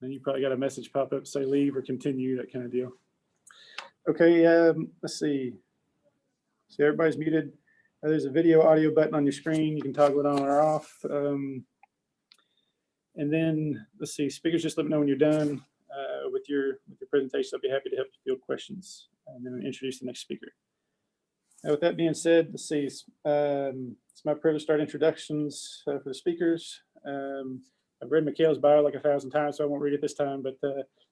And you probably got a message pop up, say leave or continue, that kind of deal. Okay, let's see. So everybody's muted. There's a video audio button on your screen. You can toggle it on or off. And then let's see, speakers, just let me know when you're done with your presentation. I'll be happy to help you field questions and then introduce the next speaker. Now, with that being said, let's see. It's my privilege to start introductions for the speakers. I've read Mikhail's bio like 1,000 times, so I won't read it this time. But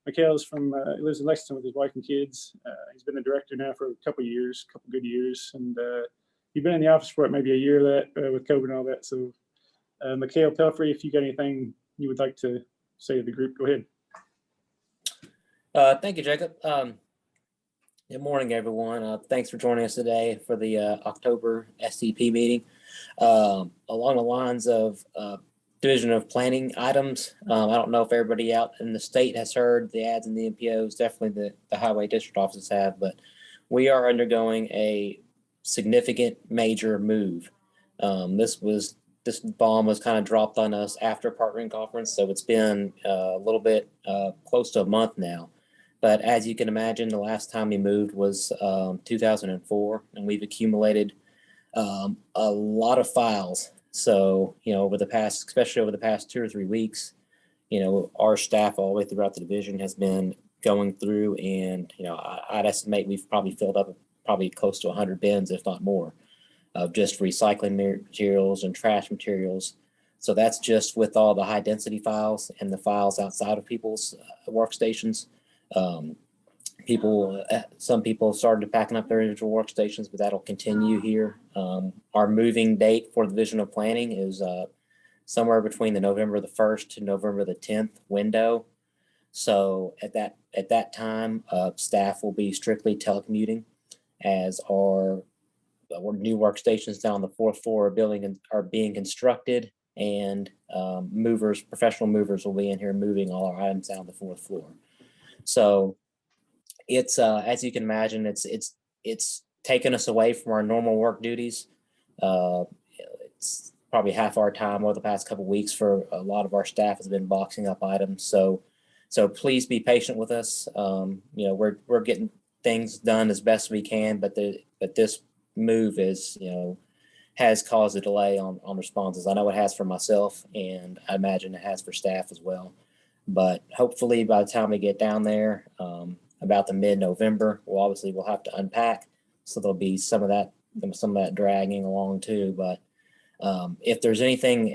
Mikhail's from he lives in Lexington with his wife and kids. He's been the director now for a couple good years, and he's been in the office for maybe a year with COVID and all that. So, Mikhail Pelfrey, if you got anything you would like to say to the group, go ahead. Thank you, Jacob. Good morning, everyone. Thanks for joining us today for the October STP meeting. Along the lines of Division of Planning items, I don't know if everybody out in the state has heard the ads in the NPOs, definitely the highway district offices have, but we are undergoing a significant major move. This bomb was kind of dropped on us after partnering conference, so it's been a little bit close to a month now. But as you can imagine, the last time we moved was 2004, and we've accumulated a lot of files. So, especially over the past 2 or 3 weeks, our staff all the way throughout the division has been going through, and I'd estimate we've probably filled up probably close to 100 bins, if not more, of just recycling materials and trash materials. So that's just with all the high density files and the files outside of people's workstations. Some people started packing up their individual workstations, but that'll continue here. Our moving date for the Division of Planning is somewhere between the November the 1st to November the 10th window. So at that time, staff will be strictly telecommuting, as our new workstations down on the 4th floor are being constructed, and professional movers will be in here moving all our items down the 4th floor. So it's as you can imagine, it's taken us away from our normal work duties. It's probably half our time over the past couple of weeks for a lot of our staff has been boxing up items. So please be patient with us. We're getting things done as best we can, but this move has caused a delay on responses. I know it has for myself, and I imagine it has for staff as well. But hopefully by the time we get down there, about the mid-November, we'll have to unpack. So there'll be some of that dragging along too. But if there's anything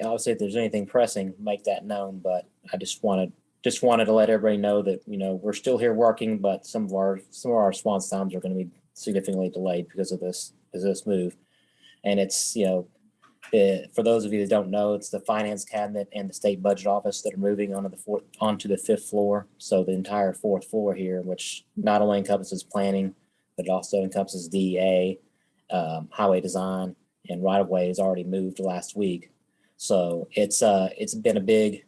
pressing, make that known. But I just wanted to let everybody know that we're still here working, but some of our response times are going to be significantly delayed because of this move. And it's for those of you that don't know, it's the finance cabinet and the state budget office that are moving onto the 5th floor. So the entire 4th floor here, which not only encompasses planning, but it also encompasses DEA, highway design, and right of way, is already moved last week. So it's been a big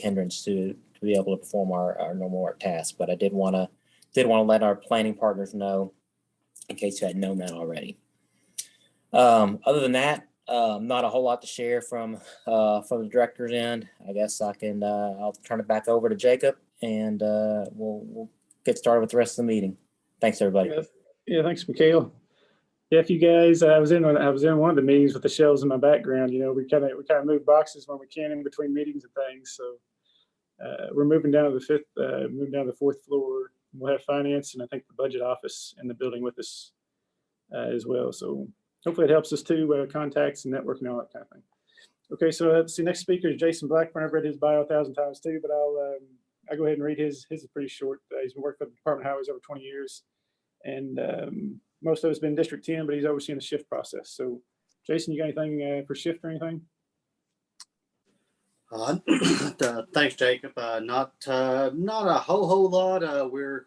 hindrance to be able to perform our normal work tasks. But I did want to let our planning partners know, in case you hadn't known that already. Other than that, not a whole lot to share from the director's end. I guess I'll turn it back over to Jacob, and we'll get started with the rest of the meeting. Thanks, everybody. Yeah, thanks, Mikhail. Yeah, if you guys, I was in one of the meetings with the shelves in my background. We kind of move boxes when we can in between meetings and things. So we're moving down to the 4th floor. We'll have finance and I think the budget office in the building with us as well. So hopefully it helps us too, contacts and networking and all that kind of thing. Okay, so let's see, next speaker is Jason Blackburn. I've read his bio 1,000 times too, but I'll go ahead and read his. His is pretty short. He's been working for the Department of Highways over 20 years. And most of it's been District 10, but he's overseeing the shift process. So Jason, you got anything for shift or anything? Thanks, Jacob. Not a whole lot. We're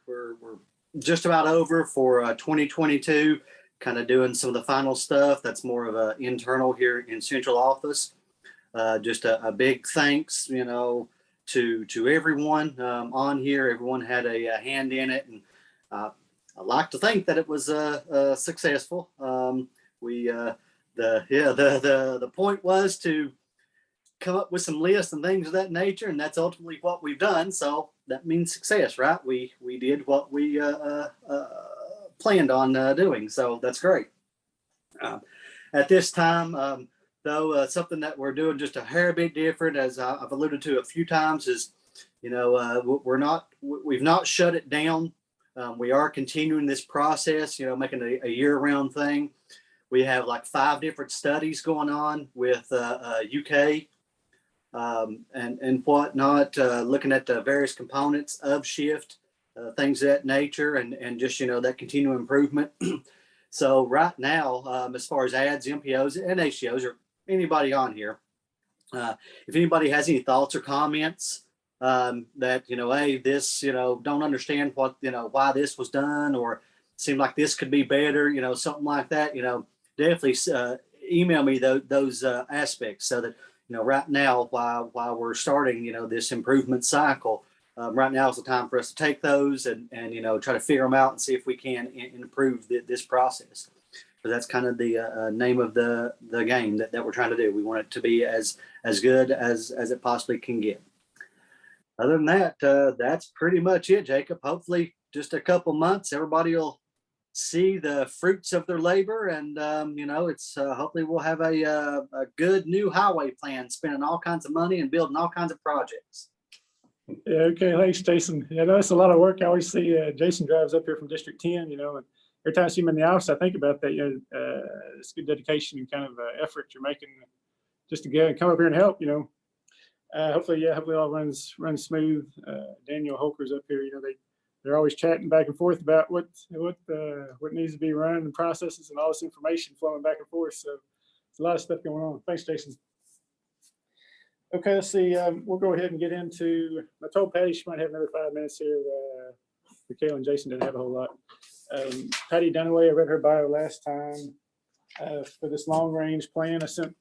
just about over for 2022. Kind of doing some of the final stuff that's more of a internal here in central office. Just a big thanks, to everyone on here. Everyone had a hand in it, and I like to think that it was successful. The point was to come up with some lists and things of that nature, and that's ultimately what we've done. So that means success, right? We did what we planned on doing. So that's great. At this time, though, something that we're doing just a hair bit different, as I've alluded to a few times, is, you know, we've not shut it down. We are continuing this process, you know, making a year-round thing. We have like 5 different studies going on with UK and whatnot, looking at the various components of shift, things of that nature, and just, you know, that continual improvement. So right now, as far as ads, MPOs, and ACOs, or anybody on here, if anybody has any thoughts or comments, that, you know, hey, this, you know, don't understand what, you know, why this was done, or seem like this could be better, you know, something like that, you know, definitely email me those aspects, so that, you know, right now, while we're starting, you know, this improvement cycle, right now is the time for us to take those and you know, try to figure them out and see if we can improve this process. So that's kind of the name of the game that we're trying to do. We want it to be as good as it possibly can get. Other than that, that's pretty much it, Jacob. Hopefully just a couple months, everybody will see the fruits of their labor, and you know, it's hopefully we'll have a good new highway plan, spending all kinds of money and building all kinds of projects. Yeah, okay, thanks, Jason. Yeah, I know it's a lot of work. I always see Jason drives up here from District 10, you know, and every time I see him in the office, I think about that. You know, it's good dedication and kind of effort you're making just to get and come up here and help. You know, hopefully all runs smooth. Daniel Holker's up here. You know, they're always chatting back and forth about what needs to be run and processes and all this information flowing back and forth. So it's a lot of stuff going on. Thanks, Jason. Okay, let's see. We'll go ahead and get into. I told Patty she might have another 5 minutes here. Mikhail and Jason didn't have a whole lot. Patty Dunaway, I read her bio last time. For this long range plan, I sent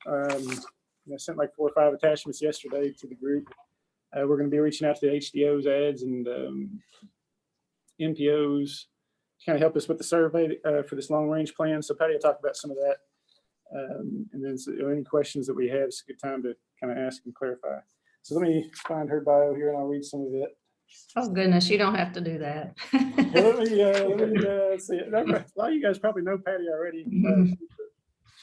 like 4 or 5 attachments yesterday to the group. We're going to be reaching out to the HDOs, ads, and MPOs to kind of help us with the survey for this long range plan. So Patty will talk about some of that. And then any questions that we have, it's a good time to kind of ask and clarify. So let me find her bio here and I'll read some of it. Oh goodness, you don't have to do that. Well, let me see. A lot of you guys probably know Patty already.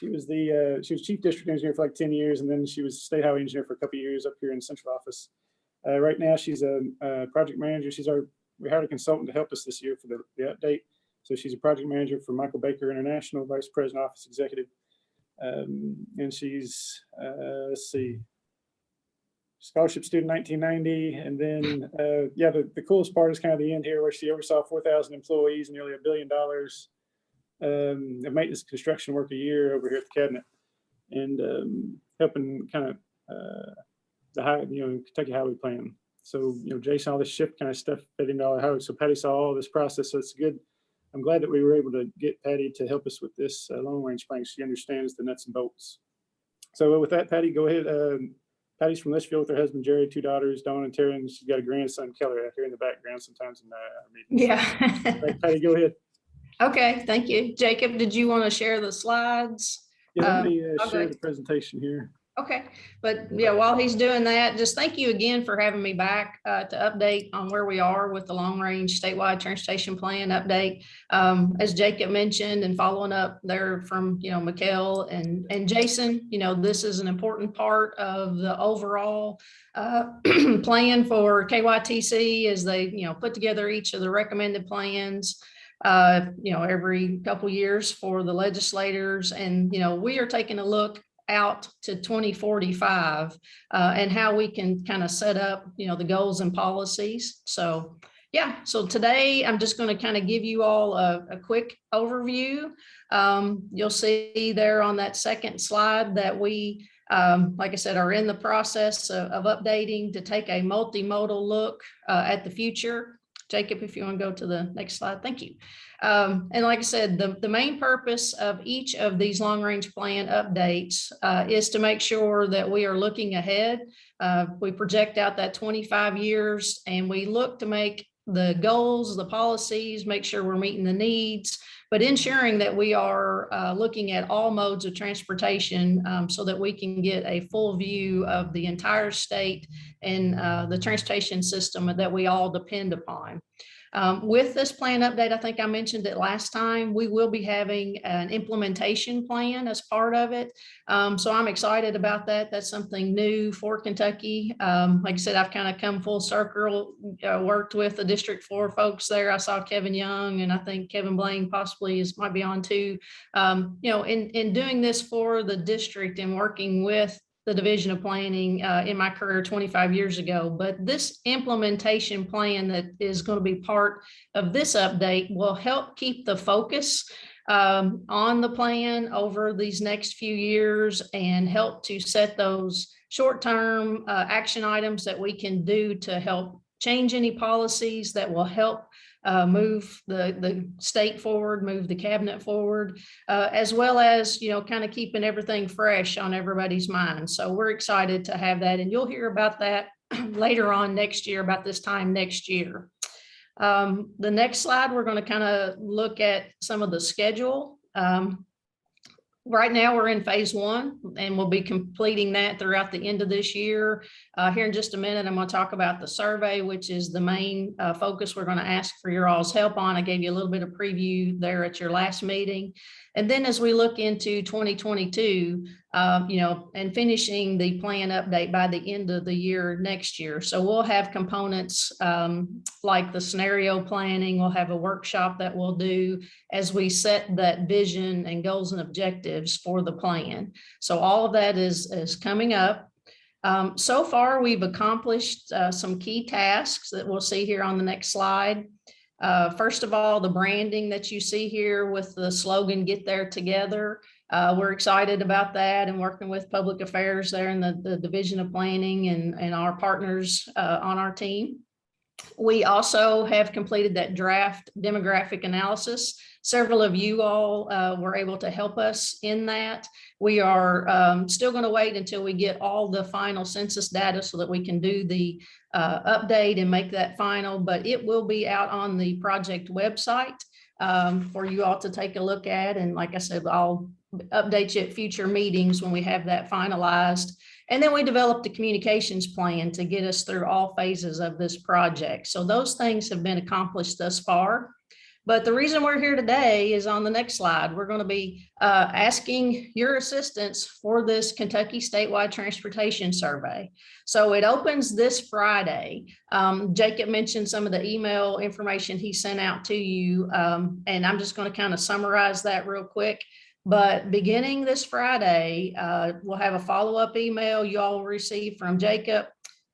She was chief district engineer for like 10 years, and then she was state highway engineer for a couple of years up here in the central office. Right now, she's a project manager. We hired a consultant to help us this year for the update. So she's a project manager for Michael Baker International, vice president, office executive. And she's, let's see, scholarship student 1990. And then, the coolest part is kind of the end here, where she oversaw 4,000 employees and nearly $1 billion of maintenance construction work a year over here at the cabinet, and helping kind of the Kentucky Highway Plan. So, you know, Jason, all this shift kind of stuff fit into all the highways. So Patty saw all this process, so it's good. I'm glad that we were able to get Patty to help us with this long range plan. She understands the nuts and bolts. So with that, Patty, go ahead. Patty's from Litchfield with her husband, Jerry, 2 daughters, Dawn and Terry, and she's got a grandson, Keller, out here in the background sometimes in meetings. Yeah. Right, Patty, go ahead. Okay, thank you. Jacob, did you want to share the slides? Yeah, let me share the presentation here. Okay, but yeah, while he's doing that, just thank you again for having me back to update on where we are with the long range statewide transportation plan update. As Jacob mentioned, and following up there from, you know, Mikhail and Jason, you know, this is an important part of the overall plan for KYTC as they, you know, put together each of the recommended plans, you know, every couple years for the legislators. And, you know, we are taking a look out to 2045 and how we can kind of set up, you know, the goals and policies. So yeah, so today I'm just going to kind of give you all a quick overview. You'll see there on that second slide that we, like I said, are in the process of updating to take a multimodal look at the future. Jacob, if you want to go to the next slide, thank you. And like I said, the main purpose of each of these long range plan updates is to make sure that we are looking ahead. We project out that 25 years and we look to make the goals, the policies, make sure we're meeting the needs but ensuring that we are looking at all modes of transportation so that we can get a full view of the entire state and the transportation system that we all depend upon. With this plan update, I think I mentioned it last time, we will be having an implementation plan as part of it. So I'm excited about that. That's something new for Kentucky. Like I said, I've kind of come full circle, worked with the District 4 folks there. I saw Kevin Young, and I think Kevin Blaine possibly might be on too. You know, in doing this for the district and working with the Division of Planning in my career 25 years ago. But this implementation plan that is going to be part of this update will help keep the focus on the plan over these next few years and help to set those short-term action items that we can do to help change any policies that will help move the state forward, move the cabinet forward, as well as, you know, kind of keeping everything fresh on everybody's mind. So we're excited to have that, and you'll hear about that later on next year, about this time next year. The next slide, we're going to kind of look at some of the schedule. Right now we're in phase 1 and we'll be completing that throughout the end of this year. Here in just a minute, I'm going to talk about the survey, which is the main focus we're going to ask for your all's help on. I gave you a little bit of preview there at your last meeting. And then as we look into 2022, you know, and finishing the plan update by the end of the year next year. So we'll have components like the scenario planning. We'll have a workshop that we'll do as we set that vision and goals and objectives for the plan. So all of that is coming up. So far, we've accomplished some key tasks that we'll see here on the next slide. First of all, the branding that you see here with the slogan, "Get There Together." We're excited about that and working with public affairs there in the Division of Planning and our partners on our team. We also have completed that draft demographic analysis. Several of you all were able to help us in that. We are still going to wait until we get all the final census data so that we can do the update and make that final, but it will be out on the project website for you all to take a look at. And like I said, I'll update you at future meetings when we have that finalized. And then we developed a communications plan to get us through all phases of this project. So those things have been accomplished thus far. But the reason we're here today is on the next slide. We're going to be asking your assistance for this Kentucky statewide transportation survey. So it opens this Friday. Jacob mentioned some of the email information he sent out to you, and I'm just going to kind of summarize that real quick. But beginning this Friday, we'll have a follow-up email you all will receive from Jacob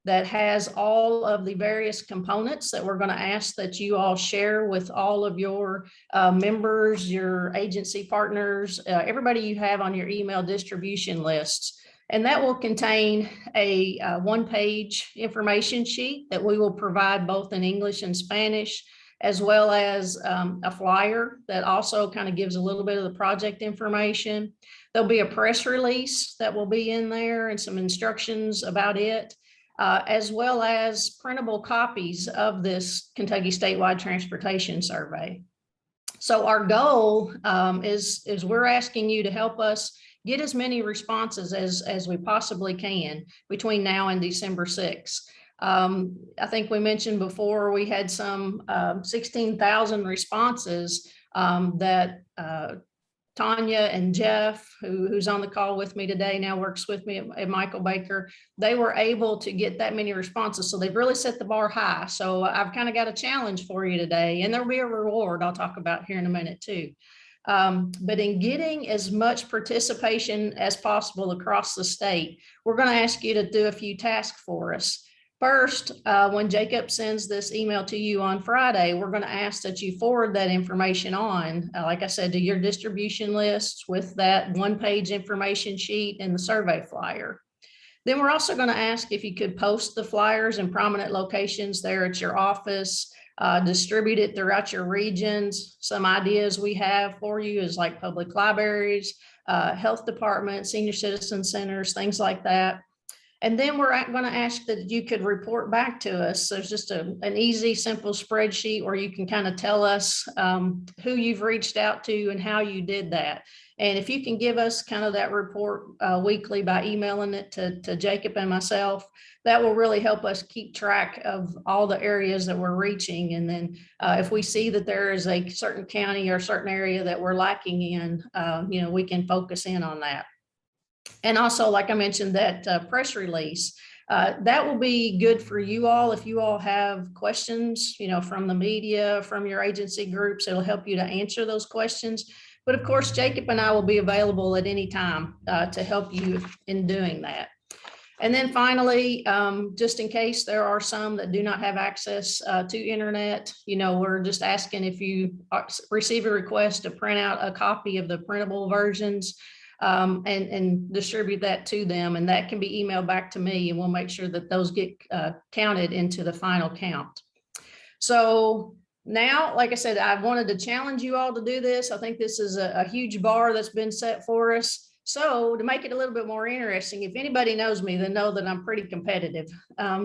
that has all of the various components that we're going to ask that you all share with all of your members, your agency partners, everybody you have on your email distribution lists. And that will contain a one-page information sheet that we will provide both in English and Spanish, as well as a flyer that also kind of gives a little bit of the project information. There'll be a press release that will be in there and some instructions about it. As well as printable copies of this Kentucky statewide transportation survey. So our goal is we're asking you to help us get as many responses as we possibly can between now and December 6th. I think we mentioned before we had some 16,000 responses that Tanya and Jeff, who's on the call with me today, now works with me at Michael Baker, they were able to get that many responses. So they've really set the bar high. So I've kind of got a challenge for you today, and there'll be a reward I'll talk about here in a minute too. But in getting as much participation as possible across the state, we're going to ask you to do a few tasks for us. First, when Jacob sends this email to you on Friday, we're going to ask that you forward that information on, like I said, to your distribution lists with that one-page information sheet and the survey flyer. Then we're also going to ask if you could post the flyers in prominent locations there at your office, distribute it throughout your regions. Some ideas we have for you is like public libraries, health departments, senior citizen centers, things like that. And then we're going to ask that you could report back to us. There's just an easy, simple spreadsheet where you can kind of tell us who you've reached out to and how you did that. And if you can give us kind of that report weekly by emailing it to Jacob and myself, that will really help us keep track of all the areas that we're reaching. And then if we see that there is a certain county or certain area that we're lacking in, we can focus in on that. And also, like I mentioned, that press release, that will be good for you all. If you all have questions, from the media, from your agency groups, it'll help you to answer those questions. But of course, Jacob and I will be available at any time to help you in doing that. And then finally, just in case there are some that do not have access to internet, we're just asking if you receive a request to print out a copy of the printable versions and distribute that to them. And that can be emailed back to me, and we'll make sure that those get counted into the final count. So now, like I said, I wanted to challenge you all to do this. I think this is a huge bar that's been set for us. So to make it a little bit more interesting, if anybody knows me, they know that I'm pretty competitive.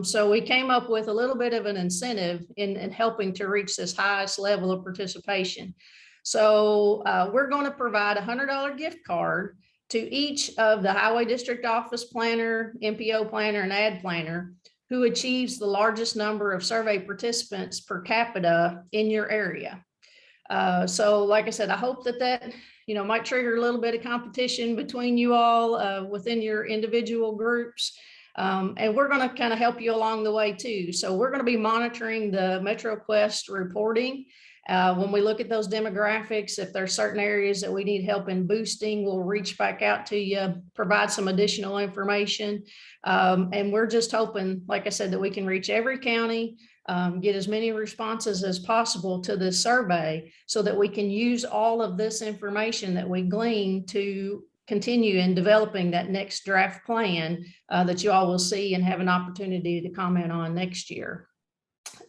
So we came up with a little bit of an incentive in helping to reach this highest level of participation. So we're going to provide a $100 gift card to each of the Highway District Office Planner, MPO Planner, and Ad Planner who achieves the largest number of survey participants per capita in your area. So like I said, I hope that might trigger a little bit of competition between you all within your individual groups. And we're going to kind of help you along the way too. So we're going to be monitoring the MetroQuest reporting. When we look at those demographics, if there's certain areas that we need help in boosting, we'll reach back out to you, provide some additional information. And we're just hoping, like I said, that we can reach every county, get as many responses as possible to this survey so that we can use all of this information that we glean to continue in developing that next draft plan that you all will see and have an opportunity to comment on next year.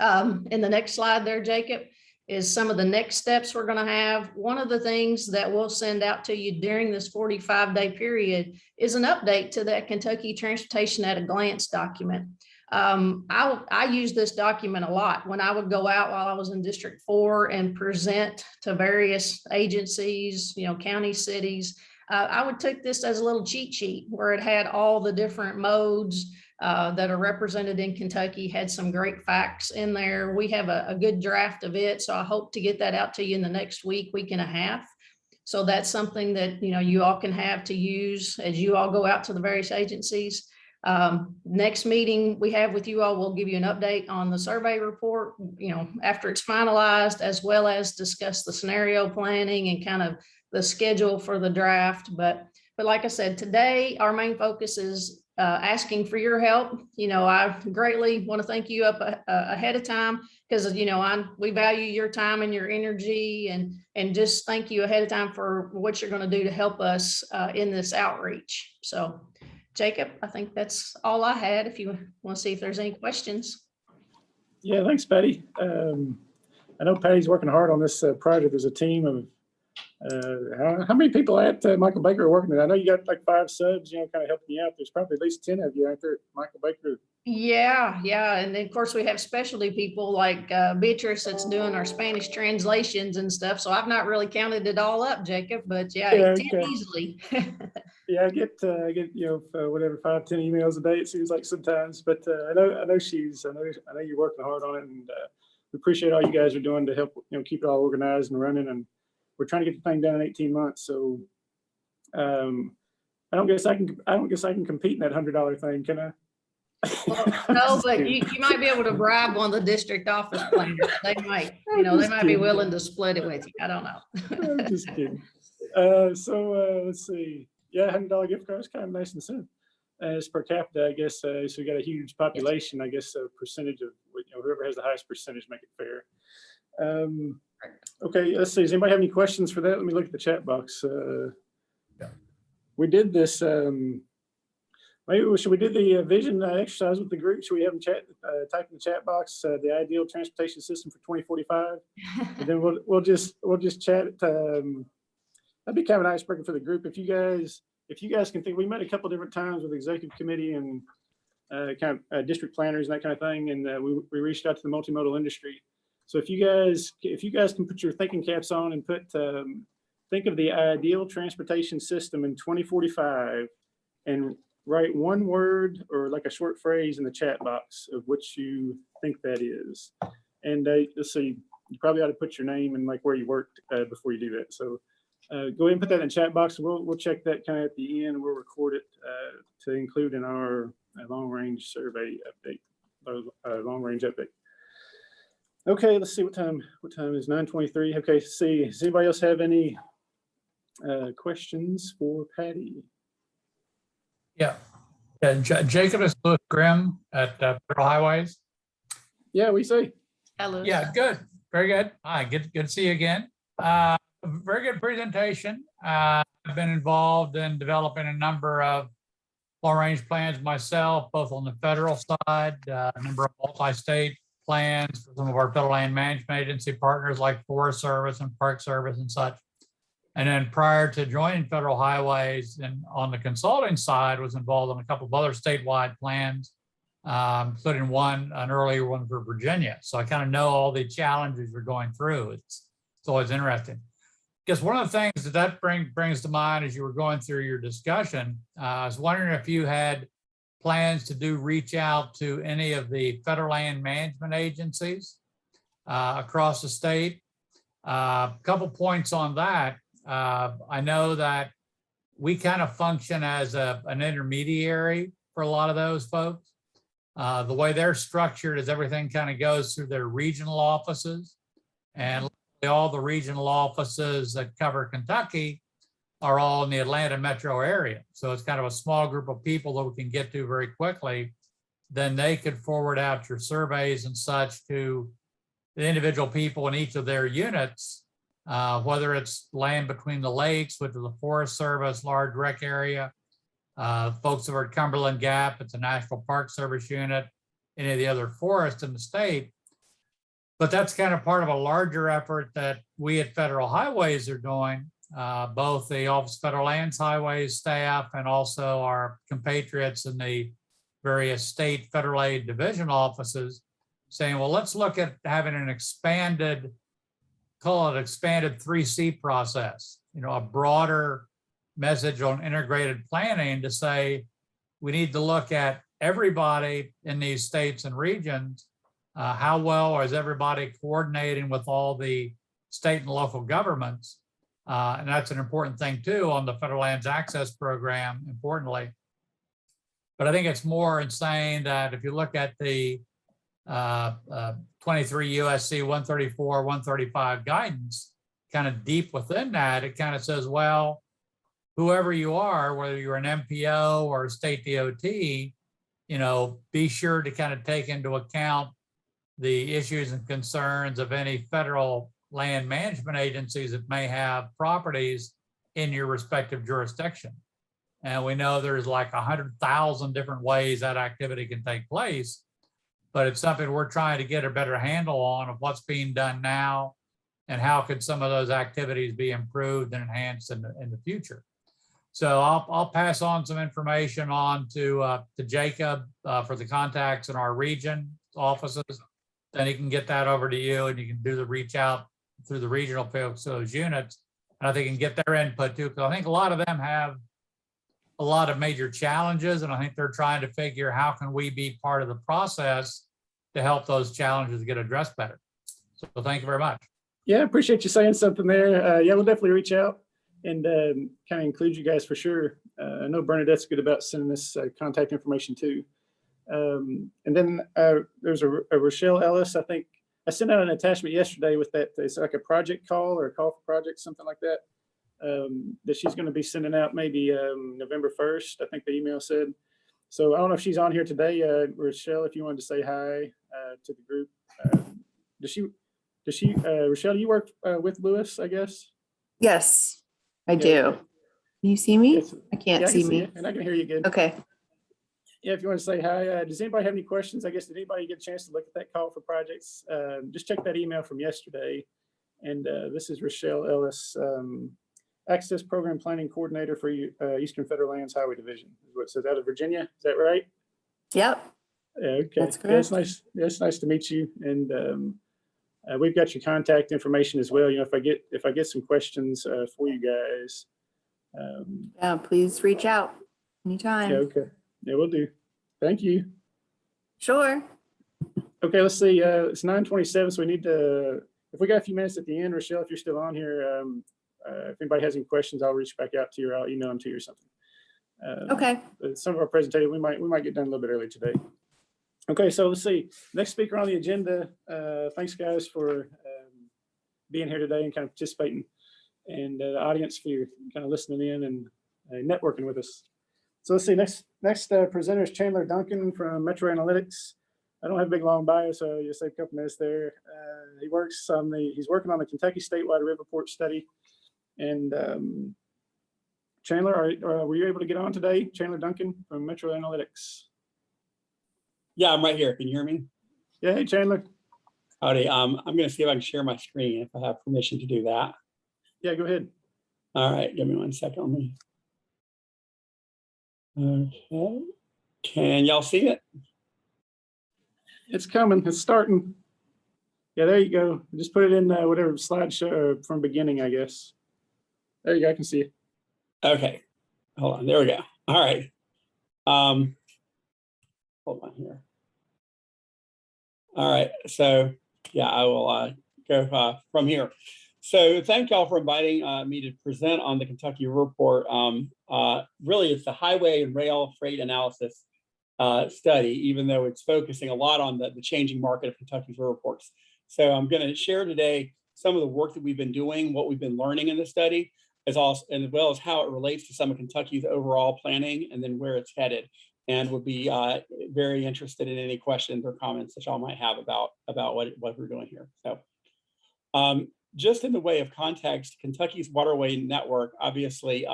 In the next slide there, Jacob, is some of the next steps we're going to have. One of the things that we'll send out to you during this 45-day period is an update to that Kentucky Transportation at a Glance document. I use this document a lot when I would go out while I was in District 4 and present to various agencies, county, cities. I would take this as a little cheat sheet where it had all the different modes that are represented in Kentucky, had some great facts in there. We have a good draft of it. So I hope to get that out to you in the next week and a half. So that's something that, you all can have to use as you all go out to the various agencies. Next meeting we have with you all, we'll give you an update on the survey report, after it's finalized, as well as discuss the scenario planning and kind of the schedule for the draft. But like I said, today, our main focus is asking for your help. I greatly want to thank you up ahead of time because, we value your time and your energy and just thank you ahead of time for what you're going to do to help us in this outreach. So Jacob, I think that's all I had. If you want to see if there's any questions. Yeah, thanks, Patty. I know Patty's working hard on this project. There's a team of how many people at Michael Baker are working? I know you got like 5 subs, kind of helping you out. There's probably at least 10 of you out there at Michael Baker. Yeah. And then of course we have specialty people like Beatrice that's doing our Spanish translations and stuff. So I've not really counted it all up, Jacob, but 10 easily. Yeah, I get whatever 5-10 emails a day. It seems like sometimes, but I know you're working hard on it, and we appreciate all you guys are doing to help keep it all organized and running. And we're trying to get the thing done in 18 months. So I don't guess I can compete in that $100 thing, can I? Well, no, but you might be able to bribe one of the district office planners. They might, they might be willing to split it with you. I don't know. I'm just kidding. So let's see. Yeah, $100 gift card is kind of nice and simple. As per capita, I guess. So we got a huge population. I guess a percentage of whoever has the highest percentage make it fair. Okay, let's see. Does anybody have any questions for that? Let me look at the chat box. We did this. Maybe should we do the vision exercise with the group? Should we have them type in the chat box the ideal transportation system for 2045, and then we'll just chat. That'd be kind of an icebreaker for the group. If you guys can think, we met a couple different times with the executive committee, and district planners and that kind of thing. And we reached out to the multimodal industry. So if you guys can put your thinking caps on and think of the ideal transportation system in 2045 and write one word or like a short phrase in the chat box of which you think that is. And let's see, you probably ought to put your name and like where you worked before you do that. So go ahead and put that in the chat box. We'll check that kind of at the end. We'll record it to include in our long range survey update, or long range update. Okay, let's see what time is 9:23. Okay, see, does anybody else have any questions for Patty? Yeah. Jacob is Louis Grimm at Federal Highways. Yeah, we see. Hello. Yeah, good. Very good. Hi, good to see you again. Very good presentation. I've been involved in developing a number of long-range plans myself, both on the federal side, a number of multi-state plans for some of our federal land management agency partners like Forest Service and Park Service and such. And then prior to joining Federal Highways and on the consulting side, was involved in a couple of other statewide plans, including an earlier one for Virginia. So I kind of know all the challenges you're going through. It's always interesting. I guess one of the things that brings to mind as you were going through your discussion, I was wondering if you had plans to reach out to any of the federal land management agencies across the state. A couple points on that. I know that we kind of function as an intermediary for a lot of those folks. The way they're structured is everything kind of goes through their regional offices, and all the regional offices that cover Kentucky are all in the Atlanta metro area. So it's kind of a small group of people that we can get to very quickly. Then they could forward out your surveys and such to the individual people in each of their units, whether it's land between the lakes, which is the Forest Service, large rec area, folks that are at Cumberland Gap, it's a National Park Service unit, any of the other forests in the state. But that's kind of part of a larger effort that we at Federal Highways are doing, both the Office of Federal Lands Highways staff and also our compatriots in the various state federal aid division offices, saying, well, let's look at having an expanded, call it expanded 3C process, a broader message on integrated planning to say, we need to look at everybody in these states and regions. How well is everybody coordinating with all the state and local governments? And that's an important thing too on the Federal Lands Access Program, importantly. But I think it's more in saying that if you look at the 23 USC 134, 135 guidance, kind of deep within that, it kind of says, well, whoever you are, whether you're an MPO or a state DOT, be sure to kind of take into account the issues and concerns of any federal land management agencies that may have properties in your respective jurisdiction. And we know there's like 100,000 different ways that activity can take place, but it's something we're trying to get a better handle on of what's being done now and how could some of those activities be improved and enhanced in the future. So I'll pass on some information on to Jacob for the contacts in our region offices. Then he can get that over to you and you can do the reach out through the regional folks, those units. And I think you can get their input too, because I think a lot of them have a lot of major challenges. And I think they're trying to figure how can we be part of the process to help those challenges get addressed better. So thank you very much. Yeah, I appreciate you saying something there. Yeah, we'll definitely reach out and kind of include you guys for sure. I know Bernadette's good about sending us contact information too. And then there's a Rochelle Ellis. I think I sent out an attachment yesterday with that. It's like a project call or a call for project, something like that, that she's going to be sending out maybe November 1st. I think the email said. So I don't know if she's on here today. Rochelle, if you wanted to say hi to the group. Does she, Rochelle, do you work with Lewis, I guess? Yes, I Yeah, do. okay. Can you see me? Yes. I can't Yeah, I can see me. you, and I can hear you good. Okay. Yeah, if you want to say hi. Does anybody have any questions? I guess, did anybody get a chance to look at that call for projects? Just check that email from yesterday. And this is Rochelle Ellis, Access Program Planning Coordinator for Eastern Federal Lands Highway Division, is what it says, out of Virginia. Is that right? Yep. Yeah, okay. That's Yeah, it's correct. nice. Yeah, it's nice to meet you. And we've got your contact information as well. You know, if I get some questions for you guys. Yeah, please reach out Yeah, anytime. okay. Yeah, we'll do. Thank you. Sure. Okay, let's see. It's 9:27, so we need to, if we got a few minutes at the end, Rochelle, if you're still on here, if anybody has any questions, I'll reach back out to you or I'll email them to you or something. Okay. But some of our presentation, we might get done a little bit early today. Okay, so let's see. Next speaker on the agenda. Thanks, guys, for being here today and kind of participating, and the audience for your kind of listening in and networking with us. So let's see. Next presenter is Chandler Duncan from Metro Analytics. I don't have a big long bio, so you'll save a couple minutes there. He's working on the Kentucky statewide river port study. And Chandler, were you able to get on today? Chandler Duncan from Metro Analytics. Yeah, I'm right here. Can you hear me? Yeah, hey Chandler. Howdy. I'm going to see if I can share my screen if I have permission to do that. Yeah, go ahead. All right, give me 1 second. Okay. Can y'all see it? It's coming. It's starting. Yeah, there you go. Just put it in whatever slideshow from beginning, I guess. There you go. I can see it. Okay. Hold on. There we go. All right. Hold on here. All right. So yeah, I will go from here. So thank y'all for inviting me to present on the Kentucky Report. Really, it's the highway and rail freight analysis study, even though it's focusing a lot on the changing market of Kentucky's river ports. So I'm going to share today some of the work that we've been doing, what we've been learning in the study, as well as how it relates to some of Kentucky's overall planning and then where it's headed. And would be very interested in any questions or comments that y'all might have about what we're doing here. So just in the way of context, Kentucky's waterway network obviously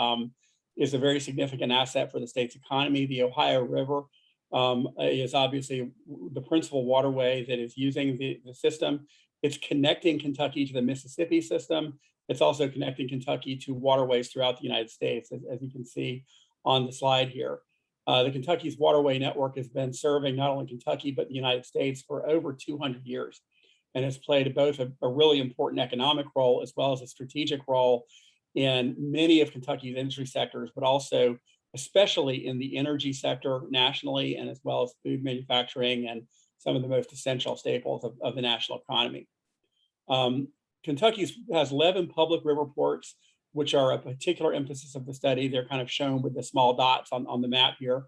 is a very significant asset for the state's economy. The Ohio River is obviously the principal waterway that is using the system. It's connecting Kentucky to the Mississippi system. It's also connecting Kentucky to waterways throughout the United States, as you can see on the slide here. The Kentucky's waterway network has been serving not only Kentucky, but the United States for over 200 years, and has played both a really important economic role as well as a strategic role in many of Kentucky's industry sectors, but also especially in the energy sector nationally, and as well as food manufacturing and some of the most essential staples of the national economy. Kentucky has 11 public river ports, which are a particular emphasis of the study. They're kind of shown with the small dots on the map here.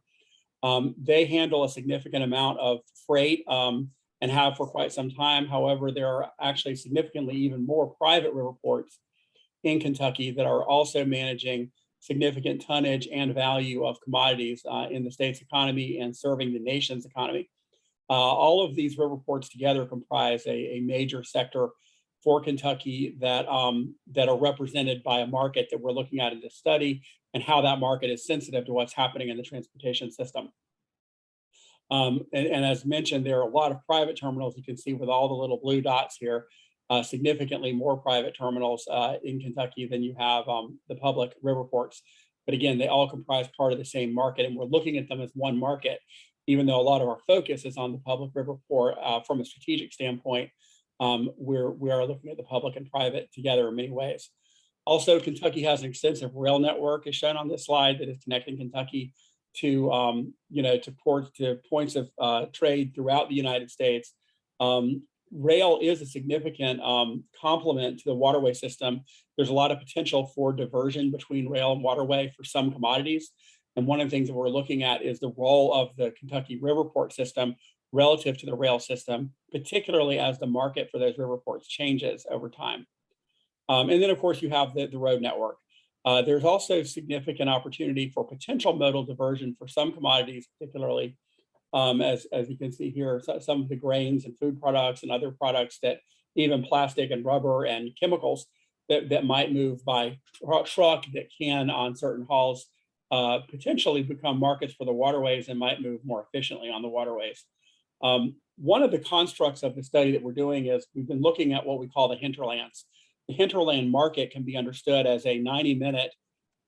They handle a significant amount of freight and have for quite some time. However, there are actually significantly even more private river ports in Kentucky that are also managing significant tonnage and value of commodities in the state's economy and serving the nation's economy. All of these river ports together comprise a major sector for Kentucky that are represented by a market that we're looking at in this study, and how that market is sensitive to what's happening in the transportation system. And as mentioned, there are a lot of private terminals. You can see with all the little blue dots here, significantly more private terminals in Kentucky than you have the public river ports. But again, they all comprise part of the same market, and we're looking at them as one market, even though a lot of our focus is on the public river port from a strategic standpoint. We are looking at the public and private together in many ways. Also, Kentucky has an extensive rail network, as shown on this slide, that is connecting Kentucky to ports, to points of trade throughout the United States. Rail is a significant complement to the waterway system. There's a lot of potential for diversion between rail and waterway for some commodities. And one of the things that we're looking at is the role of the Kentucky river port system relative to the rail system, particularly as the market for those river ports changes over time. And then, of course, you have the road network. There's also significant opportunity for potential modal diversion for some commodities, particularly as you can see here, some of the grains and food products and other products, that even plastic and rubber and chemicals that might move by truck, that can on certain hauls potentially become markets for the waterways and might move more efficiently on the waterways. One of the constructs of the study that we're doing is we've been looking at what we call the hinterlands. The hinterland market can be understood as a 90-minute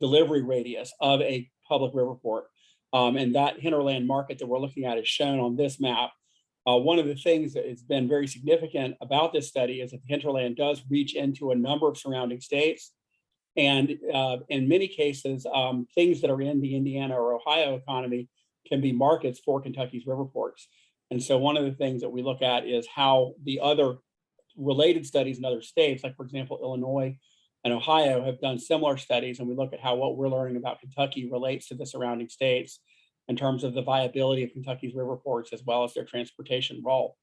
delivery radius of a public river port. And that hinterland market that we're looking at is shown on this map. One of the things that has been very significant about this study is that the hinterland does reach into a number of surrounding states. And in many cases, things that are in the Indiana or Ohio economy can be markets for Kentucky's river ports. And so one of the things that we look at is how the other related studies in other states, like for example, Illinois and Ohio, have done similar studies. And we look at how what we're learning about Kentucky relates to the surrounding states in terms of the viability of Kentucky's river ports as well as their transportation role.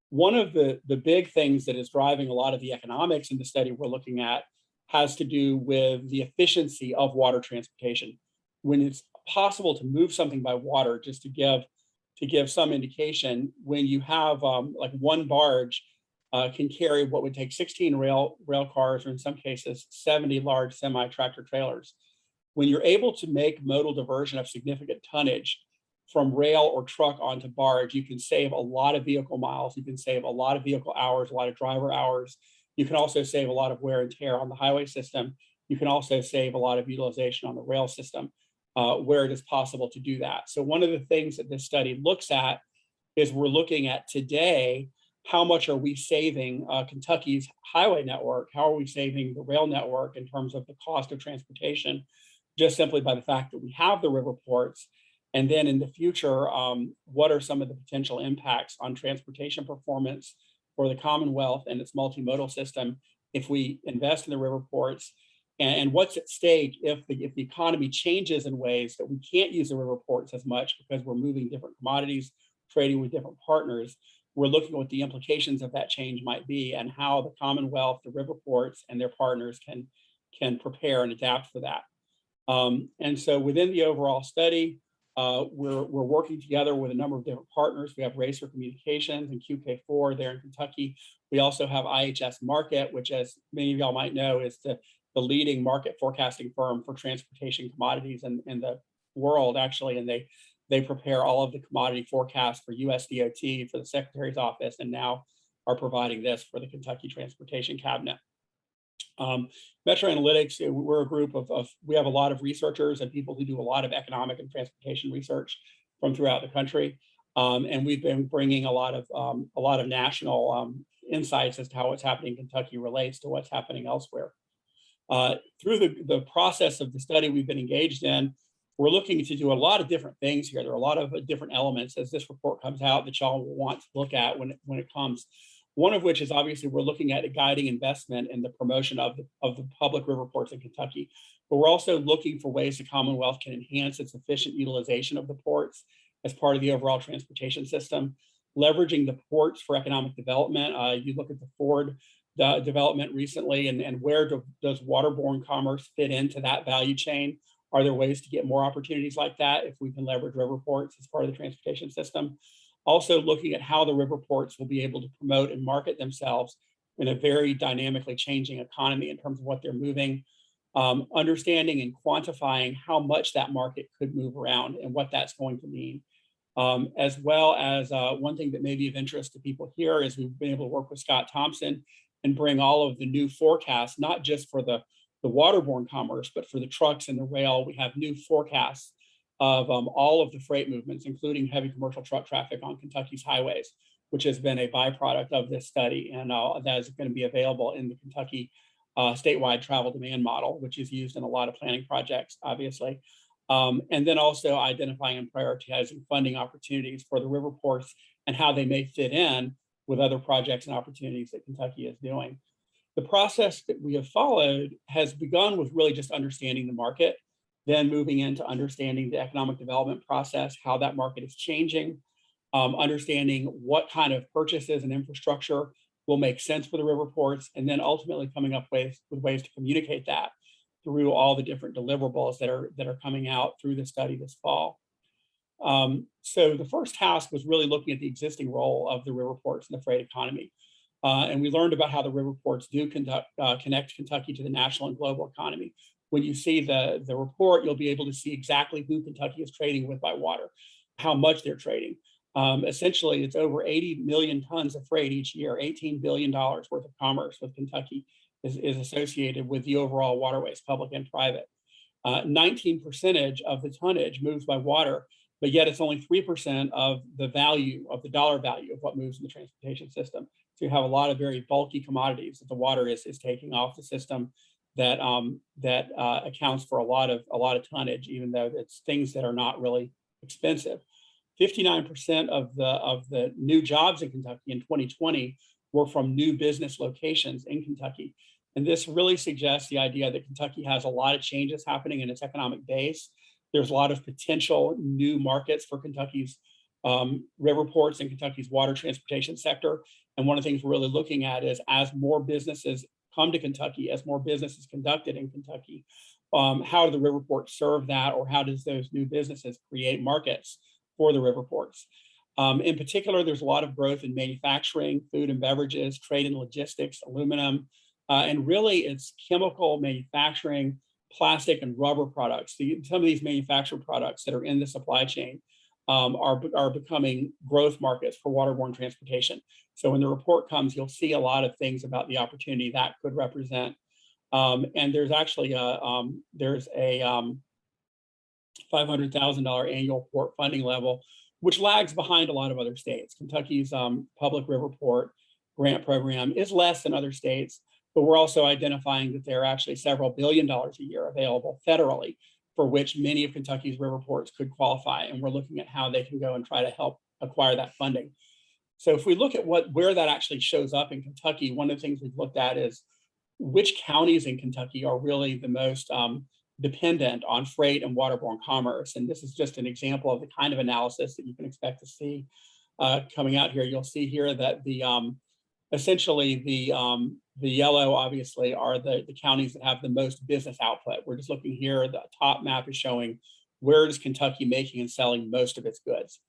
One of the big things that is driving a lot of the economics in the study we're looking at has to do with the efficiency of water transportation. When it's possible to move something by water, just to give some indication, when you have like one barge can carry what would take 16 rail cars, or in some cases 70 large semi-tractor trailers. When you're able to make modal diversion of significant tonnage from rail or truck onto barge, you can save a lot of vehicle miles, you can save a lot of vehicle hours, a lot of driver hours. You can also save a lot of wear and tear on the highway system. You can also save a lot of utilization on the rail system where it is possible to do that. So one of the things that this study looks at is we're looking at today, how much are we saving Kentucky's highway network? How are we saving the rail network in terms of the cost of transportation, just simply by the fact that we have the river ports? And then in the future, what are some of the potential impacts on transportation performance for the Commonwealth and its multimodal system if we invest in the river ports? And what's at stake if the economy changes in ways that we can't use the river ports as much because we're moving different commodities, trading with different partners? We're looking at what the implications of that change might be and how the Commonwealth, the river ports, and their partners can prepare and adapt for that. And so within the overall study, we're working together with a number of different partners. We have Racer Communications and QK4 there in Kentucky. We also have IHS Markit, which, as many of y'all might know, is the leading market forecasting firm for transportation commodities in the world, actually. And they prepare all of the commodity forecasts for USDOT, for the Secretary's office, and now are providing this for the Kentucky Transportation Cabinet. Metro Analytics, we're a group we have a lot of researchers and people who do a lot of economic and transportation research from throughout the country. And we've been bringing a lot of national insights as to how what's happening in Kentucky relates to what's happening elsewhere. Through the process of the study we've been engaged in, we're looking to do a lot of different things here. There are a lot of different elements as this report comes out that y'all will want to look at when it comes. One of which is obviously we're looking at a guiding investment in the promotion of the public river ports in Kentucky. But we're also looking for ways the Commonwealth can enhance its efficient utilization of the ports as part of the overall transportation system, leveraging the ports for economic development. You look at the Ford development recently, and where does waterborne commerce fit into that value chain? Are there ways to get more opportunities like that if we can leverage river ports as part of the transportation system? Also looking at how the river ports will be able to promote and market themselves in a very dynamically changing economy in terms of what they're moving, understanding and quantifying how much that market could move around and what that's going to mean. As well as one thing that may be of interest to people here is we've been able to work with Scott Thompson and bring all of the new forecasts, not just for the waterborne commerce, but for the trucks and the rail. We have new forecasts of all of the freight movements, including heavy commercial truck traffic on Kentucky's highways, which has been a byproduct of this study. And that is going to be available in the Kentucky statewide travel demand model, which is used in a lot of planning projects, obviously. And then also identifying and prioritizing funding opportunities for the river ports and how they may fit in with other projects and opportunities that Kentucky is doing. The process that we have followed has begun with really just understanding the market, then moving into understanding the economic development process, how that market is changing, understanding what kind of purchases and infrastructure will make sense for the river ports, and then ultimately coming up with ways to communicate that through all the different deliverables that are coming out through the study this fall. So the first task was really looking at the existing role of the river ports in the freight economy. And we learned about how the river ports do connect Kentucky to the national and global economy. When you see the report, you'll be able to see exactly who Kentucky is trading with by water, how much they're trading. Essentially, it's over 80 million tons of freight each year. $18 billion worth of commerce with Kentucky is associated with the overall waterways, public and private. 19% of the tonnage moves by water, but yet it's only 3% of the value of the dollar value of what moves in the transportation system. So you have a lot of very bulky commodities that the water is taking off the system that accounts for a lot of tonnage, even though it's things that are not really expensive. 59% of the new jobs in Kentucky in 2020 were from new business locations in Kentucky. And this really suggests the idea that Kentucky has a lot of changes happening in its economic base. There's a lot of potential new markets for Kentucky's river ports and Kentucky's water transportation sector. And one of the things we're really looking at is, as more businesses come to Kentucky, as more business is conducted in Kentucky, how do the river ports serve that, or how does those new businesses create markets for the river ports? In particular, there's a lot of growth in manufacturing, food and beverages, trade and logistics, aluminum, and really it's chemical manufacturing, plastic and rubber products. Some of these manufactured products that are in the supply chain are becoming growth markets for waterborne transportation. So when the report comes, you'll see a lot of things about the opportunity that could represent. And there's actually a $500,000 annual port funding level, which lags behind a lot of other states. Kentucky's public river port grant program is less than other states, but we're also identifying that there are actually several $billion a year available federally, for which many of Kentucky's river ports could qualify. And we're looking at how they can go and try to help acquire that funding. So if we look at where that actually shows up in Kentucky, one of the things we've looked at is which counties in Kentucky are really the most dependent on freight and waterborne commerce. And this is just an example of the kind of analysis that you can expect to see coming out here. You'll see here that essentially the yellow obviously are the counties that have the most business output. We're just looking here, the top map is showing where is Kentucky making and selling most of its goods.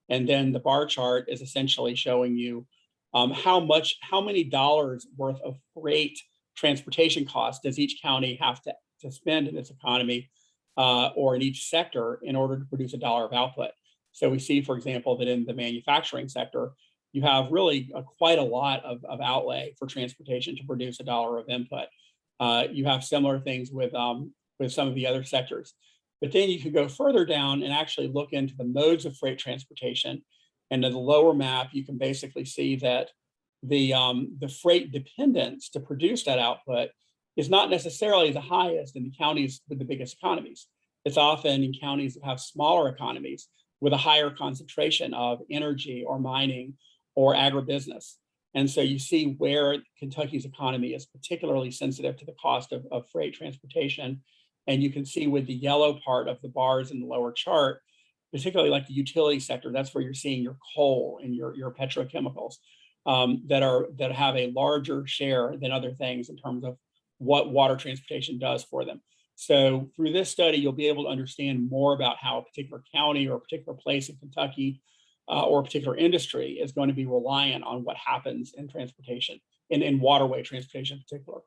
And then the bar chart is essentially showing you how many dollars worth of freight transportation costs does each county have to spend in its economy or in each sector in order to produce a dollar of output. So we see, for example, that in the manufacturing sector, you have really quite a lot of outlay for transportation to produce a dollar of input. You have similar things with some of the other sectors. But then you could go further down and actually look into the modes of freight transportation. And in the lower map, you can basically see that the freight dependence to produce that output is not necessarily the highest in the counties with the biggest economies. It's often in counties that have smaller economies with a higher concentration of energy or mining or agribusiness. And so you see where Kentucky's economy is particularly sensitive to the cost of freight transportation. And you can see with the yellow part of the bars in the lower chart, particularly like the utility sector, that's where you're seeing your coal and your petrochemicals that have a larger share than other things in terms of what water transportation does for them. So through this study, you'll be able to understand more about how a particular county or a particular place in Kentucky or a particular industry is going to be reliant on what happens in transportation, in waterway transportation in particular.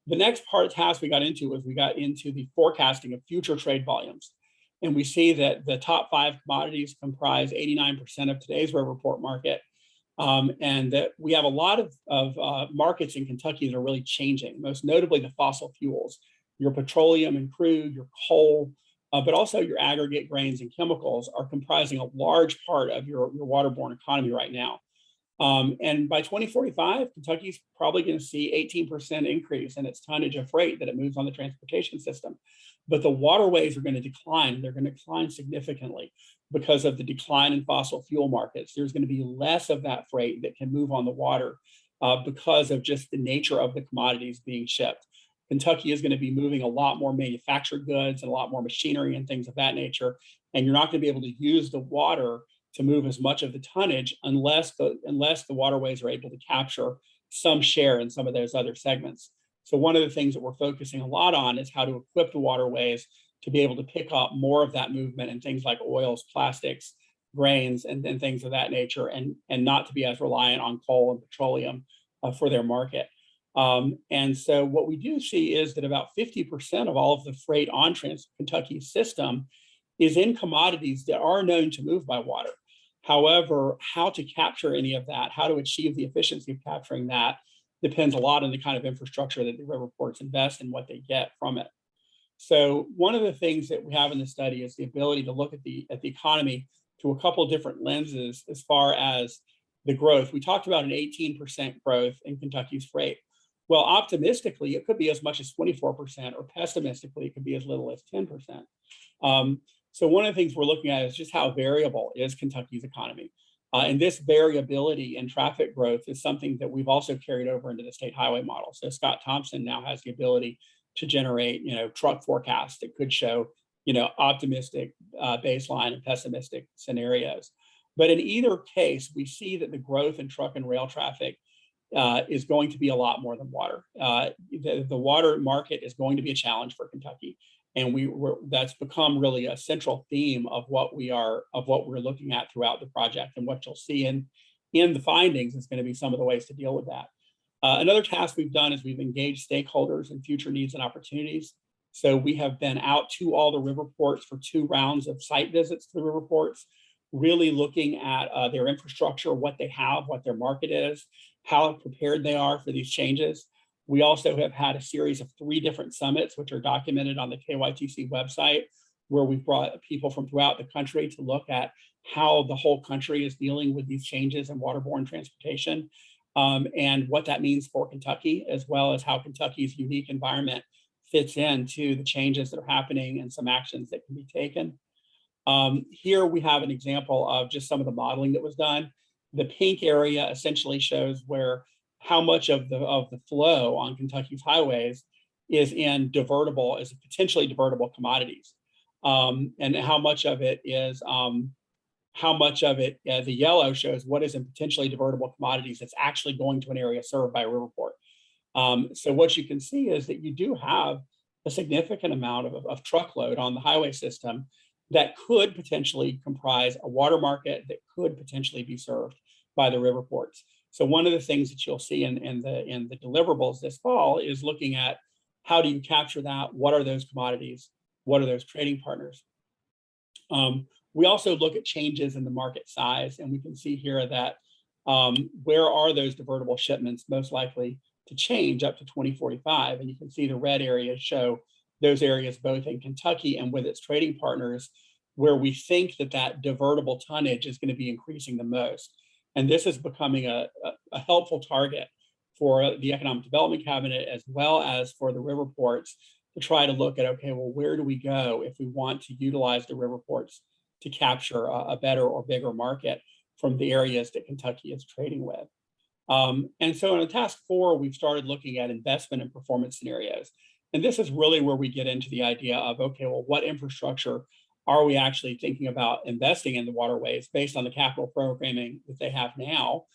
The next part of the task we got into was we got into the forecasting of future trade volumes. And we see that the top 5 commodities comprise 89% of today's river port market. And that we have a lot of markets in Kentucky that are really changing, most notably the fossil fuels, your petroleum and crude, your coal, but also your aggregate grains and chemicals are comprising a large part of your waterborne economy right now. And by 2045, Kentucky's probably going to see 18% increase in its tonnage of freight that it moves on the transportation system. But the waterways are going to decline. They're going to decline significantly because of the decline in fossil fuel markets. There's going to be less of that freight that can move on the water because of just the nature of the commodities being shipped. Kentucky is going to be moving a lot more manufactured goods and a lot more machinery and things of that nature. And you're not going to be able to use the water to move as much of the tonnage unless the waterways are able to capture some share in some of those other segments. So one of the things that we're focusing a lot on is how to equip the waterways to be able to pick up more of that movement in things like oils, plastics, grains, and things of that nature, and not to be as reliant on coal and petroleum for their market. And so what we do see is that about 50% of all of the freight on Kentucky's system is in commodities that are known to move by water. However, how to capture any of that, how to achieve the efficiency of capturing that, depends a lot on the kind of infrastructure that the river ports invest and what they get from it. So one of the things that we have in the study is the ability to look at the economy through a couple of different lenses as far as the growth. We talked about an 18% growth in Kentucky's freight. Well, optimistically, it could be as much as 24%, or pessimistically, it could be as little as 10%. So one of the things we're looking at is just how variable is Kentucky's economy. And this variability in traffic growth is something that we've also carried over into the state highway model. So Scott Thompson now has the ability to generate, truck forecasts that could show, optimistic baseline and pessimistic scenarios. But in either case, we see that the growth in truck and rail traffic is going to be a lot more than water. The water market is going to be a challenge for Kentucky, and that's become really a central theme of what we're looking at throughout the project. And what you'll see in the findings is going to be some of the ways to deal with that. Another task we've done is we've engaged stakeholders in future needs and opportunities. So we have been out to all the river ports for 2 rounds of site visits to the river ports, really looking at their infrastructure, what they have, what their market is, how prepared they are for these changes. We also have had a series of 3 different summits, which are documented on the KYTC website, where we've brought people from throughout the country to look at how the whole country is dealing with these changes in waterborne transportation, and what that means for Kentucky, as well as how Kentucky's unique environment fits into the changes that are happening and some actions that can be taken. Here we have an example of just some of the modeling that was done. The pink area essentially shows how much of the flow on Kentucky's highways is in potentially divertible commodities, and how much of it is the yellow shows what is in potentially divertible commodities that's actually going to an area served by a river port. So what you can see is that you do have a significant amount of truckload on the highway system that could potentially comprise a water market that could potentially be served by the river ports. So one of the things that you'll see in the deliverables this fall is looking at how do you capture that? What are those commodities? What are those trading partners? We also look at changes in the market size, and we can see here that where are those divertible shipments most likely to change up to 2045. And you can see the red areas show those areas both in Kentucky and with its trading partners, where we think that divertible tonnage is going to be increasing the most. And this is becoming a helpful target for the Economic Development Cabinet, as well as for the river ports, to try to look at, okay, well, where do we go if we want to utilize the river ports to capture a better or bigger market from the areas that Kentucky is trading with. And so in task 4, we've started looking at investment and performance scenarios. And this is really where we get into the idea of, okay, well, what infrastructure are we actually thinking about investing in the waterways based on the capital programming that they have now?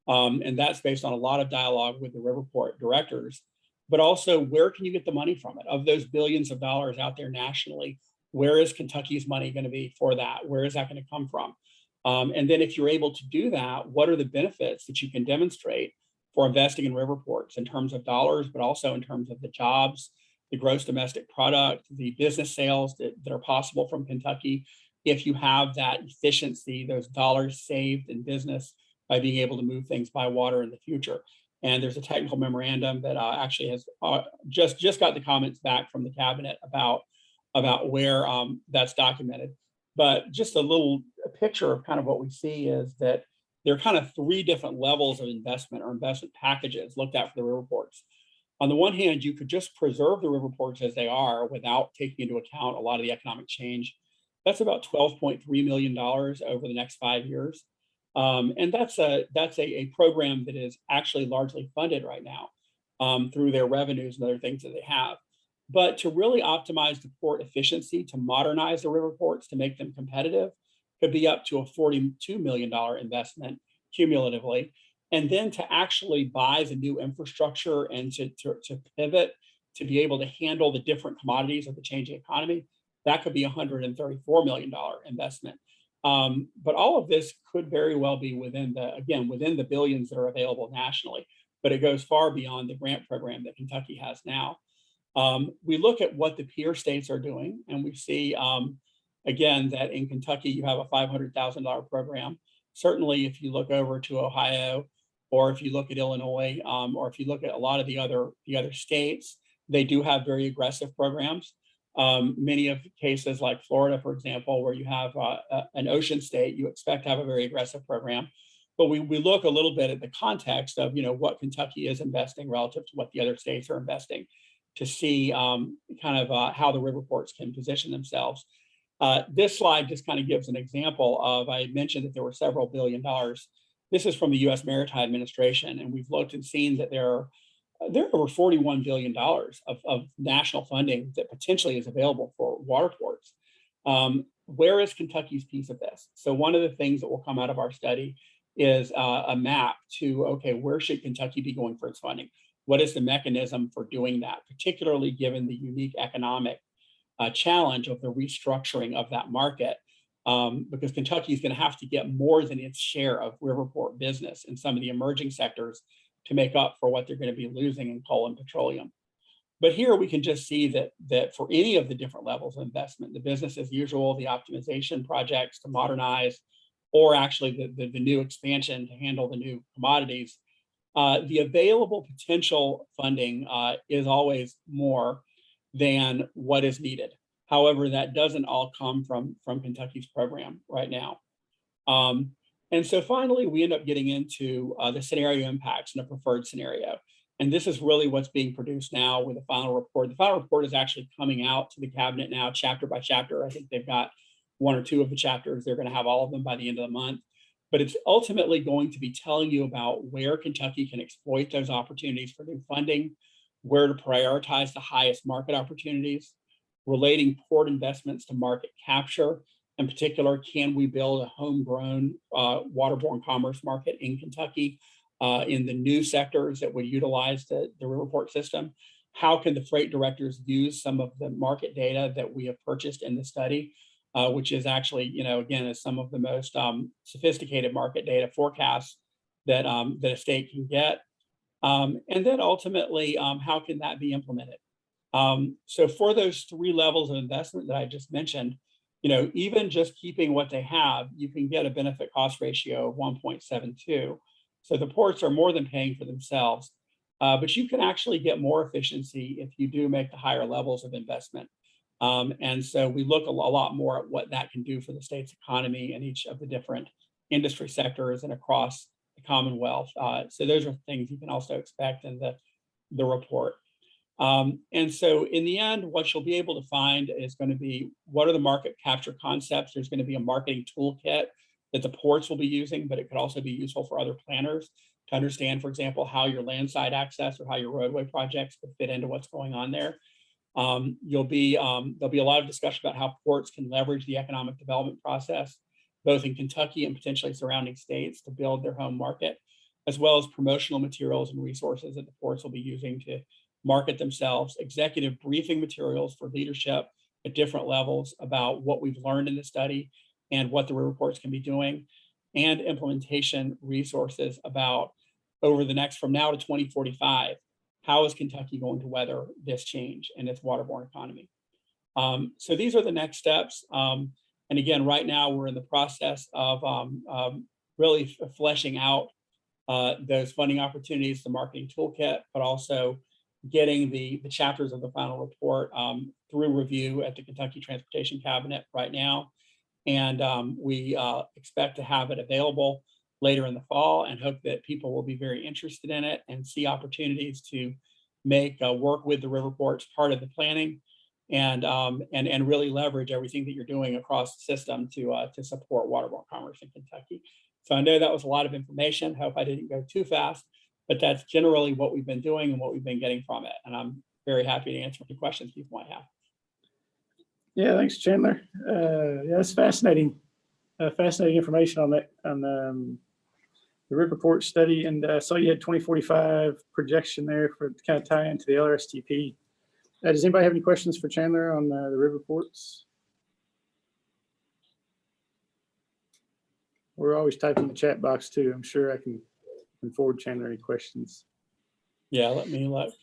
And that's based on a lot of dialogue with the river port directors, but also where can you get the money from it? Of those billions of dollars out there nationally, where is Kentucky's money going to be for that? Where is that going to come from? And then if you're able to do that, what are the benefits that you can demonstrate for investing in river ports in terms of dollars, but also in terms of the jobs, the gross domestic product, the business sales that are possible from Kentucky, if you have that efficiency, those dollars saved in business by being able to move things by water in the future. And there's a technical memorandum that actually has just got the comments back from the cabinet about where that's documented. But just a little picture of kind of what we see is that there are kind of 3 different levels of investment or investment packages looked at for the river ports. On the one hand, you could just preserve the river ports as they are without taking into account a lot of the economic change. That's about $12.3 million over the next 5 years. And that's a program that is actually largely funded right now through their revenues and other things that they have. But to really optimize the port efficiency, to modernize the river ports, to make them competitive, could be up to a $42 million investment cumulatively. And then to actually buy the new infrastructure and to pivot, to be able to handle the different commodities of the changing economy, that could be a $134 million investment. But all of this could very well be within the billions that are available nationally, but it goes far beyond the grant program that Kentucky has now. We look at what the peer states are doing, and we see, again, that in Kentucky, you have a $500,000 program. Certainly, if you look over to Ohio, or if you look at Illinois, or if you look at a lot of the other states, they do have very aggressive programs. Many of the cases like Florida, for example, where you have an ocean state, you expect to have a very aggressive program. But we look a little bit at the context of, what Kentucky is investing relative to what the other states are investing to see how the river ports can position themselves. This slide just kind of gives an example of, I mentioned that there were several $billion. This is from the U.S. Maritime Administration, and we've looked and seen that there are over $41 billion of national funding that potentially is available for water ports. Where is Kentucky's piece of this? So one of the things that will come out of our study is a map to, okay, where should Kentucky be going for its funding? What is the mechanism for doing that, particularly given the unique economic challenge of the restructuring of that market? Because Kentucky is going to have to get more than its share of riverport business in some of the emerging sectors to make up for what they're going to be losing in coal and petroleum. But here we can just see that for any of the different levels of investment, the business as usual, the optimization projects to modernize, or actually the new expansion to handle the new commodities, the available potential funding is always more than what is needed. However, that doesn't all come from Kentucky's program right now. And so finally, we end up getting into the scenario impacts in a preferred scenario. And this is really what's being produced now with the final report. The final report is actually coming out to the cabinet now, chapter by chapter. I think they've got one or two of the chapters. They're going to have all of them by the end of the month. But it's ultimately going to be telling you about where Kentucky can exploit those opportunities for new funding, where to prioritize the highest market opportunities, relating port investments to market capture. In particular, can we build a homegrown waterborne commerce market in Kentucky in the new sectors that would utilize the riverport system? How can the freight directors use some of the market data that we have purchased in the study, which is actually, again, is some of the most sophisticated market data forecasts that a state can get? And then ultimately, how can that be implemented? So for those three levels of investment that I just mentioned, even just keeping what they have, you can get a benefit cost ratio of 1.72. So the ports are more than paying for themselves, but you can actually get more efficiency if you do make the higher levels of investment. And so we look a lot more at what that can do for the state's economy and each of the different industry sectors and across the Commonwealth. So those are things you can also expect in the report. And so in the end, what you'll be able to find is going to be, what are the market capture concepts? There's going to be a marketing toolkit that the ports will be using, but it could also be useful for other planners to understand, for example, how your landside access or how your roadway projects could fit into what's going on there. There'll be a lot of discussion about how ports can leverage the economic development process, both in Kentucky and potentially surrounding states, to build their home market, as well as promotional materials and resources that the ports will be using to market themselves, executive briefing materials for leadership at different levels about what we've learned in the study and what the reports can be doing, and implementation resources about over the next, from now to 2045, how is Kentucky going to weather this change in its waterborne economy? So these are the next steps. And again, right now we're in the process of really fleshing out those funding opportunities, the marketing toolkit, but also getting the chapters of the final report through review at the Kentucky Transportation Cabinet right now. And we expect to have it available later in the fall and hope that people will be very interested in it and see opportunities to make work with the river ports part of the planning and really leverage everything that you're doing across the system to support waterborne commerce in Kentucky. So I know that was a lot of information. Hope I didn't go too fast, but that's generally what we've been doing and what we've been getting from it. And I'm very happy to answer any questions people might have. Yeah, thanks, Chandler. Yeah, it's fascinating. Fascinating information on that, on the river port study. And I saw you had 2045 projection there for to kind of tie into the LRSTP. Does anybody have any questions for Chandler on the river ports? We're always typing in the chat box too. I'm sure I can forward Chandler any questions. Yeah, let me look.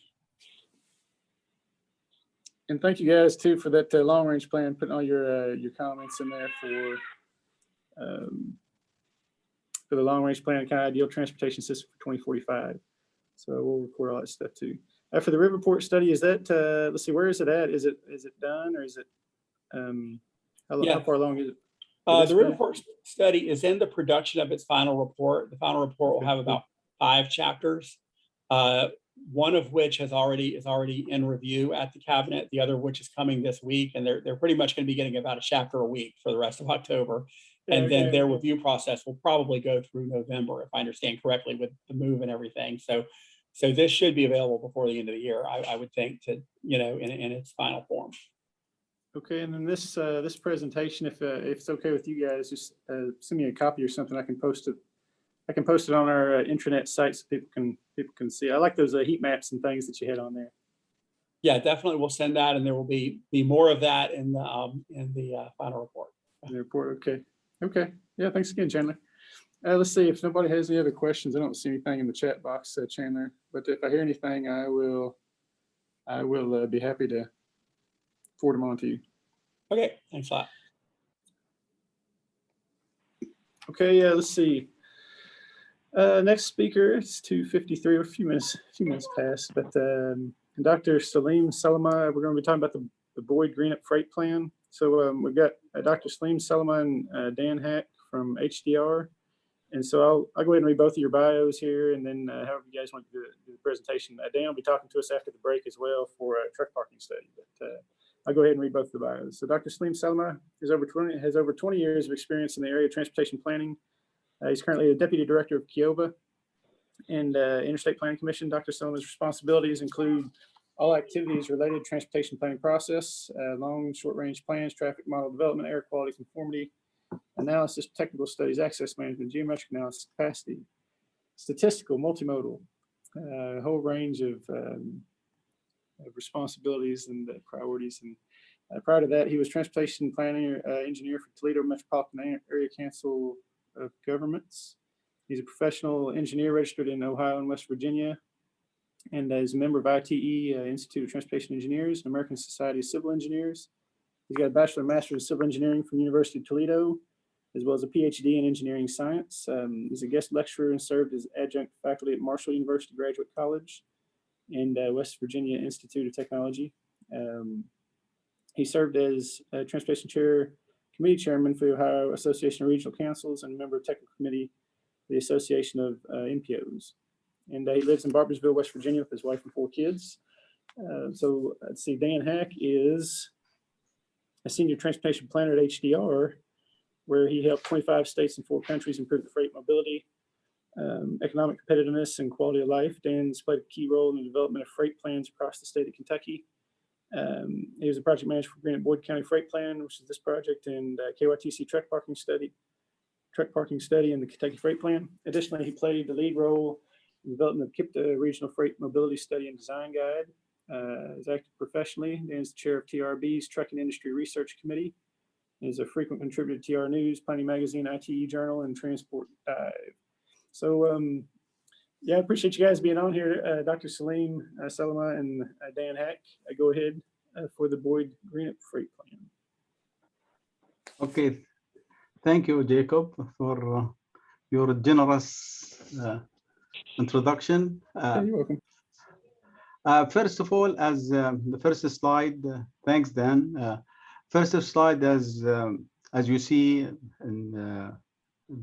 And thank you guys too for that long range plan, putting all your comments in there for the long range plan, kind of ideal transportation system for 2045. So we'll record all that stuff too. For the Riverport study, is that, let's see, where is it at? Is it done or is it, how far along is it? The Riverport study is in the production of its final report. The final report will have about 5 chapters, one of which is already in review at the cabinet, the other which is coming this week, and they're pretty much going to be getting about a chapter a week for the rest of October. And then their review process will probably go through November, if I understand correctly, with the move and everything. So this should be available before the end of the year, I would think, to in its final form. Okay, and then this presentation, if it's okay with you guys, just send me a copy or something. I can post it. I can post it on our intranet site so people can see. I like those heat maps and things that you had on there. Yeah, definitely. We'll send that, and there will be more of that in the final report. The report. Okay. Yeah. Thanks again, Chandler. Let's see if nobody has any other questions. I don't see anything in the chat box, Chandler. But if I hear anything, I will be happy to forward them on to you. Okay. Thanks a lot. Okay. Let's see. Next speaker, it's 2:53, a few minutes past, but Dr. Salim Salama, we're going to be talking about the Boyd Greenup Freight Plan. So we've got Dr. Salim Salama and Dan Hack from HDR. And so I'll go ahead and read both of your bios here, and then however you guys want to do the presentation. Dan will be talking to us after the break as well for a truck parking study, but I'll go ahead and read both the bios. So Dr. Salim Salama has over 20 years of experience in the area of transportation planning. He's currently the Deputy Director of KIOVA and Interstate Planning Commission. Dr. Salama's responsibilities include all activities related to transportation planning process, long and short-range plans, traffic model development, air quality conformity, analysis, technical studies, access management, geometric analysis, capacity, statistical, multimodal, a whole range of responsibilities and priorities. And prior to that, he was transportation planning engineer for Toledo Metropolitan Area Council of Governments. He's a professional engineer registered in Ohio and West Virginia, and is a member of ITE, Institute of Transportation Engineers, and American Society of Civil Engineers. He's got a Bachelor and Master of Civil Engineering from University of Toledo, as well as a PhD in Engineering Science. He's a guest lecturer and served as adjunct faculty at Marshall University Graduate College and West Virginia Institute of Technology. He served as Transportation Committee Chairman for the Ohio Association of Regional Councils and member of Technical Committee of the Association of MPOs. And he lives in Barboursville, West Virginia with his wife and 4 kids. So let's see, Dan Hack is a senior transportation planner at HDR, where he helped 25 states and 4 countries improve the freight mobility, economic competitiveness, and quality of life. Dan's played a key role in the development of freight plans across the state of Kentucky. He was a project manager for Green Boyd County Freight Plan, which is this project, and KYTC truck parking study in the Kentucky Freight Plan. Additionally, he played the lead role in the development of KIPTA Regional Freight Mobility Study and Design Guide. He's active professionally. Dan's the chair of TRB's Trucking Industry Research Committee. He's a frequent contributor to TR News, Planning Magazine, ITE Journal, and Transport Dive. So, yeah, I appreciate you guys being on here, Dr. Salim Salama and Dan Hack. Go ahead for the Boyd Greenup Freight Plan. Okay, thank you, Jacob, for your generous introduction. You're welcome. First of all, as the first slide, thanks, Dan. First slide, as you see, in,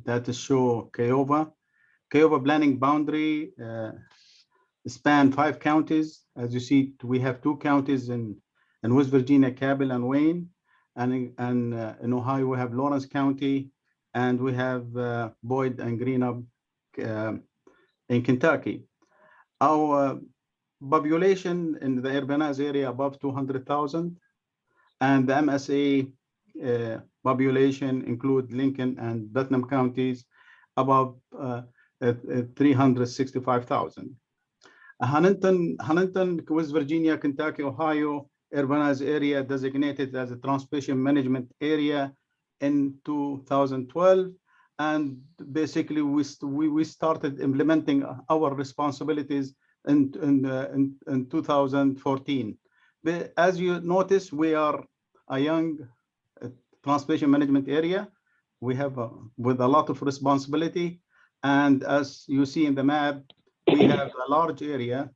that show KIOVA planning boundary span 5 counties. As you see, we have 2 counties in West Virginia, Cabell and Wayne, and in Ohio we have Lawrence County, and we have Boyd and Greenup in Kentucky. Our population in the urbanized area above 200,000, and the MSA population include Lincoln and Putnam counties above 365,000. Huntington, West Virginia, Kentucky, Ohio urbanized area designated as a transportation management area in 2012, and basically we started implementing our responsibilities in 2014. But as you notice, we are a young transportation management area. We have with a lot of responsibility, and as you see in the map, we have a large area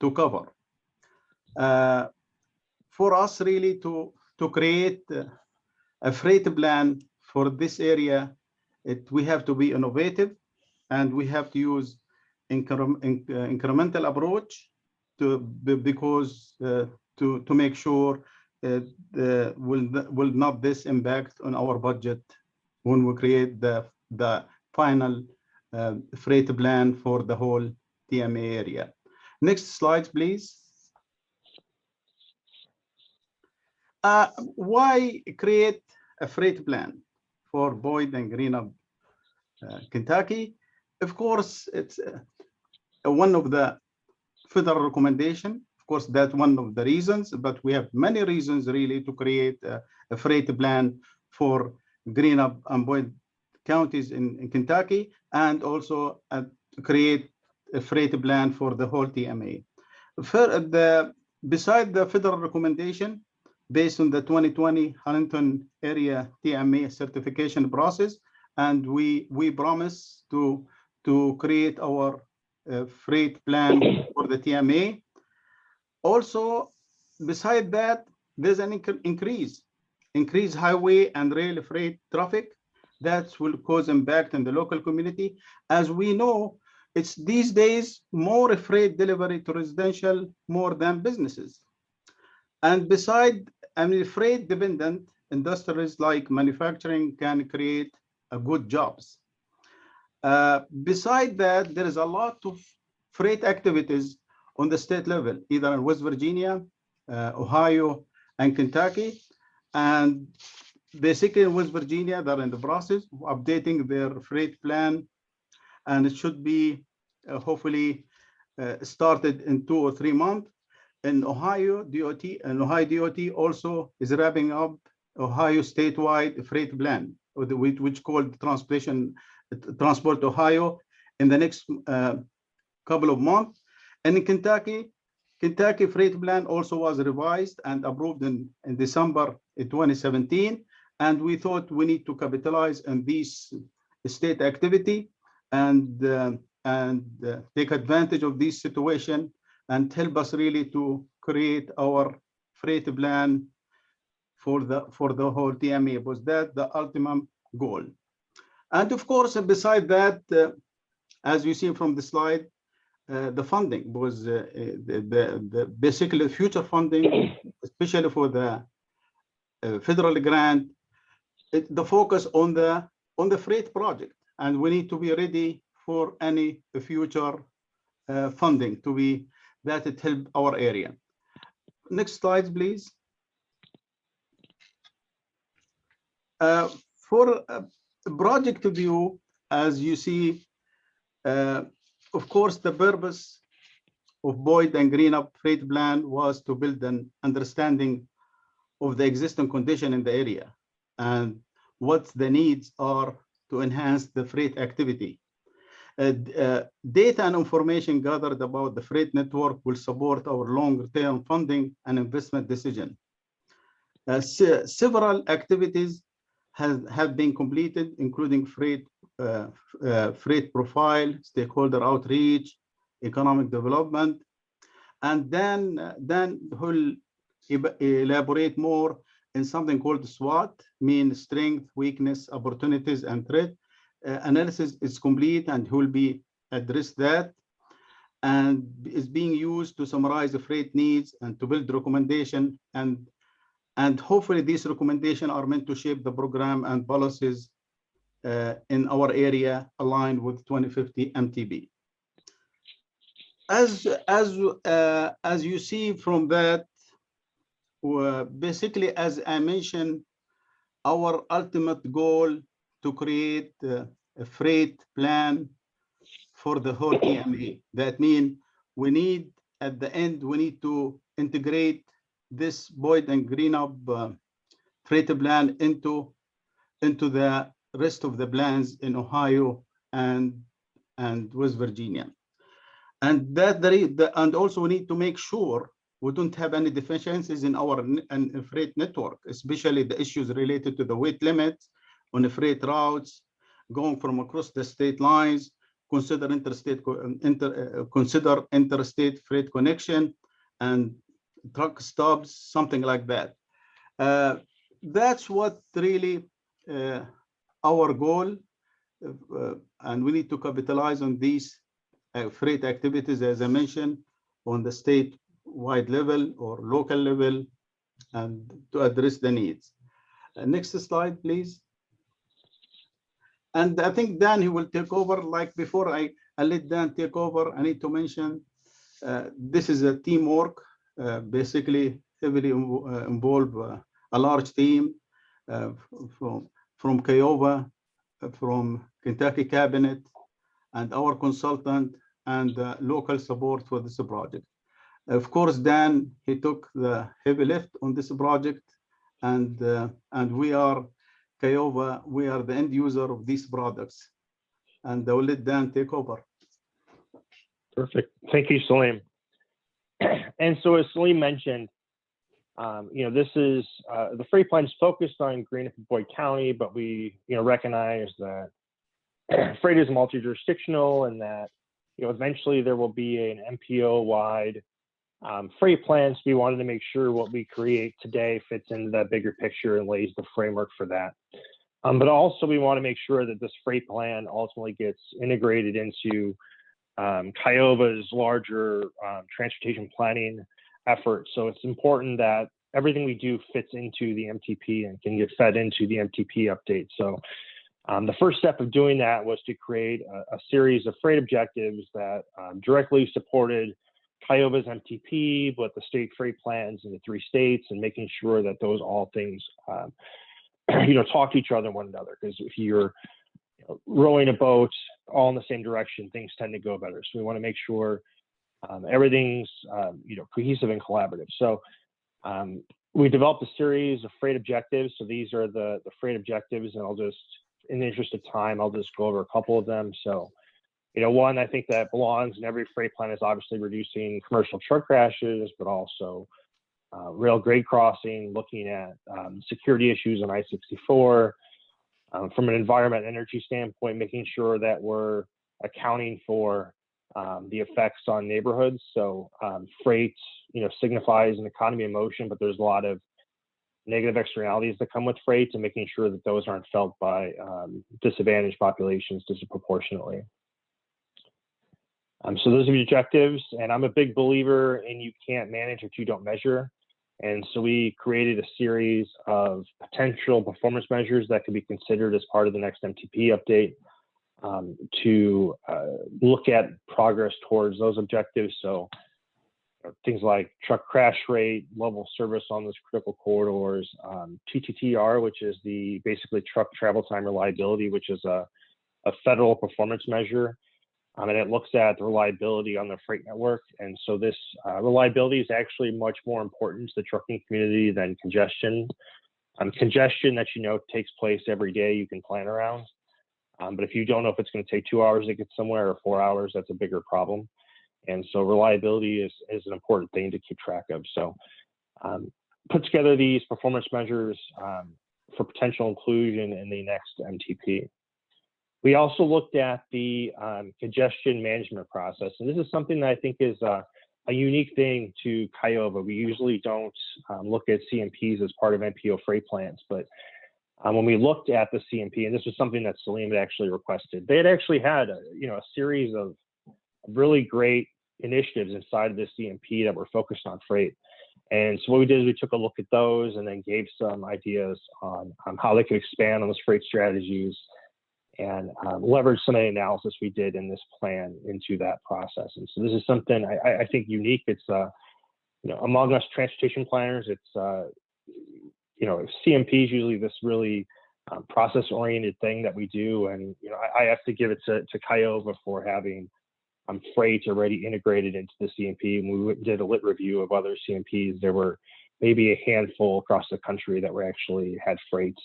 to cover. For us really to create a freight plan for this area, we have to be innovative, and we have to use incremental approach because to make sure will not this impact on our budget when we create the final freight plan for the whole TMA area. Next slide, please. Why create a freight plan for Boyd and Greenup, Kentucky? Of course, it's one of the federal recommendation. Of course, that's one of the reasons, but we have many reasons really to create a freight plan for Greenup and Boyd counties in Kentucky, and also to create a freight plan for the whole TMA. Beside the federal recommendation, based on the 2020 Huntington area TMA certification process, and we promise to create our freight plan for the TMA. Also, beside that, there's an increase highway and rail freight traffic that will cause impact in the local community. As we know, it's these days more freight delivery to residential more than businesses. And beside, freight dependent industries like manufacturing can create good jobs. Beside that, there is a lot of freight activities on the state level, either in West Virginia, Ohio, and Kentucky. And basically in West Virginia, they're in the process of updating their freight plan, and it should be hopefully started in 2 or 3 months. In Ohio DOT also is wrapping up Ohio statewide freight plan, which called Transport Ohio, in the next couple of months. And in Kentucky freight plan also was revised and approved in December 2017. And we thought we need to capitalize on this state activity and take advantage of this situation and help us really to create our freight plan for the whole TMA, was that the ultimate goal. And of course, beside that, as you see from the slide, the funding was basically the future funding, especially for the federal grant, the focus on the freight project, and we need to be ready for any future funding to be that it help our area. Next slide, please. For a project view, as you see, of course, the purpose of Boyd and Greenup freight plan was to build an understanding of the existing condition in the area and what the needs are to enhance the freight activity. Data and information gathered about the freight network will support our long-term funding and investment decision. Several activities have been completed, including freight profile, stakeholder outreach, economic development, and then we'll elaborate more in something called SWOT, mean strength, weakness, opportunities, and threat. Analysis is complete and will be addressed that, and is being used to summarize the freight needs and to build recommendation, and hopefully these recommendations are meant to shape the program and policies in our area aligned with 2050 MTB. As you see from that, basically, as I mentioned, our ultimate goal to create a freight plan for the whole TMA. That means we need, at the end, we need to integrate this Boyd and Greenup freight plan into the rest of the plans in Ohio and West Virginia. And and also we need to make sure we don't have any deficiencies in our freight network, especially the issues related to the weight limits on the freight routes going from across the state lines, consider interstate freight connection, and truck stops, something like that. That's what really our goal, and we need to capitalize on these freight activities, as I mentioned, on the state-wide level or local level, and to address the needs. Next slide, please. And I think Dan, he will take over. Like before I let Dan take over, I need to mention this is a teamwork, basically heavily involve a large team from Kiowa, from Kentucky Cabinet, and our consultant, and local support for this project. Of course, Dan, he took the heavy lift on this project, and we are Kiowa, we are the end user of these products. And I will let Dan take over. Perfect. Thank you, Salim. And so as Salim mentioned, this is the freight plan is focused on Green and Boyd County, but we recognize that freight is multi-jurisdictional, and that eventually there will be an MPO-wide freight plan. So we wanted to make sure what we create today fits into that bigger picture and lays the framework for that. But also we want to make sure that this freight plan ultimately gets integrated into Kiowa's larger transportation planning effort. So it's important that everything we do fits into the MTP and can get fed into the MTP update. So the first step of doing that was to create a series of freight objectives that directly supported Kiowa's MTP, but the state freight plans in the 3 states, and making sure that those all things, talk to each other and one another. Because if you're rowing a boat all in the same direction, things tend to go better. So we want to make sure everything's cohesive and collaborative. So we developed a series of freight objectives. So these are the freight objectives, and I'll just, in the interest of time, I'll just go over a couple of them. So, one I think that belongs in every freight plan is obviously reducing commercial truck crashes, but also rail grade crossing, looking at security issues on I-64. From an environment and energy standpoint, making sure that we're accounting for the effects on neighborhoods. So freight, signifies an economy in motion, but there's a lot of negative externalities that come with freight, and making sure that those aren't felt by disadvantaged populations disproportionately. So those are the objectives, and I'm a big believer in you can't manage what you don't measure. And so we created a series of potential performance measures that could be considered as part of the next MTP update to look at progress towards those objectives. So things like truck crash rate, level of service on those critical corridors, TTTR, which is the basically truck travel time reliability, which is a federal performance measure. And it looks at the reliability on the freight network. And so this reliability is actually much more important to the trucking community than congestion. Congestion that takes place every day, you can plan around. But if you don't know if it's going to take 2 hours to get somewhere or 4 hours, that's a bigger problem. And so reliability is an important thing to keep track of. So put together these performance measures for potential inclusion in the next MTP. We also looked at the congestion management process, and this is something that I think is a unique thing to Kiowa. We usually don't look at CMPs as part of MPO freight plans, but when we looked at the CMP, and this was something that Salim had actually requested, they had actually had a series of really great initiatives inside of the CMP that were focused on freight. And so what we did is we took a look at those and then gave some ideas on how they could expand on those freight strategies, and leverage some of the analysis we did in this plan into that process. And so this is something I think unique. It's among us transportation planners, it's CMP is usually this really process-oriented thing that we do, and I have to give it to Kiowa for having freight already integrated into the CMP. And we did a lit review of other CMPs. There were maybe a handful across the country that were actually had freight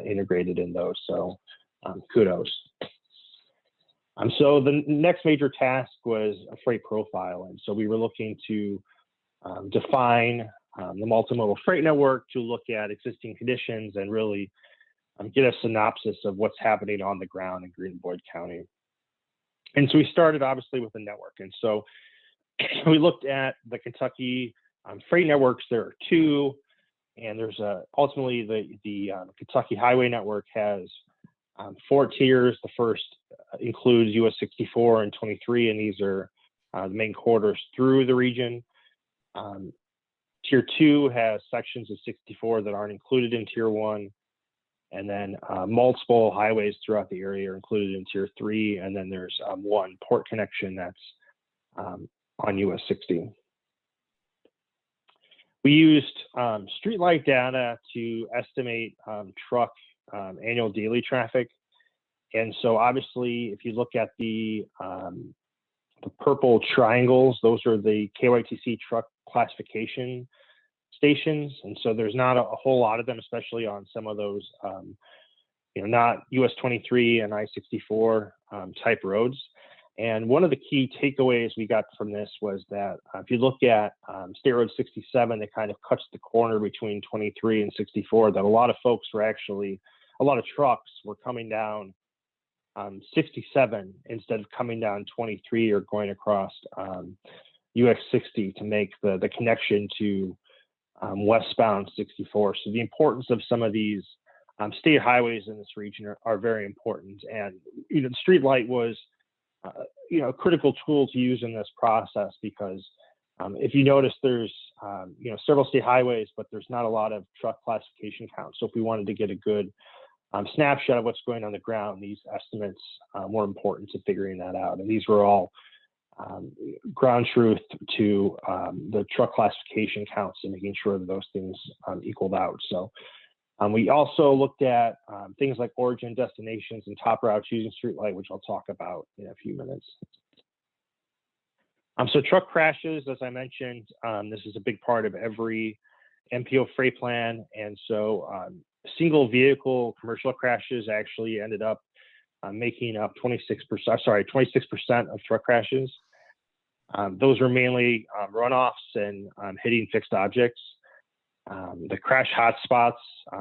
integrated in those. So kudos. So the next major task was a freight profile. And so we were looking to define the multimodal freight network, to look at existing conditions and really get a synopsis of what's happening on the ground in Green and Boyd County. And so we started obviously with the network. And so we looked at the Kentucky freight networks, there are two, and there's ultimately the Kentucky Highway Network has 4 tiers. The first includes US 64 and 23, and these are the main corridors through the region. Tier 2 has sections of 64 that aren't included in Tier 1, and then multiple highways throughout the area are included in Tier 3, and then there's one port connection that's on US 60. We used streetlight data to estimate truck annual daily traffic. And so obviously, if you look at the purple triangles, those are the KYTC truck classification stations. And so there's not a whole lot of them, especially on some of those, not US 23 and I-64 type roads. And one of the key takeaways we got from this was that if you look at State Road 67, that kind of cuts the corner between 23 and 64, that a lot of trucks were coming down 67 instead of coming down 23 or going across US 60 to make the connection to westbound 64. So the importance of some of these state highways in this region are very important. And the streetlight was a critical tool to use in this process, because if you notice, there's several state highways, but there's not a lot of truck classification counts. So if we wanted to get a good snapshot of what's going on the ground, these estimates were important to figuring that out. And these were all ground truth to the truck classification counts and making sure that those things equaled out. So we also looked at things like origin, destinations, and top routes using streetlight, which I'll talk about in a few minutes. So truck crashes, as I mentioned, this is a big part of every MPO freight plan. And so single vehicle commercial crashes actually ended up making up 26% of truck crashes. Those were mainly runoffs and hitting fixed objects. The crash hotspots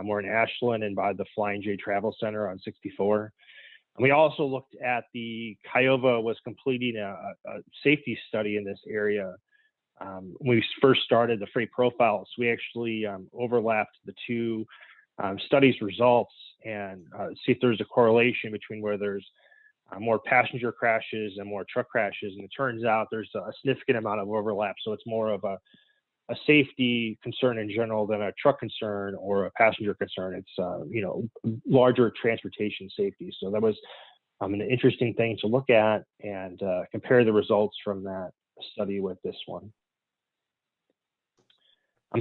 were in Ashland and by the Flying J Travel Center on 64. And we also looked at the Kiowa was completing a safety study in this area. When we first started the freight profiles, we actually overlapped the two studies results and see if there's a correlation between where there's more passenger crashes and more truck crashes. And it turns out there's a significant amount of overlap. So it's more of a safety concern in general than a truck concern or a passenger concern. It's, larger transportation safety. So that was an interesting thing to look at and compare the results from that study with this one.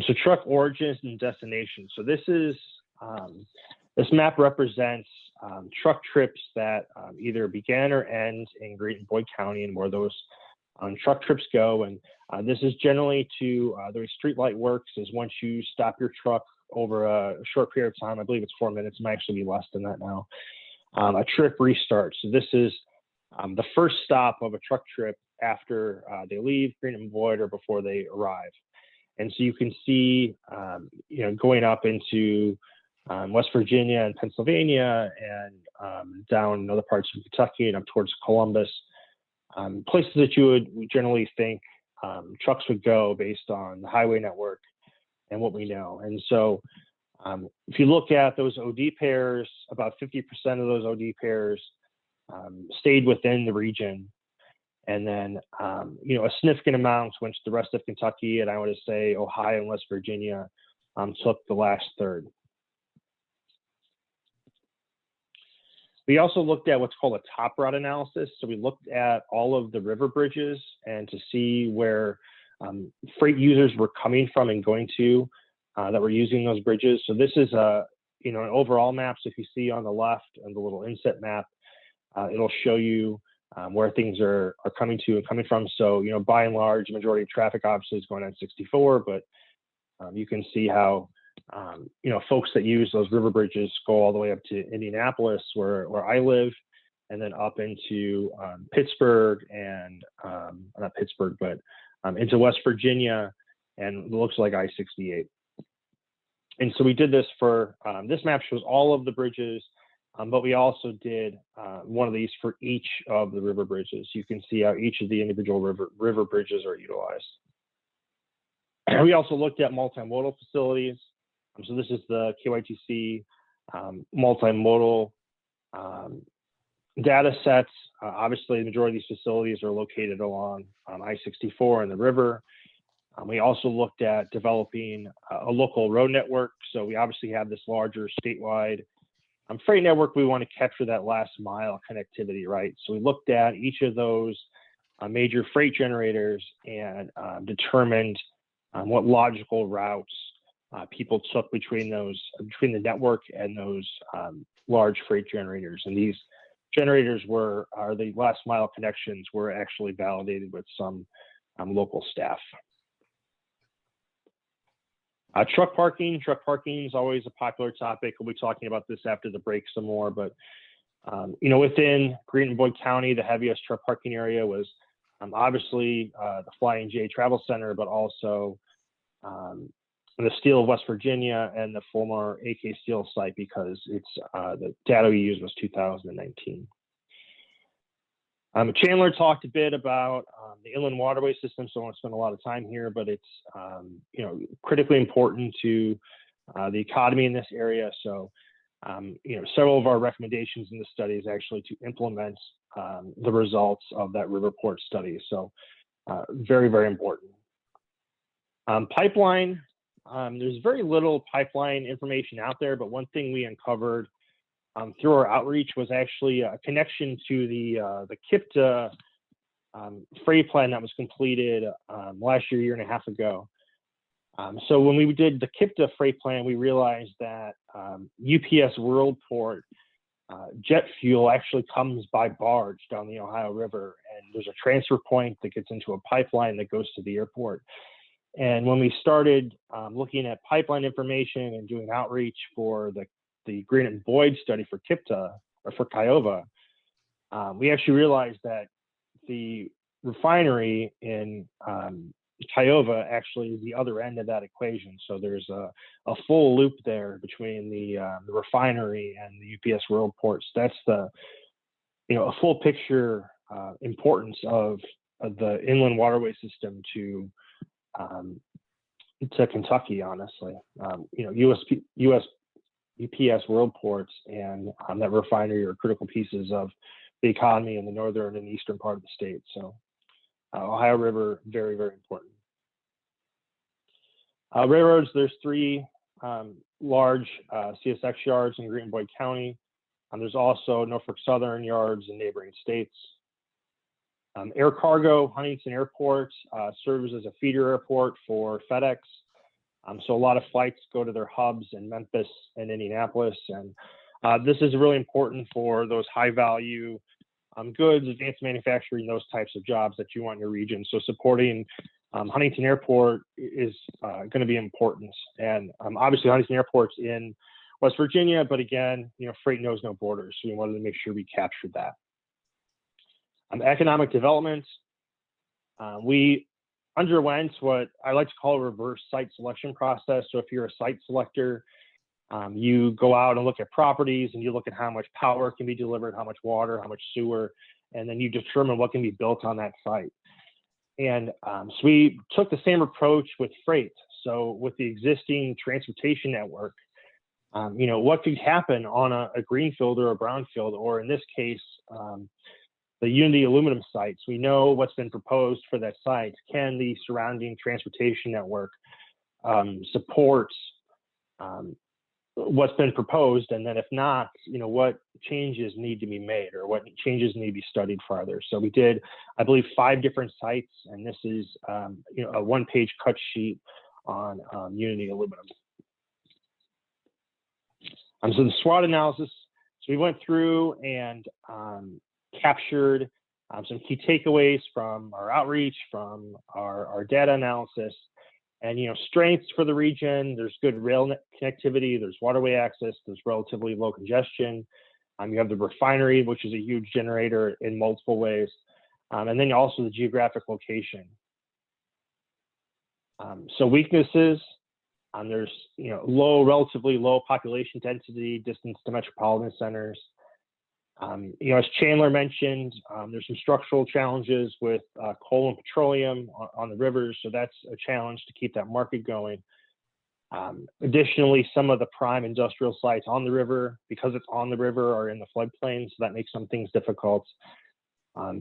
So truck origins and destinations. So this is, this map represents truck trips that either begin or end in Great and Boyd County and where those truck trips go. And this is generally to the way streetlight works is once you stop your truck over a short period of time, I believe it's 4 minutes, it might actually be less than that now, a trip restarts. So this is the first stop of a truck trip after they leave Green and Boyd or before they arrive. And so you can see, going up into West Virginia and Pennsylvania and down in other parts of Kentucky and up towards Columbus, places that you would generally think trucks would go based on the highway network and what we know. And so if you look at those OD pairs, about 50% of those OD pairs stayed within the region. And then, a significant amount went to the rest of Kentucky, and I would say Ohio and West Virginia took the last third. We also looked at what's called a top route analysis. So we looked at all of the river bridges and to see where freight users were coming from and going to that were using those bridges. So this is an overall map. So if you see on the left and the little inset map, it'll show you where things are coming to and coming from. So, by and large, the majority of traffic obviously is going on 64, but you can see how, folks that use those river bridges go all the way up to Indianapolis, where I live, and then up into Pittsburgh and not Pittsburgh, but into West Virginia, and it looks like I-68. And so we did this for, this map shows all of the bridges, but we also did one of these for each of the river bridges. You can see how each of the individual river bridges are utilized. We also looked at multimodal facilities. So this is the KYTC multimodal data sets. Obviously, the majority of these facilities are located along I-64 and the river. We also looked at developing a local road network. So we obviously have this larger statewide freight network. We want to capture that last mile connectivity, right? So we looked at each of those major freight generators and determined what logical routes people took between the network and those large freight generators. And these generators are the last mile connections were actually validated with some local staff. Truck parking is always a popular topic. We'll be talking about this after the break some more, but within Greene and Boyd County, the heaviest truck parking area was obviously the Flying J Travel Center, but also the Steel of West Virginia and the former AK Steel site, because it's the data we used was 2019. Chandler talked a bit about the inland waterway system, so I won't spend a lot of time here, but it's critically important to the economy in this area. So several of our recommendations in the study is actually to implement the results of that river port study. So very, very important. Pipeline, there's very little pipeline information out there, but one thing we uncovered through our outreach was actually a connection to the KIPTA freight plan that was completed last year and a half ago. So when we did the KIPTA freight plan, we realized that UPS Worldport jet fuel actually comes by barge down the Ohio River, and there's a transfer point that gets into a pipeline that goes to the airport. And when we started looking at pipeline information and doing outreach for the Greene and Boyd study for KIPTA or for Kiowa, we actually realized that the refinery in Kiowa actually is the other end of that equation. So there's a full loop there between the refinery and the UPS Worldports. That's the a full picture importance of the inland waterway system to Kentucky, honestly. UPS Worldports and that refinery are critical pieces of the economy in the northern and eastern part of the state. So Ohio River, very, very important. Railroads, there's 3 large CSX yards in Greene and Boyd County. There's also Norfolk Southern yards in neighboring states. Air cargo, Huntington Airport serves as a feeder airport for FedEx. So a lot of flights go to their hubs in Memphis and Indianapolis. And this is really important for those high value goods, advanced manufacturing, those types of jobs that you want in your region. So supporting Huntington Airport is going to be important. And obviously Huntington Airport's in West Virginia, but again, freight knows no borders. So we wanted to make sure we captured that. Economic development, we underwent what I like to call a reverse site selection process. So if you're a site selector, you go out and look at properties and you look at how much power can be delivered, how much water, how much sewer, and then you determine what can be built on that site. And so we took the same approach with freight. So with the existing transportation network, what could happen on a greenfield or a brownfield, or in this case, the Unity aluminum sites. We know what's been proposed for that site. Can the surrounding transportation network support what's been proposed? And then if not, what changes need to be made, or what changes need to be studied farther? So we did, I believe, 5 different sites, and this is a 1-page cut sheet on Unity aluminum. So the SWOT analysis, so we went through and captured some key takeaways from our outreach, from our data analysis, and strengths for the region. There's good rail connectivity, there's waterway access, there's relatively low congestion. You have the refinery, which is a huge generator in multiple ways, and then also the geographic location. So weaknesses, there's relatively low population density, distance to metropolitan centers. As Chandler mentioned, there's some structural challenges with coal and petroleum on the rivers, so that's a challenge to keep that market going. Additionally, some of the prime industrial sites on the river, because it's on the river, are in the floodplain, so that makes some things difficult.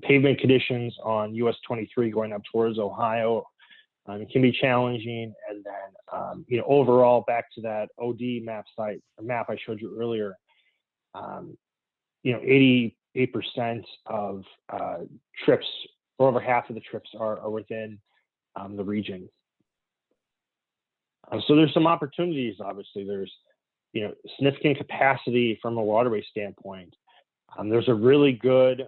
Pavement conditions on US 23 going up towards Ohio can be challenging. And then, overall, back to that OD map I showed you earlier, 88% of trips, or over half of the trips, are within the region. So there's some opportunities. Obviously, there's significant capacity from a waterway standpoint. There's a really good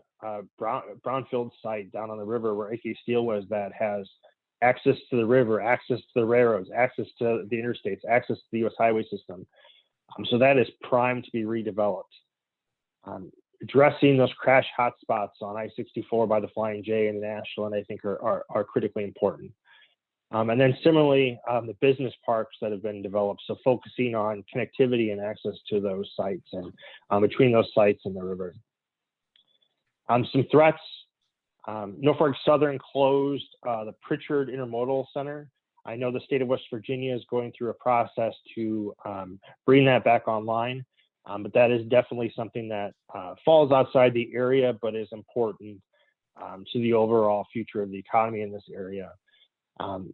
brownfield site down on the river where AK Steel was that has access to the river, access to the railroads, access to the interstates, access to the U.S. highway system. So that is primed to be redeveloped. Addressing those crash hotspots on I-64 by the Flying J and the Nashville, and I think are critically important. And then similarly, the business parks that have been developed, so focusing on connectivity and access to those sites and between those sites and the river. Some threats, Norfolk Southern closed the Pritchard Intermodal Center. I know the state of West Virginia is going through a process to bring that back online, but that is definitely something that falls outside the area, but is important to the overall future of the economy in this area.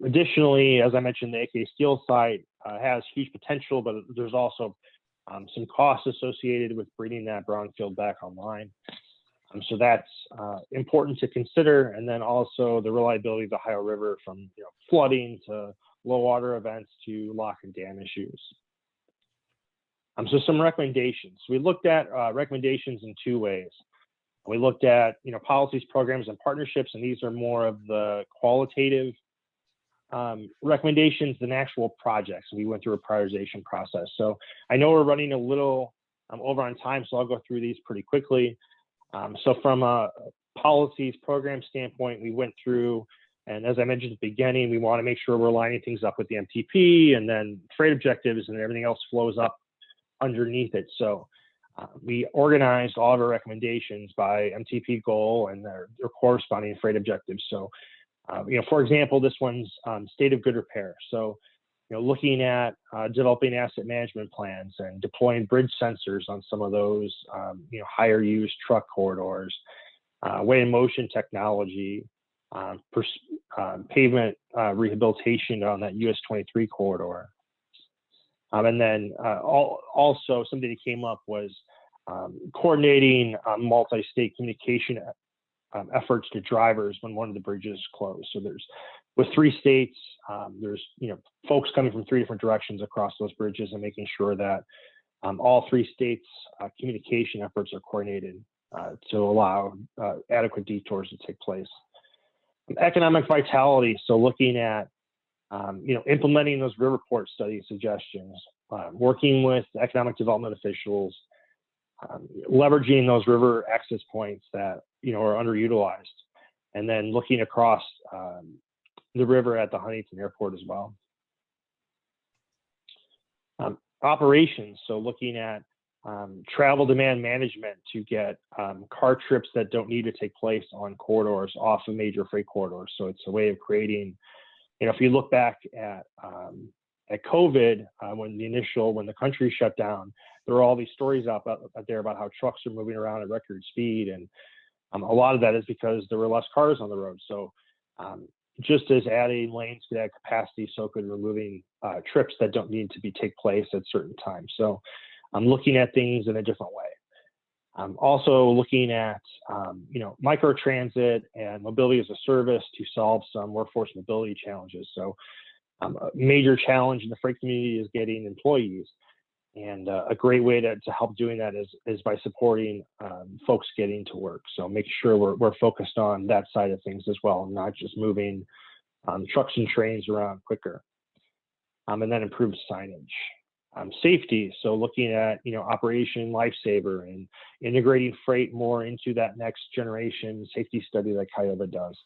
Additionally, as I mentioned, the AK Steel site has huge potential, but there's also some costs associated with bringing that brownfield back online. So that's important to consider. And then also the reliability of the Ohio River from flooding to low water events to lock and dam issues. So some recommendations. We looked at recommendations in two ways. We looked at policies, programs, and partnerships, and these are more of the qualitative recommendations than actual projects. We went through a prioritization process. So I know we're running a little over on time, so I'll go through these pretty quickly. So from a policies program standpoint, we went through, and as I mentioned at the beginning, we want to make sure we're lining things up with the MTP and then freight objectives, and everything else flows up underneath it. So we organized all of our recommendations by MTP goal and their corresponding freight objectives. So for example, this one's state of good repair. So, looking at developing asset management plans and deploying bridge sensors on some of those, higher use truck corridors, way in motion technology, pavement rehabilitation on that US 23 corridor. And then also something that came up was coordinating multi-state communication efforts to drivers when one of the bridges closed. So with 3 states, there's folks coming from 3 different directions across those bridges, and making sure that all 3 states' communication efforts are coordinated to allow adequate detours to take place. Economic vitality, so looking at implementing those river port study suggestions, working with economic development officials, leveraging those river access points that are underutilized, and then looking across the river at the Huntington Airport as well. Operations, so looking at travel demand management to get car trips that don't need to take place on corridors off of major freight corridors. So it's a way of creating, if you look back at COVID, when the country shut down, there were all these stories out there about how trucks are moving around at record speed, and a lot of that is because there were less cars on the road. So just as adding lanes could add capacity, so could removing trips that don't need to take place at certain times. So I'm looking at things in a different way. I'm also looking at microtransit and mobility as a service to solve some workforce mobility challenges. So a major challenge in the freight community is getting employees. And a great way to help doing that is by supporting folks getting to work. So make sure we're focused on that side of things as well, not just moving trucks and trains around quicker. And then improve signage. Safety, so looking at Operation Lifesaver and integrating freight more into that next generation safety study that Kyoba does.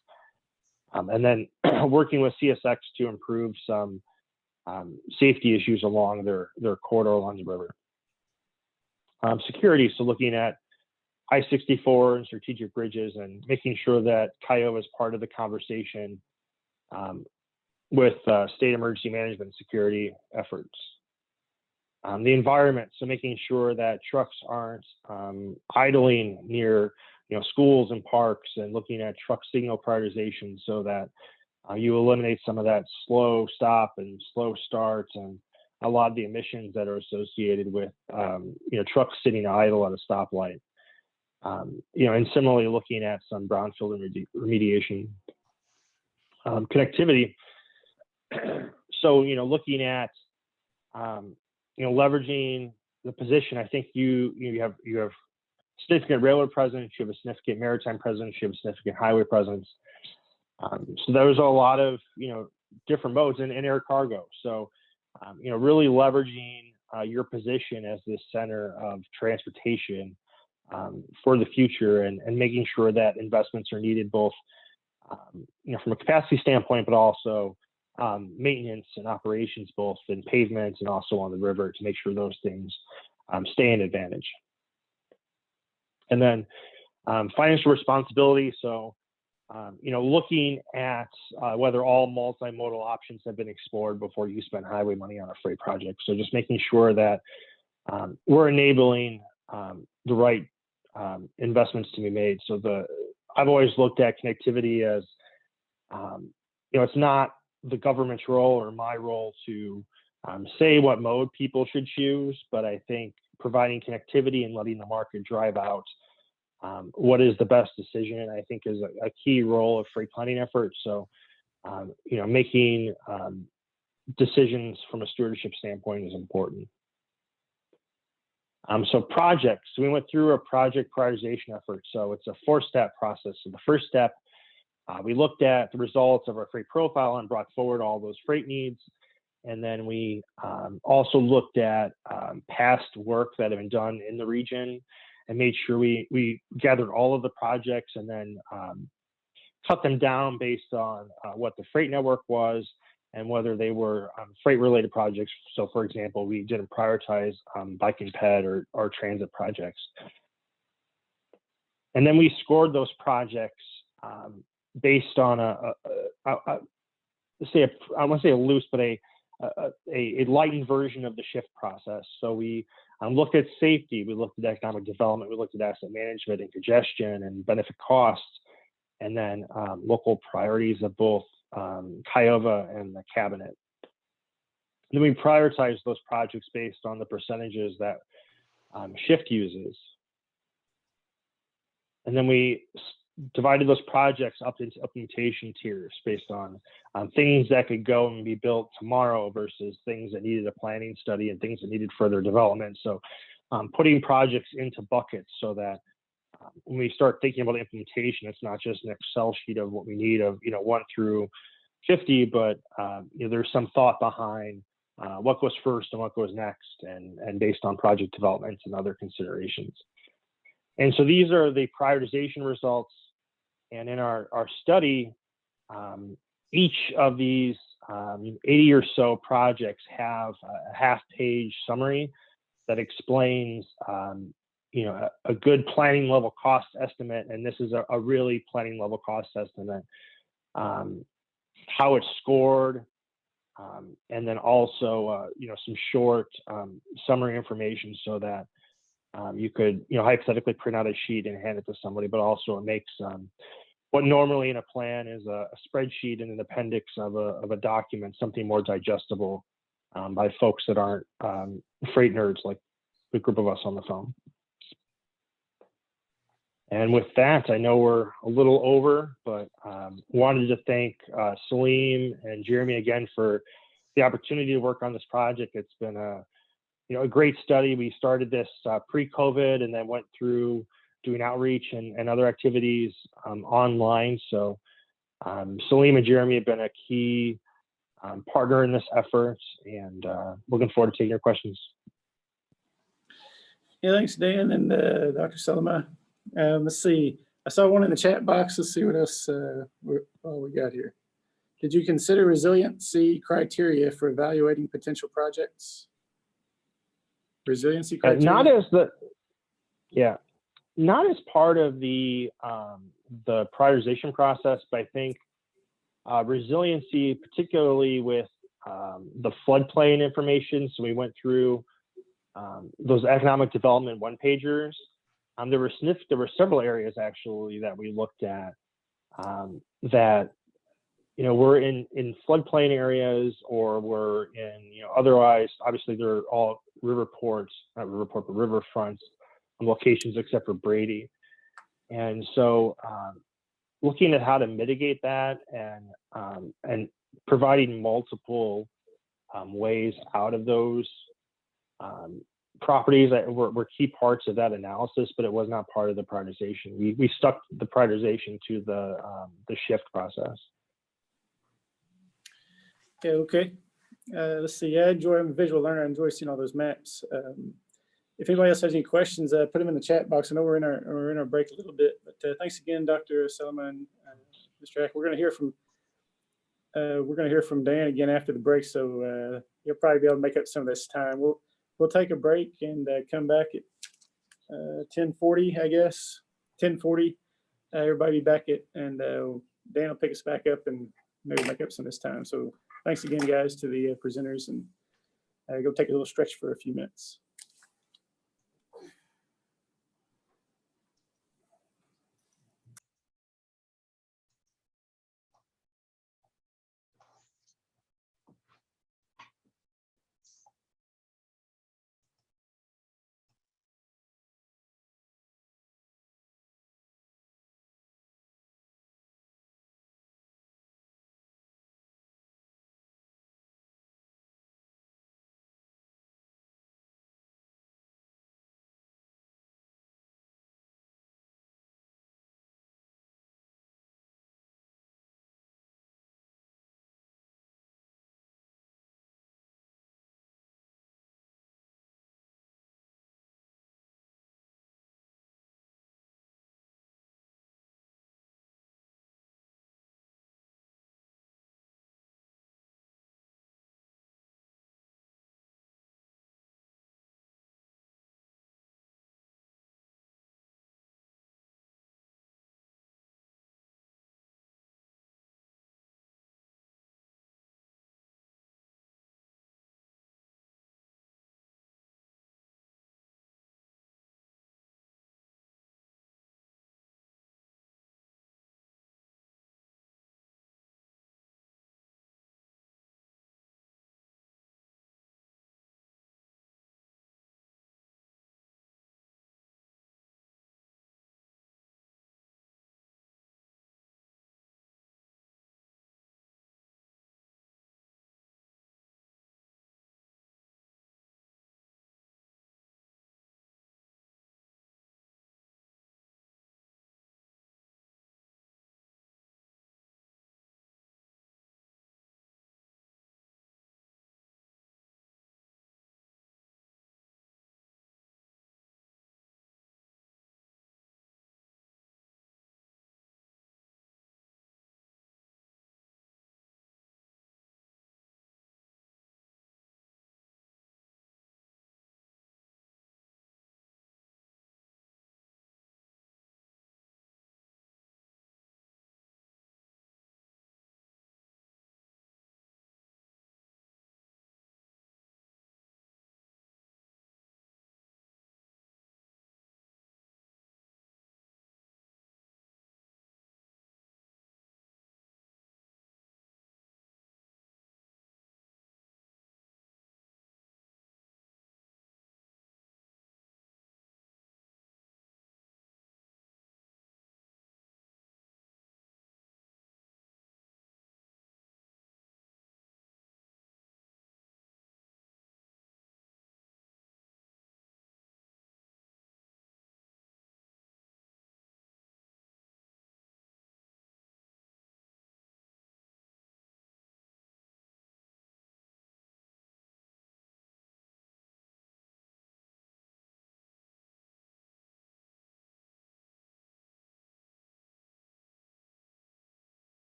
And then working with CSX to improve some safety issues along their corridor along the river. Security, so looking at I-64 and strategic bridges, and making sure that Kiowa is part of the conversation with state emergency management and security efforts. The environment, so making sure that trucks aren't idling near schools and parks, and looking at truck signal prioritization so that you eliminate some of that slow stop and slow starts and a lot of the emissions that are associated with trucks sitting idle at a stoplight. And similarly looking at some brownfield remediation. Connectivity. So looking at leveraging the position. I think you have significant railroad presence, you have a significant maritime presence, you have a significant highway presence. So there's a lot of different modes in air cargo. So really leveraging your position as the center of transportation for the future, and making sure that investments are needed both from a capacity standpoint, but also maintenance and operations, both in pavements and also on the river, to make sure those things stay in advantage. And then financial responsibility. So, looking at whether all multimodal options have been explored before you spend highway money on a freight project. So just making sure that we're enabling the right investments to be made. So I've always looked at connectivity as, it's not the government's role or my role to say what mode people should choose, but I think providing connectivity and letting the market drive out what is the best decision, I think, is a key role of freight planning efforts. So, making decisions from a stewardship standpoint is important. So projects, we went through a project prioritization effort. So it's a 4-step process. So the first step, we looked at the results of our freight profile and brought forward all those freight needs. And then we also looked at past work that had been done in the region and made sure we gathered all of the projects and then cut them down based on what the freight network was and whether they were freight-related projects. So, for example, we didn't prioritize bike and ped or transit projects. And then we scored those projects based on I want to say a loose, but a lightened version of the shift process. So we looked at safety, we looked at economic development, we looked at asset management and congestion and benefit costs, and then local priorities of both Kiowa and the cabinet. And then we prioritized those projects based on the percentages that shift uses. And then we divided those projects up into implementation tiers based on things that could go and be built tomorrow versus things that needed a planning study and things that needed further development. So putting projects into buckets so that when we start thinking about implementation, it's not just an Excel sheet of what we need of 1 through 50, but there's some thought behind what goes first and what goes next, and based on project developments and other considerations. And so these are the prioritization results. And in our study, each of these 80 or so projects have a half-page summary that explains, a good planning level cost estimate. And this is a really planning level cost estimate, how it's scored, and then also, some short summary information so that you could, hypothetically print out a sheet and hand it to somebody, but also it makes what normally in a plan is a spreadsheet and an appendix of a document, something more digestible by folks that aren't freight nerds like the group of us on the phone. And with that, I know we're a little over, but wanted to thank Salim and Jeremy again for the opportunity to work on this project. It's been a great study. We started this pre-COVID and then went through doing outreach and other activities online. So Salim and Jeremy have been a key partner in this effort, and looking forward to taking your questions. Yeah, thanks, Dan and Dr. Salama. Let's see. I saw one in the chat box. Let's see what else we got here. Did you consider resiliency criteria for evaluating potential projects? Resiliency criteria? Not as the, yeah. Not as part of the prioritization process, but I think resiliency, particularly with the floodplain information. So we went through those economic development one-pagers. There were several areas actually that we looked at that, you know, we're in floodplain areas, or we're in, you know, otherwise, obviously they're all riverfronts locations except for Brady. And so looking at how to mitigate that and providing multiple ways out of those properties that were key parts of that analysis, but it was not part of the prioritization. We stuck the prioritization to the shift process. Yeah, okay. Let's see. Yeah, I'm a visual learner. I enjoy seeing all those maps. If anybody else has any questions, put them in the chat box. I know we're in our break a little bit, but thanks again, Dr. Selma and Mr. Ack. We're going to hear from Dan again after the break, so you'll probably be able to make up some of this time. We'll take a break and come back at 10:40, I guess. 10:40. Everybody be back and Dan will pick us back up and maybe make up some of this time. So thanks again, guys, to the presenters, and go take a little stretch for a few minutes.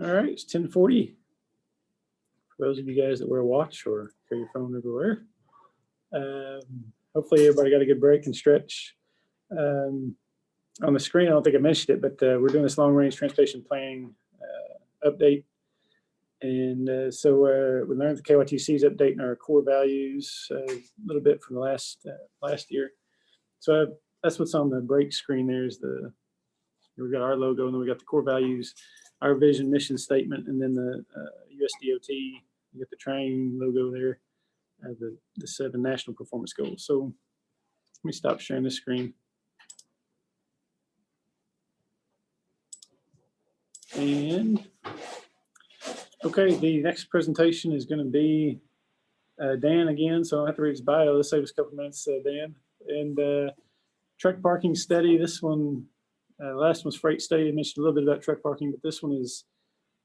All right, it's 10:40. For those of you guys that wear a watch or carry your phone everywhere, hopefully everybody got a good break and stretch. On the screen, I don't think I mentioned it, but we're doing this long-range transportation planning update. And so we learned the KYTC's updating our core values a little bit from the last year. So that's what's on the break screen. There's we've got our logo, and then we got the core values, our vision, mission statement, and then the USDOT. You got the train logo there, the 7 national performance goals. So let me stop sharing this screen. And okay, the next presentation is going to be Dan again, so I don't have to read his bio. Let's save us a couple minutes, Dan. And truck parking study. This one, last one's freight study. I mentioned a little bit about truck parking, but this one is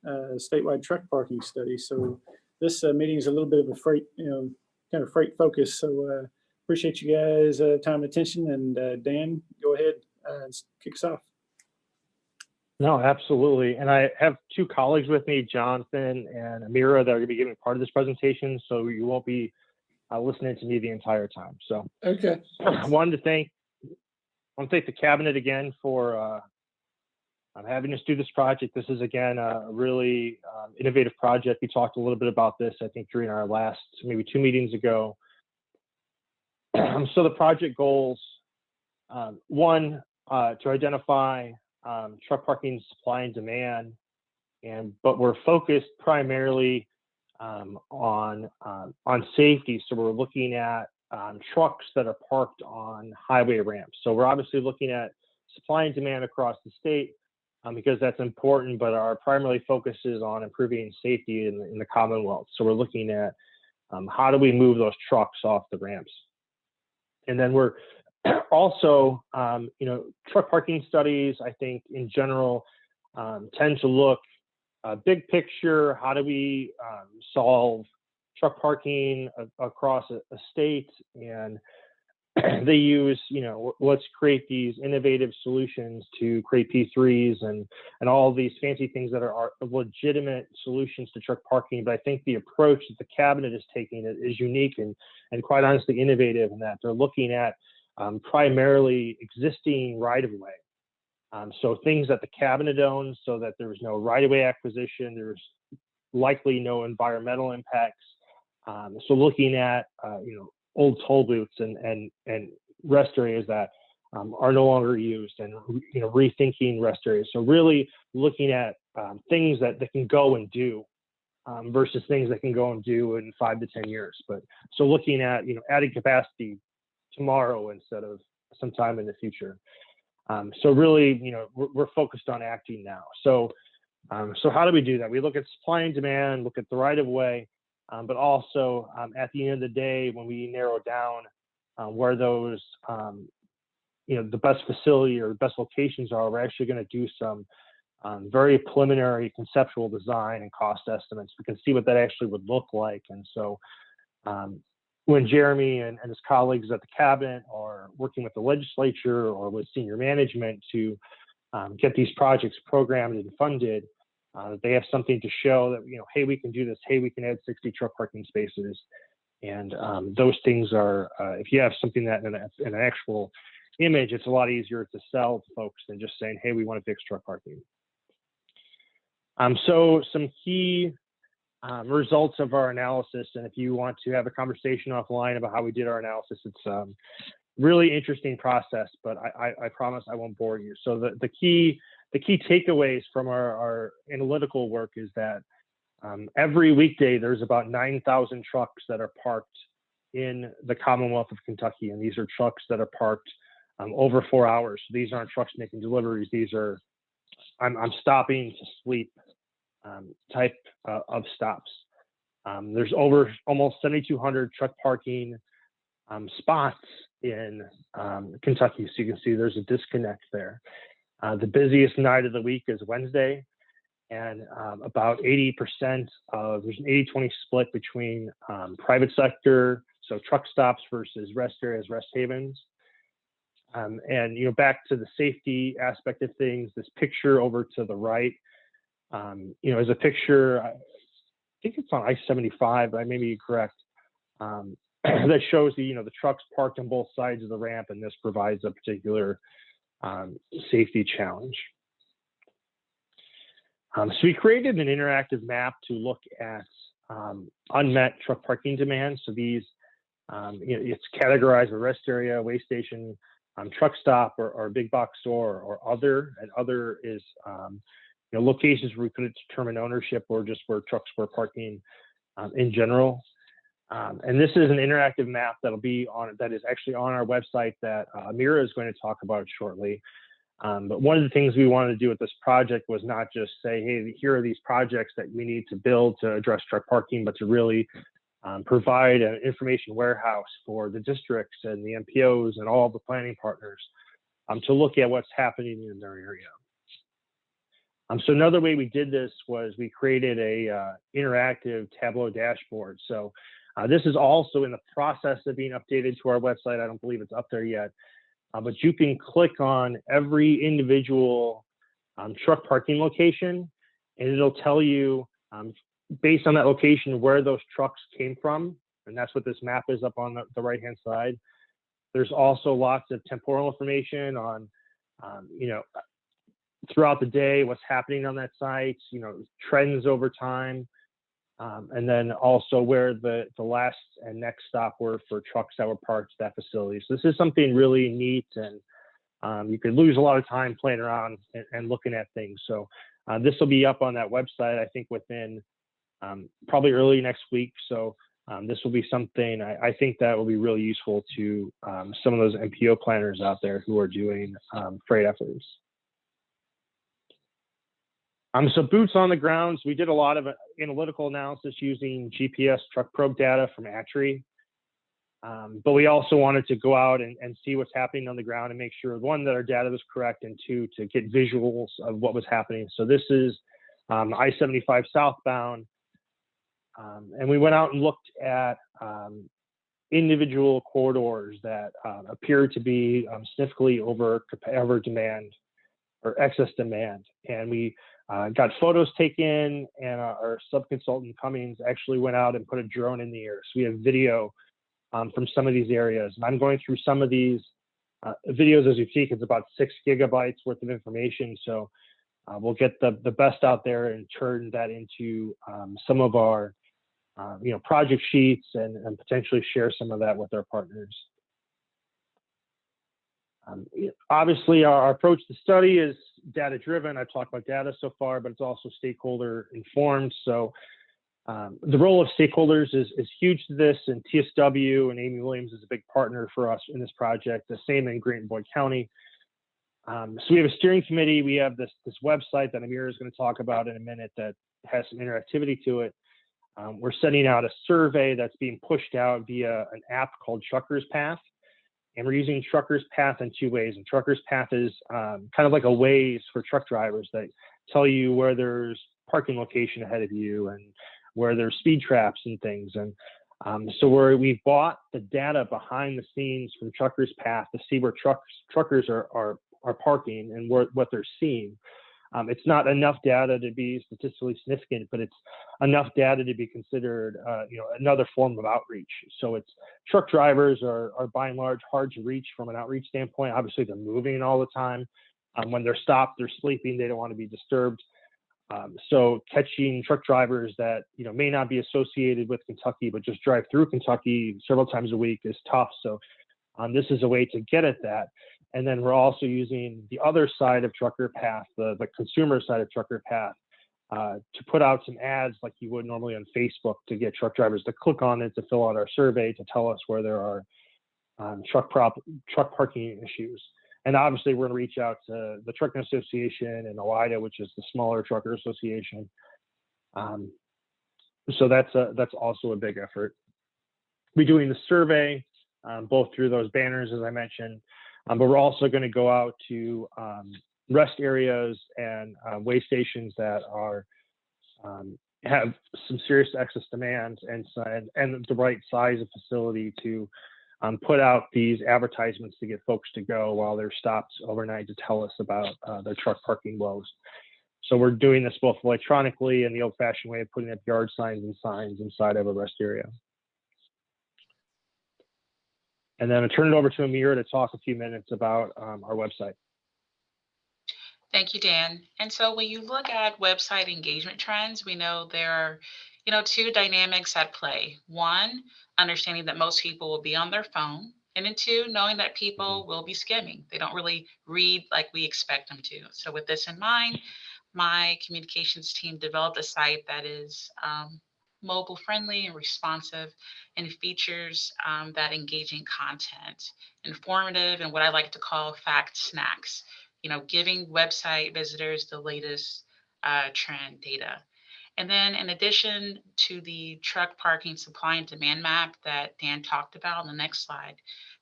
statewide truck parking study. So this meeting is a little bit of a freight, kind of freight focus. So appreciate you guys' time and attention. And Dan, go ahead and kick us off. No, absolutely. And I have 2 colleagues with me, Jonathan and Amira, that are going to be giving part of this presentation. So you won't be listening to me the entire time. So okay. I want to thank the cabinet again for having us do this project. This is, again, a really innovative project. We talked a little bit about this, I think, during our last maybe 2 meetings ago. So the project goals, one, to identify truck parking supply and demand, but we're focused primarily on safety. So we're looking at trucks that are parked on highway ramps. So we're obviously looking at supply and demand across the state because that's important, but our primary focus is on improving safety in the Commonwealth. So we're looking at how do we move those trucks off the ramps, and then we're also, truck parking studies, I think in general, tend to look big picture. How do we solve truck parking across a state? And they use, let's create these innovative solutions to create P3s and all these fancy things that are legitimate solutions to truck parking. But I think the approach that the cabinet is taking is unique and quite honestly innovative in that they're looking at primarily existing right-of-way. So things that the cabinet owns, so that there's no right-of-way acquisition, there's likely no environmental impacts. So looking at old toll booths and rest areas that are no longer used, and rethinking rest areas. So really looking at things that they can go and do versus things that can go and do in 5 to 10 years. But so looking at adding capacity tomorrow instead of sometime in the future. So really, we're focused on acting now. So how do we do that? We look at supply and demand, look at the right of way, but also at the end of the day, when we narrow down where those, the best facility or the best locations are, we're actually going to do some very preliminary conceptual design and cost estimates. We can see what that actually would look like. And so when Jeremy and his colleagues at the cabinet are working with the legislature or with senior management to get these projects programmed and funded, they have something to show that, hey, we can do this. Hey, we can add 60 truck parking spaces. And those things are, if you have something that in an actual image, it's a lot easier to sell to folks than just saying, hey, we want to fix truck parking. So some key results of our analysis, and if you want to have a conversation offline about how we did our analysis, it's really interesting process, but I promise I won't bore you. So the key takeaways from our analytical work is that every weekday there's about 9,000 trucks that are parked in the Commonwealth of Kentucky, and these are trucks that are parked over 4 hours. So these aren't trucks making deliveries. These are I'm stopping to sleep type of stops. There's over almost 7,200 truck parking spots in Kentucky. So you can see there's a disconnect there. The busiest night of the week is Wednesday, and about 80% there's an 80-20 split between private sector, so truck stops versus rest areas, rest havens. And back to the safety aspect of things, this picture over to the right You know, as a picture, I think it's on I-75, I may be correct, that shows the, you know, the trucks parked on both sides of the ramp, and this provides a particular safety challenge. So we created an interactive map to look at unmet truck parking demands. So these, you know, it's categorized by rest area, way station, truck stop, or big box store, or other. And other is, you know, locations where we could determine ownership, or just where trucks were parking in general. And this is an interactive map that is actually on our website that Amira is going to talk about shortly. But one of the things we wanted to do with this project was not just say, hey, here are these projects that we need to build to address truck parking, but to really provide an information warehouse for the districts and the MPOs and all the planning partners to look at what's happening in their area. So another way we did this was we created a interactive Tableau dashboard. So this is also in the process of being updated to our website. I don't believe it's up there yet, but you can click on every individual truck parking location, and it'll tell you based on that location where those trucks came from. And that's what this map is up on the right-hand side. There's also lots of temporal information on, you know, throughout the day, what's happening on that site, you know, trends over time. And then also where the last and next stop were for trucks that were parked at that facility. So this is something really neat, and you could lose a lot of time playing around and looking at things. So this will be up on that website, I think, within probably early next week. So this will be something I think that will be really useful to some of those MPO planners out there who are doing freight efforts. So boots on the ground. We did a lot of analytical analysis using GPS truck probe data from ATRI. But we also wanted to go out and see what's happening on the ground and make sure, one, that our data was correct, and two, to get visuals of what was happening. So this is I-75 southbound. And we went out and looked at individual corridors that appeared to be significantly over demand or excess demand. And we got photos taken, and our sub-consultant Cummings actually went out and put a drone in the air. So we have video from some of these areas. And I'm going through some of these videos as we speak. It's about 6 gigabytes worth of information. So we'll get the best out there and turn that into some of our you know, project sheets, and potentially share some of that with our partners. Obviously, our approach to study is data-driven. I've talked about data so far, but it's also stakeholder-informed. So the role of stakeholders is huge to this, and TSW and Amy Williams is a big partner for us in this project, the same in Grant and Boyd County. So we have a steering committee. We have this website that Amir is going to talk about in a minute that has some interactivity to it. We're sending out a survey that's being pushed out via an app called Truckers Path. And we're using Truckers Path in 2 ways. And Truckers Path is kind of like a Waze for truck drivers that tell you where there's parking location ahead of you and where there's speed traps and things. And so we've bought the data behind the scenes from Truckers Path to see where truckers are parking and what they're seeing. It's not enough data to be statistically significant, but it's enough data to be considered, you know, another form of outreach. So it's truck drivers are by and large hard to reach from an outreach standpoint. Obviously, they're moving all the time. When they're stopped, they're sleeping. They don't want to be disturbed. So catching truck drivers that, you know, may not be associated with Kentucky, but just drive through Kentucky several times a week is tough. So this is a way to get at that. And then we're also using the other side of Trucker Path, the consumer side of Trucker Path, to put out some ads like you would normally on Facebook to get truck drivers to click on it, to fill out our survey, to tell us where there are truck parking issues. And obviously, we're going to reach out to the Trucking Association and OIDA, which is the smaller trucker association. So that's also a big effort. We're doing the survey both through those banners, as I mentioned. But we're also going to go out to rest areas and way stations that have some serious excess demand and the right size of facility to put out these advertisements to get folks to go while they're stopped overnight to tell us about their truck parking woes. So we're doing this both electronically and the old-fashioned way of putting up yard signs and signs inside of a rest area. And then I turn it over to Amira to talk a few minutes about our website. Thank you, Dan. And so when you look at website engagement trends, we know there are, two dynamics at play. One, understanding that most people will be on their phone. And then two, knowing that people will be skimming. They don't really read like we expect them to. So with this in mind, my communications team developed a site that is mobile friendly and responsive and features that engaging content, informative, and what I like to call fact snacks, giving website visitors the latest trend data. And then in addition to the truck parking supply and demand map that Dan talked about on the next slide,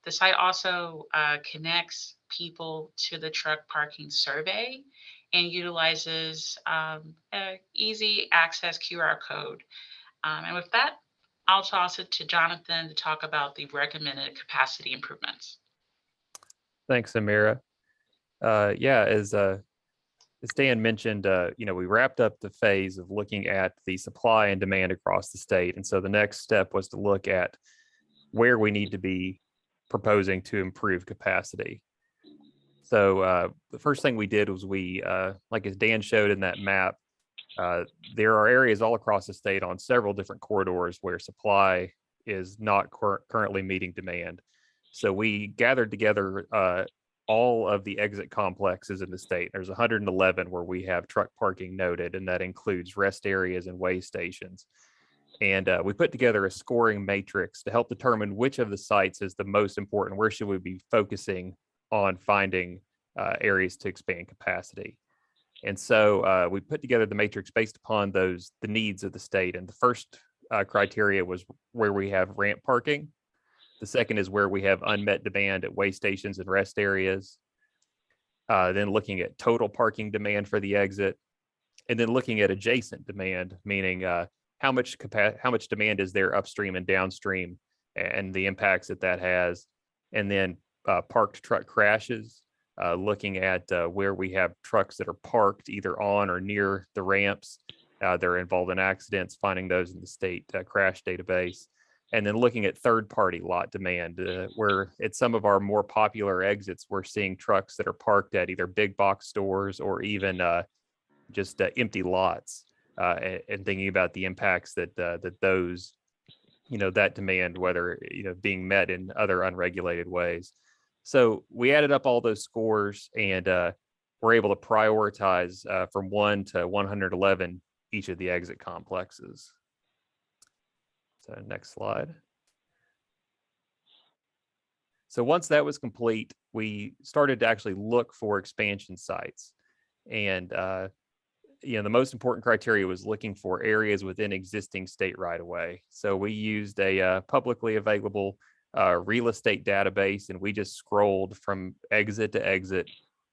the site also connects people to the truck parking survey and utilizes an easy access QR code. And with that, I'll toss it to Jonathan to talk about the recommended capacity improvements. Thanks, Amira. Yeah, as Dan mentioned, we wrapped up the phase of looking at the supply and demand across the state. And so the next step was to look at where we need to be proposing to improve capacity. So the first thing we did was like as Dan showed in that map, there are areas all across the state on several different corridors where supply is not currently meeting demand. So we gathered together all of the exit complexes in the state. There's 111 where we have truck parking noted, and that includes rest areas and way stations. And we put together a scoring matrix to help determine which of the sites is the most important. Where should we be focusing on finding areas to expand capacity? And so we put together the matrix based upon the needs of the state. And the first criteria was where we have ramp parking. The second is where we have unmet demand at way stations and rest areas. Then looking at total parking demand for the exit, and then looking at adjacent demand, meaning how much demand is there upstream and downstream, and the impacts that has. And then parked truck crashes, looking at where we have trucks that are parked either on or near the ramps. They're involved in accidents, finding those in the state crash database. And then looking at third-party lot demand, where at some of our more popular exits, we're seeing trucks that are parked at either big box stores or even just empty lots, and thinking about the impacts that those, that demand, whether, being met in other unregulated ways. So we added up all those scores, and we're able to prioritize from 1 to 111 each of the exit complexes. So next slide. So once that was complete, we started to actually look for expansion sites. And, the most important criteria was looking for areas within existing state right-of-way. So we used a publicly available real estate database, and we just scrolled from exit to exit,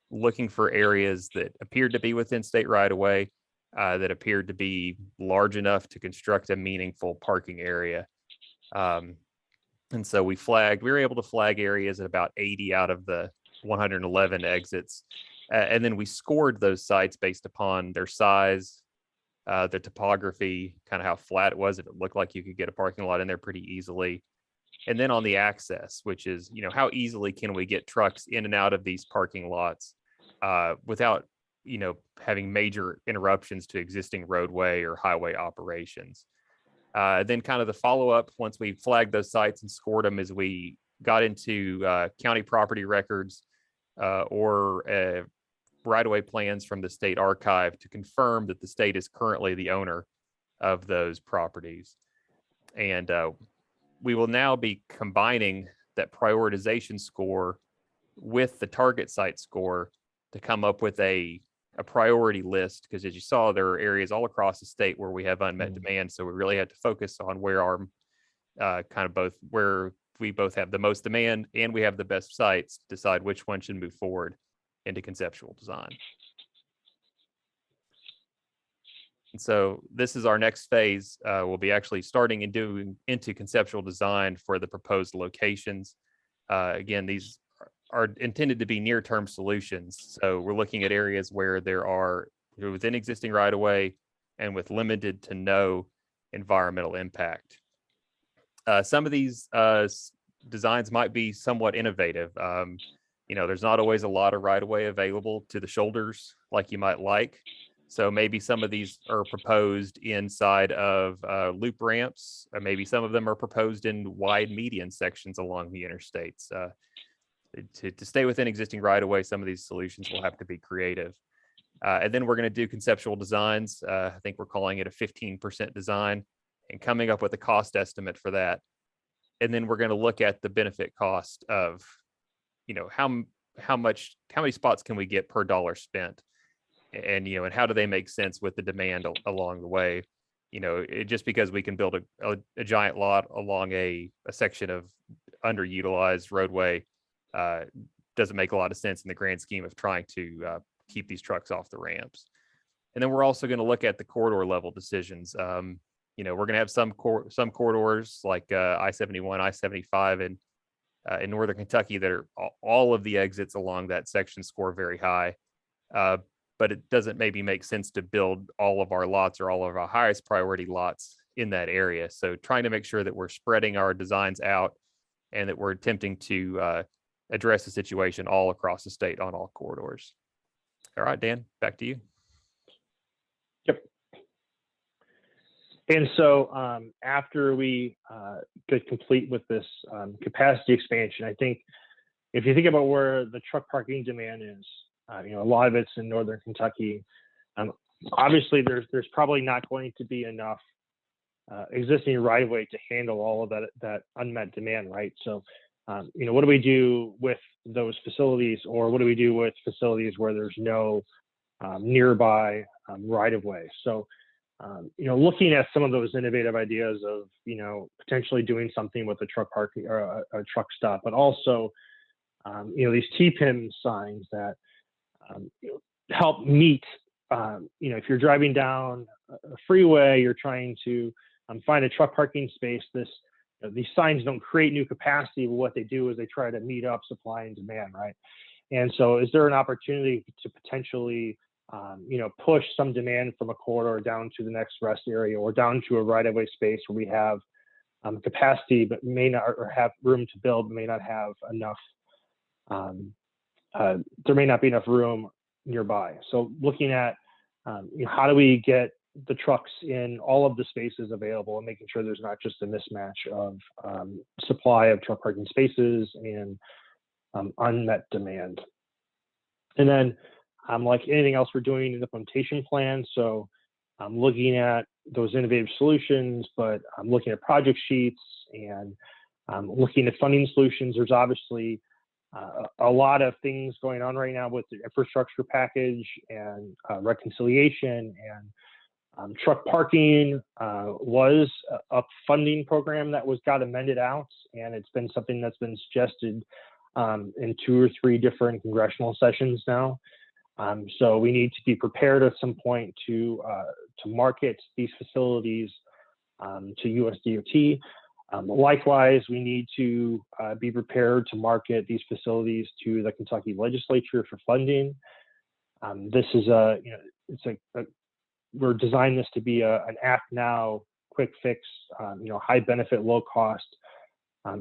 looking for areas that appeared to be within state right-of-way, that appeared to be large enough to construct a meaningful parking area. And so we were able to flag areas at about 80 out of the 111 exits. And then we scored those sites based upon their size, the topography, kind of how flat it was, if it looked like you could get a parking lot in there pretty easily. And then on the access, which is, how easily can we get trucks in and out of these parking lots without, having major interruptions to existing roadway or highway operations. Then kind of the follow-up, once we flagged those sites and scored them, as we got into county property records or right-of-way plans from the state archive to confirm that the state is currently the owner of those properties. And we will now be combining that prioritization score with the target site score to come up with a priority list, because as you saw, there are areas all across the state where we have unmet demand. So we really had to focus on where our where we both have the most demand and we have the best sites to decide which one should move forward into conceptual design. And so this is our next phase. We'll be actually starting and doing into conceptual design for the proposed locations. Again, these are intended to be near-term solutions. So we're looking at areas where there are within existing right of way and with limited to no environmental impact. Some of these designs might be somewhat innovative. There's not always a lot of right of way available to the shoulders like you might like. So maybe some of these are proposed inside of loop ramps, or maybe some of them are proposed in wide median sections along the interstates. To stay within existing right of way, some of these solutions will have to be creative. And then we're going to do conceptual designs. I think we're calling it a 15% design, and coming up with a cost estimate for that. And then we're going to look at the benefit cost of, how many spots can we get per dollar spent, and how do they make sense with the demand along the way. Just because we can build a giant lot along a section of underutilized roadway doesn't make a lot of sense in the grand scheme of trying to keep these trucks off the ramps. And then we're also going to look at the corridor level decisions. We're going to have some corridors like I-71, I-75 in Northern Kentucky that are all of the exits along that section score very high. But it doesn't maybe make sense to build all of our lots or all of our highest priority lots in that area. So trying to make sure that we're spreading our designs out and that we're attempting to address the situation all across the state on all corridors. All right, Dan, back to you. Yep. And so after we get complete with this capacity expansion, I think if you think about where the truck parking demand is, a lot of it's in Northern Kentucky. Obviously, there's probably not going to be enough existing right of way to handle all of that unmet demand, right? So, what do we do with those facilities, or what do we do with facilities where there's no nearby right of way? So, looking at some of those innovative ideas of, potentially doing something with a truck parking or a truck stop, but also, these TPIM signs that help meet, if you're driving down a freeway, you're trying to find a truck parking space, these signs don't create new capacity, but what they do is they try to meet up supply and demand, right? And so is there an opportunity to potentially, push some demand from a corridor down to the next rest area or down to a right-of-way space where we have capacity, but may not, or have room to build, may not have enough, there may not be enough room nearby. So looking at how do we get the trucks in all of the spaces available and making sure there's not just a mismatch of supply of truck parking spaces and unmet demand. And then like anything else we're doing in the implementation plan. So I'm looking at those innovative solutions, but I'm looking at project sheets and looking at funding solutions. There's obviously a lot of things going on right now with the infrastructure package and reconciliation, and truck parking was a funding program that got amended out, and it's been something that's been suggested in 2 or 3 different congressional sessions now. So we need to be prepared at some point to market these facilities to US DOT. Likewise, we need to be prepared to market these facilities to the Kentucky legislature for funding. This is we're designing this to be an act now, quick fix, high benefit, low cost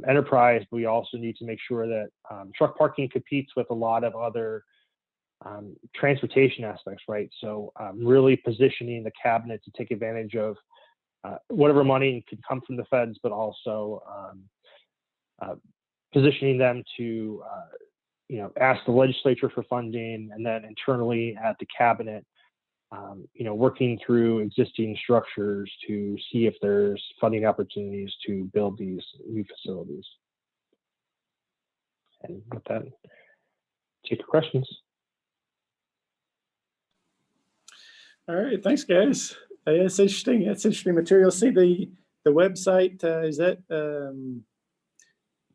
enterprise. But we also need to make sure that truck parking competes with a lot of other transportation aspects, right? So really positioning the cabinet to take advantage of whatever money could come from the feds, but also positioning them to, ask the legislature for funding, and then internally at the cabinet, working through existing structures to see if there's funding opportunities to build these new facilities. And with that, take your questions. All right, thanks, guys. It's interesting. It's interesting material. See the website.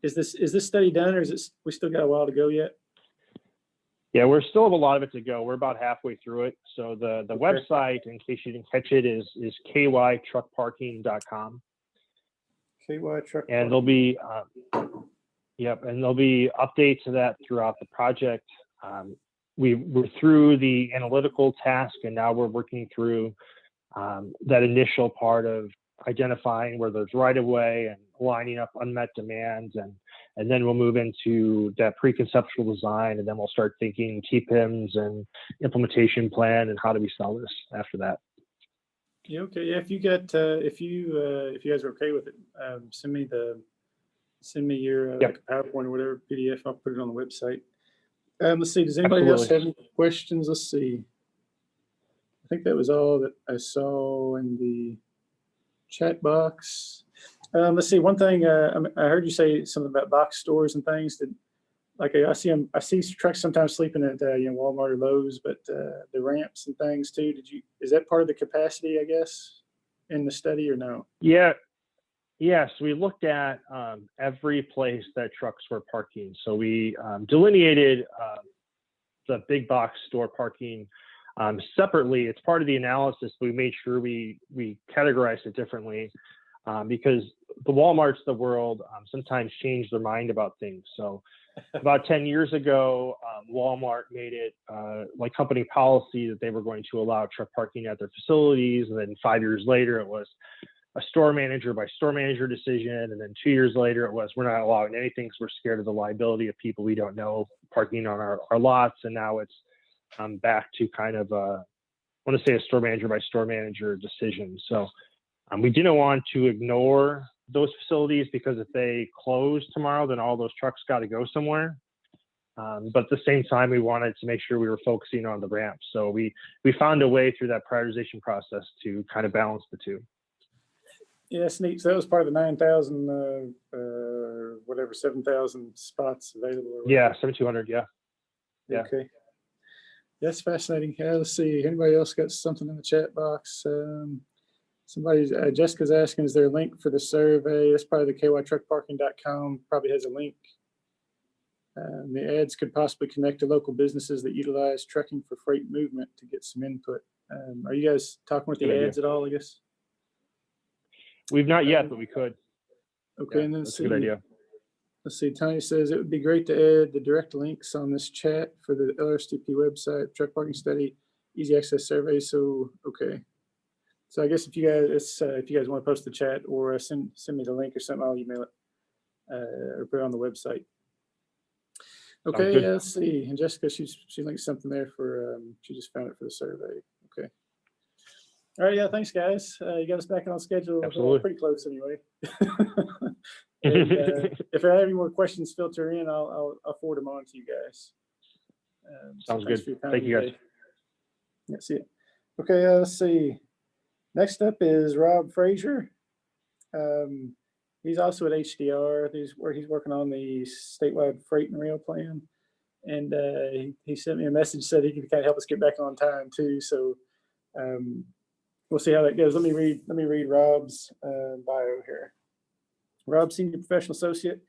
Is this study done, or is it? We still got a while to go yet? Yeah, we're still have a lot of it to go. We're about halfway through it. So the website, in case you didn't catch it, is kytruckparking.com. KY and there'll be and there'll be updates to that throughout the project. we're through the analytical task, and now we're working through that initial part of identifying where there's right of way and lining up unmet demands, and then we'll move into that pre-conceptual design, and then we'll start thinking TPIMs and implementation plan and how do we sell this after that. Yeah, okay. Yeah, if you got if you guys are okay with it, send me your Yep. like PowerPoint or whatever PDF. I'll put it on the website. Let's see. Does anybody else have any questions? Let's see. I think that was all that I saw in the chat box. Let's see. One thing I heard you say something about box stores and things. That like I see trucks sometimes sleeping at Walmart or Lowe's, but the ramps and things too. Is that part of the capacity, I guess, in the study or no? Yeah. Yes, we looked at every place that trucks were parking. So we delineated the big box store parking separately. It's part of the analysis, but we made sure we categorized it differently because the Walmarts of the world sometimes change their mind about things. So about 10 years ago, Walmart made it like company policy that they were going to allow truck parking at their facilities. And then 5 years later, it was a store manager by store manager decision. And then 2 years later, it was, we're not allowing anything because we're scared of the liability of people we don't know parking on our lots. And now it's back to kind of, I want to say a store manager by store manager decision. So we didn't want to ignore those facilities because if they close tomorrow, then all those trucks got to go somewhere. But at the same time, we wanted to make sure we were focusing on the ramps. So we found a way through that prioritization process to kind of balance the two. Yeah, that's neat. So that was part of the 9,000, whatever, 7,000 spots available. Yeah, 7,200. Yeah. Yeah. Okay. That's fascinating. Let's see. Anybody else got something in the chat box? Jessica's asking, is there a link for the survey? That's probably the kytruckparking.com. Probably has a link. The ads could possibly connect to local businesses that utilize trucking for freight movement to get some input. Are you guys talking with the ads at all, I guess? We've not yet, but we could. Okay, Yeah, and then that's a good idea. Let's see, Tony says it would be great to add the direct links on this chat for the LSTP website, truck parking study, easy access survey. So, okay. So I guess if you guys want to post the chat or send me the link or something, I'll email it or put it on the website. Okay, let's see. And Jessica, she linked something there for, she just found it for the survey. Okay. All right, yeah, thanks guys. You got us back on schedule. Absolutely. Pretty close anyway. And, if I have any more questions filter in, I'll forward them on to you guys. Sounds good. Thank you guys. That's it. Okay, let's see. Next up is Rob Frazier. He's also at HDR. He's working on the statewide freight and rail plan. And he sent me a message, said he could kind of help us get back on time too. So we'll see how that goes. Let me read Rob's bio here. Rob, Senior Professional Associate.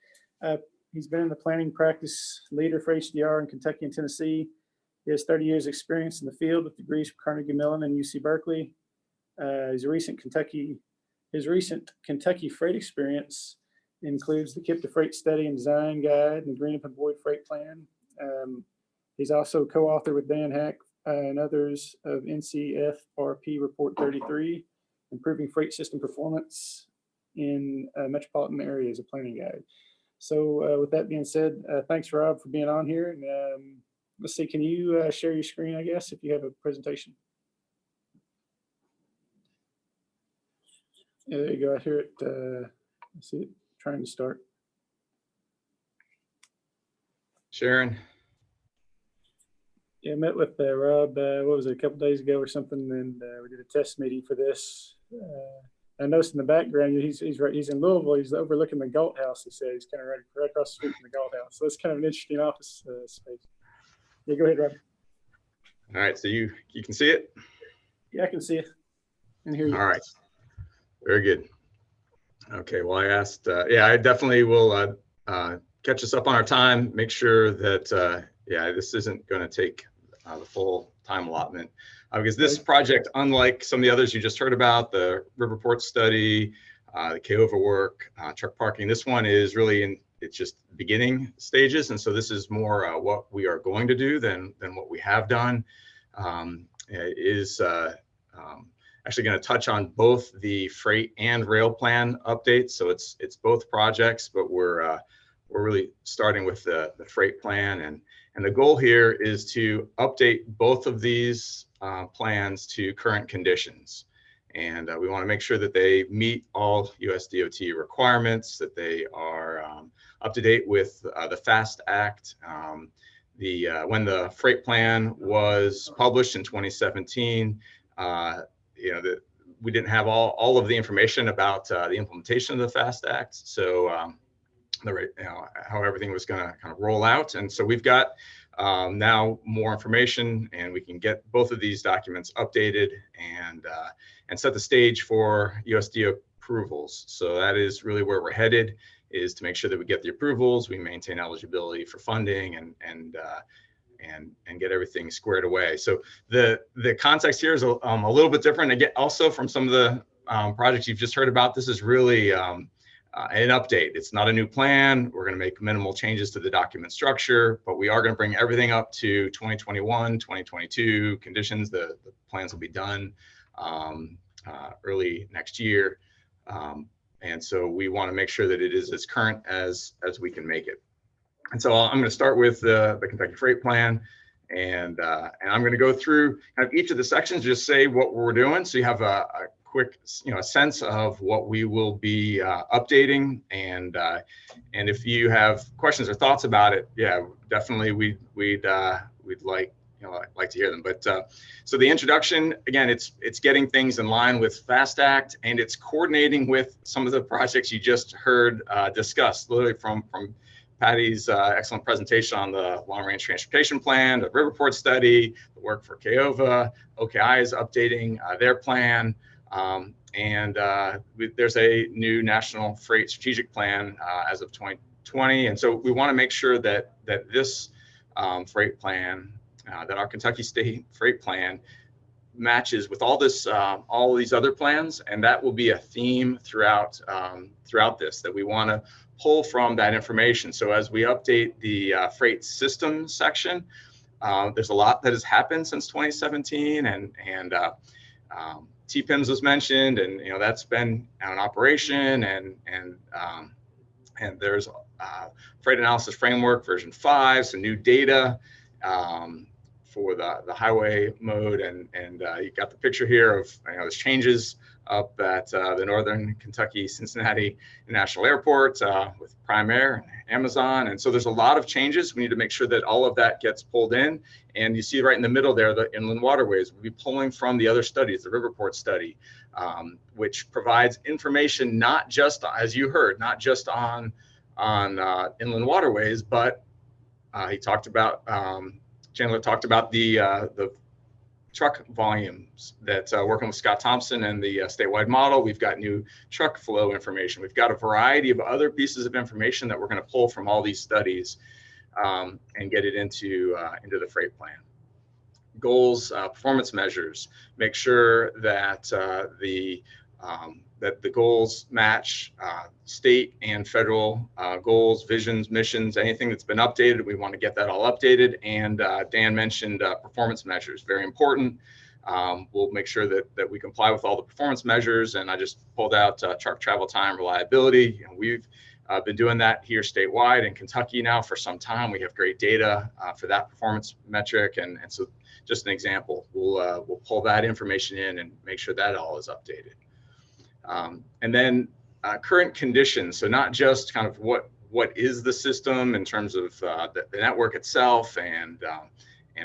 He's been in the planning practice leader for HDR in Kentucky and Tennessee. He has 30 years experience in the field with degrees from Carnegie Mellon and UC Berkeley. His recent Kentucky freight experience includes the KIP to Freight Study and Design Guide and the Green Up and Boyd Freight Plan. He's also co-author with Dan Hack and others of NCFRP Report 33, Improving Freight System Performance in Metropolitan Areas, a planning guide. So with that being said, thanks Rob for being on here. And let's see, can you share your screen, I guess, if you have a presentation? Yeah, there you go. I hear it. I see it trying to start. Sharon. Yeah, I met with Rob, what was it, a couple days ago or something, and we did a test meeting for this. I noticed in the background, he's in Louisville. He's overlooking the Galt House. He said he's kind of right across the street from the Galt House. So it's kind of an interesting office space. Yeah, go ahead, Rob. All right, so you can see it? Yeah, I can see it and hear you. All right, very good. Okay, well, I asked, yeah, I definitely will catch us up on our time, make sure that, yeah, this isn't going to take the full time allotment. Because this project, unlike some of the others you just heard about, the Riverport study, the Kova work, truck parking, this one is really it's just beginning stages. And so this is more what we are going to do than what we have done. Actually going to touch on both the freight and rail plan updates. So it's both projects, but we're really starting with the freight plan. And the goal here is to update both of these plans to current conditions. And we want to make sure that they meet all US DOT requirements, that they are up to date with the FAST Act. When the freight plan was published in 2017, we didn't have all of the information about the implementation of the FAST Act. So how everything was going to kind of roll out. And so we've got now more information, and we can get both of these documents updated and set the stage for USDA approvals. So that is really where we're headed, is to make sure that we get the approvals, we maintain eligibility for funding, and get everything squared away. So the context here is a little bit different. Again, also from some of the projects you've just heard about, this is really an update. It's not a new plan. We're going to make minimal changes to the document structure, but we are going to bring everything up to 2021, 2022 conditions. The plans will be done early next year. And so we want to make sure that it is as current as we can make it. And so I'm going to start with the Kentucky Freight Plan, and I'm going to go through kind of each of the sections, just say what we're doing, so you have a quick sense of what we will be updating. And if you have questions or thoughts about it, yeah, definitely we'd like to hear them. But so the introduction, again, it's getting things in line with FAST Act, and it's coordinating with some of the projects you just heard discussed, literally from Patty's excellent presentation on the long-range transportation plan, the Riverport study, the work for KOVA. OKI is updating their plan, and there's a new national freight strategic plan as of 2020. And so we want to make sure that this freight plan, that our Kentucky State Freight Plan, matches with all these other plans, and that will be a theme throughout this, that we want to pull from that information. So as we update the freight system section, there's a lot that has happened since 2017, and TPIMS was mentioned, and that's been in operation, and there's freight analysis framework version 5, so new data for the highway mode, and you got the picture here of there's changes up at the Northern Kentucky Cincinnati International Airport with Prime Air and Amazon. And so there's a lot of changes. We need to make sure that all of that gets pulled in. And you see right in the middle there, the inland waterways. We'll be pulling from the other studies, the Riverport study, which provides information, not just, as you heard, not just on inland waterways, but Chandler talked about the truck volumes that working with Scott Thompson and the statewide model. We've got new truck flow information. We've got a variety of other pieces of information that we're going to pull from all these studies and get it into the freight plan. Goals, performance measures, make sure that the goals match state and federal goals, visions, missions, anything that's been updated. We want to get that all updated. And Dan mentioned performance measures, very important. We'll make sure that we comply with all the performance measures. And I just pulled out truck travel time reliability. And we've been doing that here statewide in Kentucky now for some time. We have great data for that performance metric. And so just an example, we'll pull that information in and make sure that all is updated. And then current conditions. So not just kind of what is the system in terms of the network itself and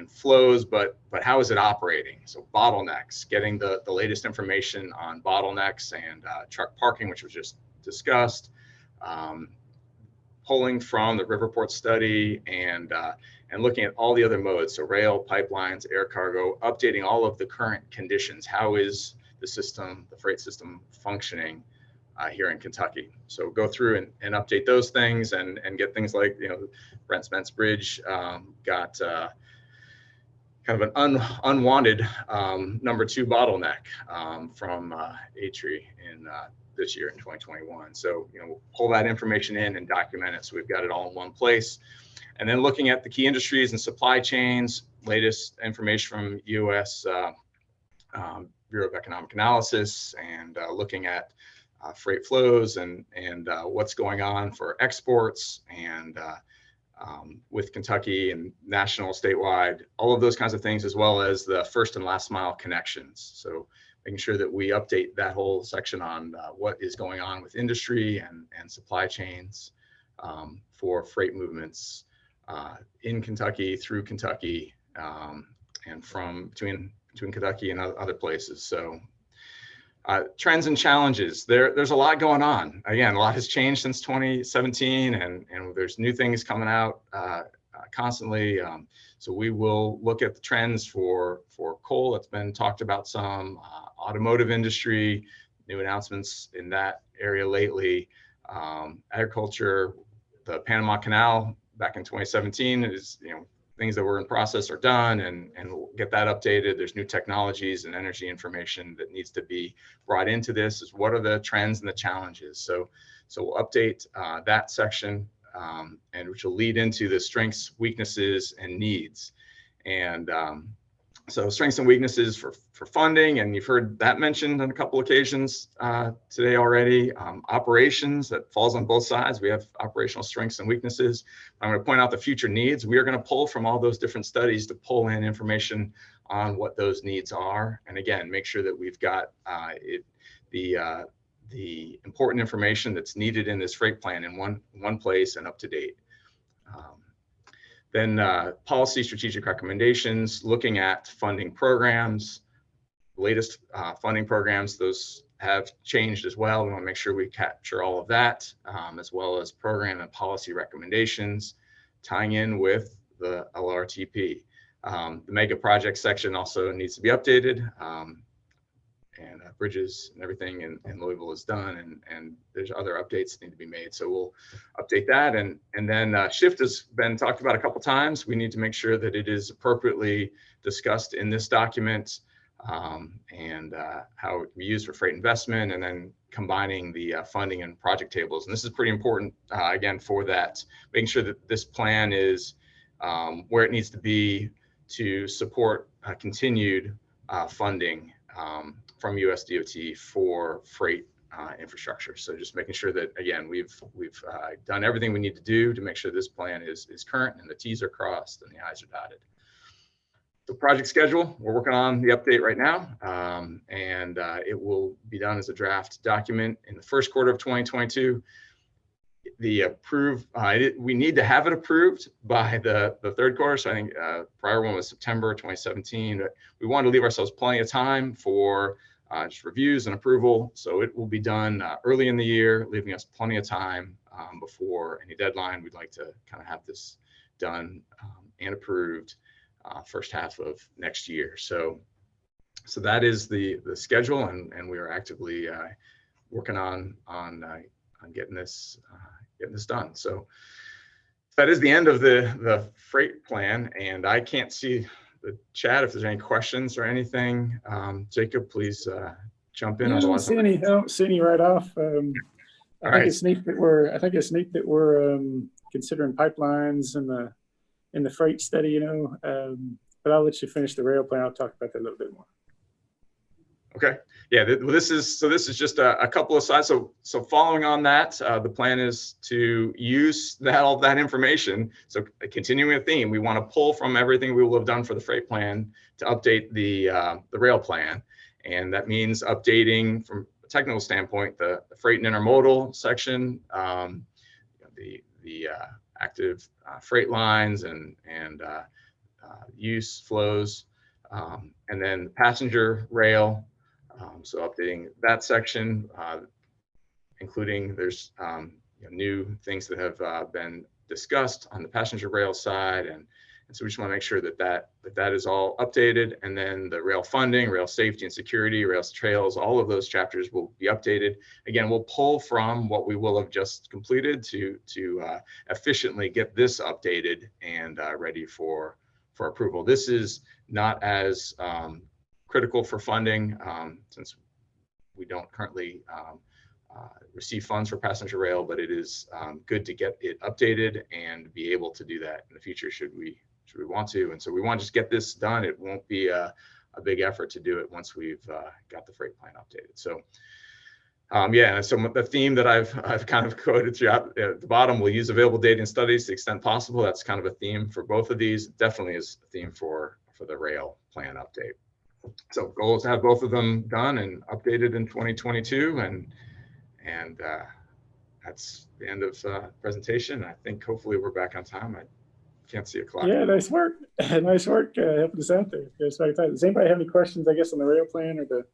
flows, but how is it operating? So bottlenecks, getting the latest information on bottlenecks and truck parking, which was just discussed, pulling from the Riverport study and looking at all the other modes. So rail, pipelines, air cargo, updating all of the current conditions. How is the system, the freight system, functioning here in Kentucky? So go through and update those things and get things like, Brent Spence Bridge got kind of an unwanted number 2 bottleneck from Atri this year in 2021. So, we'll pull that information in and document it so we've got it all in one place. And then looking at the key industries and supply chains, latest information from U.S. Bureau of Economic Analysis, and looking at freight flows and what's going on for exports and with Kentucky and national, statewide, all of those kinds of things, as well as the first and last mile connections. So making sure that we update that whole section on what is going on with industry and supply chains for freight movements in Kentucky, through Kentucky, and from between Kentucky and other places. So trends and challenges. There's a lot going on. Again, a lot has changed since 2017, and there's new things coming out constantly. So we will look at the trends for coal that's been talked about some, automotive industry, new announcements in that area lately, agriculture, the Panama Canal back in 2017 is, things that were in process are done, and we'll get that updated. There's new technologies and energy information that needs to be brought into this. Is what are the trends and the challenges? So we'll update that section, and which will lead into the strengths, weaknesses, and needs. And so strengths and weaknesses for funding, and you've heard that mentioned on a couple occasions today already. Operations, that falls on both sides. We have operational strengths and weaknesses. I'm going to point out the future needs. We are going to pull from all those different studies to pull in information on what those needs are. And again, make sure that we've got the important information that's needed in this freight plan in one place and up to date. Then policy strategic recommendations, looking at funding programs, latest funding programs, those have changed as well. We want to make sure we capture all of that, as well as program and policy recommendations, tying in with the LRTP. The mega project section also needs to be updated, and bridges and everything in Louisville is done, and there's other updates that need to be made. So we'll update that. And then shift has been talked about a couple times. We need to make sure that it is appropriately discussed in this document, and how it can be used for freight investment, and then combining the funding and project tables. And this is pretty important, again, for that, making sure that this plan is where it needs to be to support continued funding from US DOT for freight infrastructure. So just making sure that, again, we've done everything we need to do to make sure this plan is current and the T's are crossed and the I's are dotted. The project schedule, we're working on the update right now, and it will be done as a draft document in the first quarter of 2022. We need to have it approved by the third quarter. So I think prior one was September 2017, but we wanted to leave ourselves plenty of time for just reviews and approval. So it will be done early in the year, leaving us plenty of time before any deadline. We'd like to kind of have this done and approved first half of next year. So that is the schedule, and we are actively working on getting this done. So that is the end of the freight plan, and I can't see the chat if there's any questions or anything. Jacob, please jump in. I don't see any right off. I think it's neat that we're considering pipelines in the freight study, but I'll let you finish the rail plan. I'll talk about that a little bit more. Okay. Yeah. This is just a couple of slides. So following on that, the plan is to use all that information. So continuing a theme, we want to pull from everything we will have done for the freight plan to update the rail plan, and that means updating from a technical standpoint the freight and intermodal section, the active freight lines and use flows, and then passenger rail. So updating that section, including there's new things that have been discussed on the passenger rail side, and so we just want to make sure that is all updated. And then the rail funding, rail safety and security, rail trails, all of those chapters will be updated. Again, we'll pull from what we will have just completed to efficiently get this updated and ready for approval. This is not as critical for funding, since we don't currently receive funds for passenger rail, but it is good to get it updated and be able to do that in the future should we want to. And so we want to just get this done. It won't be a big effort to do it once we've got the freight plan updated. So yeah, so the theme that I've kind of quoted throughout at the bottom, we'll use available data and studies to the extent possible. That's kind of a theme for both of these. Definitely is a theme for the rail plan update. So goal is to have both of them done and updated in 2022, and that's the end of presentation. I think hopefully we're back on time. I can't see a clock. Yeah, nice work. Nice work helping us out there. Does anybody have any questions, I guess, on the rail plan or the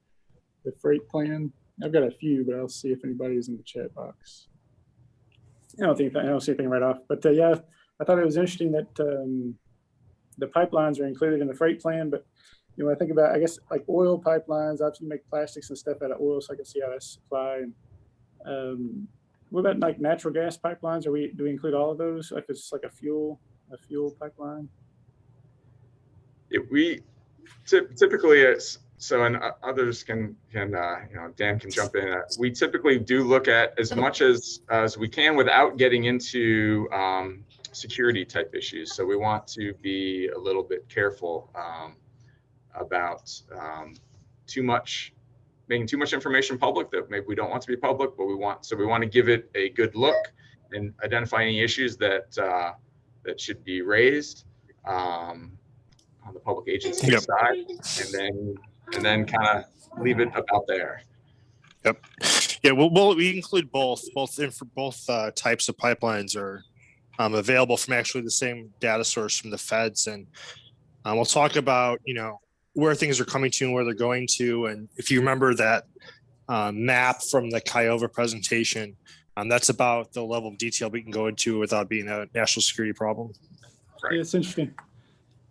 freight plan? I've got a few, but I'll see if anybody's in the chat box. I don't see anything right off, but yeah, I thought it was interesting that the pipelines are included in the freight plan, but I think about, I guess, like oil pipelines, obviously make plastics and stuff out of oil, so I can see how that's supply. And what about like natural gas pipelines? Do we include all of those? Like it's like a fuel pipeline? We typically it's so, and others can Dan can jump in. We typically do look at as much as we can without getting into security type issues. So we want to be a little bit careful about making too much information public that maybe we don't want to be public, but we want to give it a good look and identify any issues that should be raised on the public agency side, and then kind of leave it about there. Yep. Yeah. Well, we include both types of pipelines are available from actually the same data source from the feds, and we'll talk about where things are coming to and where they're going to. And if you remember that map from the Kiowa presentation, that's about the level of detail we can go into without being a national security problem. Right. Yeah, it's interesting.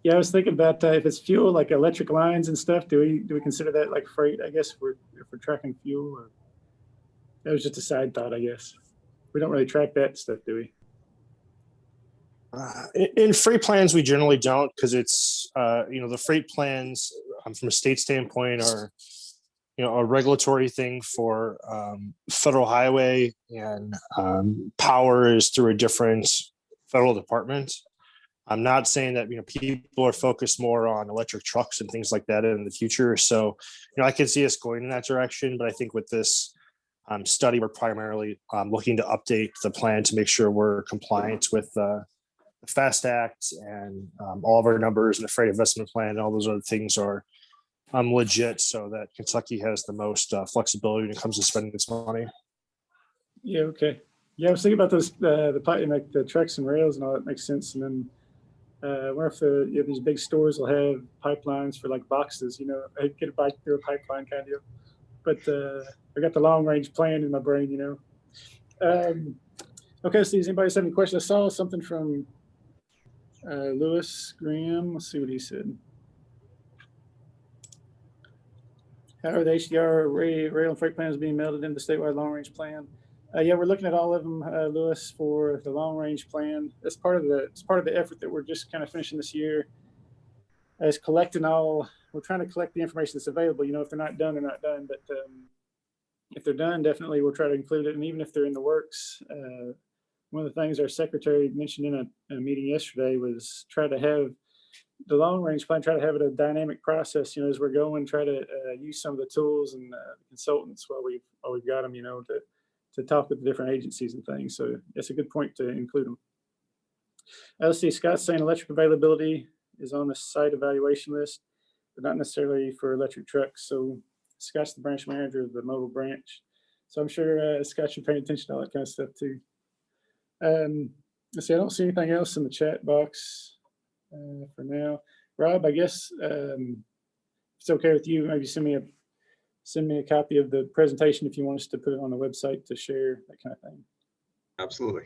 Yeah, I was thinking about if it's fuel, like electric lines and stuff. Do we consider that like freight? I guess if we're tracking fuel, or that was just a side thought. I guess we don't really track that stuff, do we? In freight plans, we generally don't, because it's the freight plans from a state standpoint are a regulatory thing for federal highway, and power is through a different federal department. I'm not saying that people are focused more on electric trucks and things like that in the future. So I can see us going in that direction, but I think with this study, we're primarily looking to update the plan to make sure we're compliant with the FAST Act and all of our numbers and the freight investment plan and all those other things are legit, so that Kentucky has the most flexibility when it comes to spending its money. Yeah. Okay. Yeah, I was thinking about those the trucks and rails and all that makes sense. And then I wonder if these big stores will have pipelines for like boxes. I get a bike through a pipeline kind of deal. But I got the long range plan in my brain. Okay. So does anybody have any questions? I saw something from Lewis Graham. Let's see what he said. How are the HDR rail and freight plans being melded into statewide long range plan? Yeah, we're looking at all of them, Lewis, for the long range plan. It's part of the effort that we're just kind of finishing this year. As collecting we're trying to collect the information that's available. If they're not done, they're not done. But if they're done, definitely we'll try to include it. And even if they're in the works, one of the things our secretary mentioned in a meeting yesterday was try to have the long range plan, try to have it a dynamic process, as we're going, try to use some of the tools and consultants while we've got them, to talk with the different agencies and things. So that's a good point to include them. Let's see, Scott's saying electric availability is on the site evaluation list, but not necessarily for electric trucks. So Scott's the branch manager of the mobile branch. So I'm sure Scott should pay attention to all that kind of stuff too. Let's see, I don't see anything else in the chat box for now. Rob, I guess if it's okay with you, maybe send me a copy of the presentation if you want us to put it on the website to share, that kind of thing. Absolutely.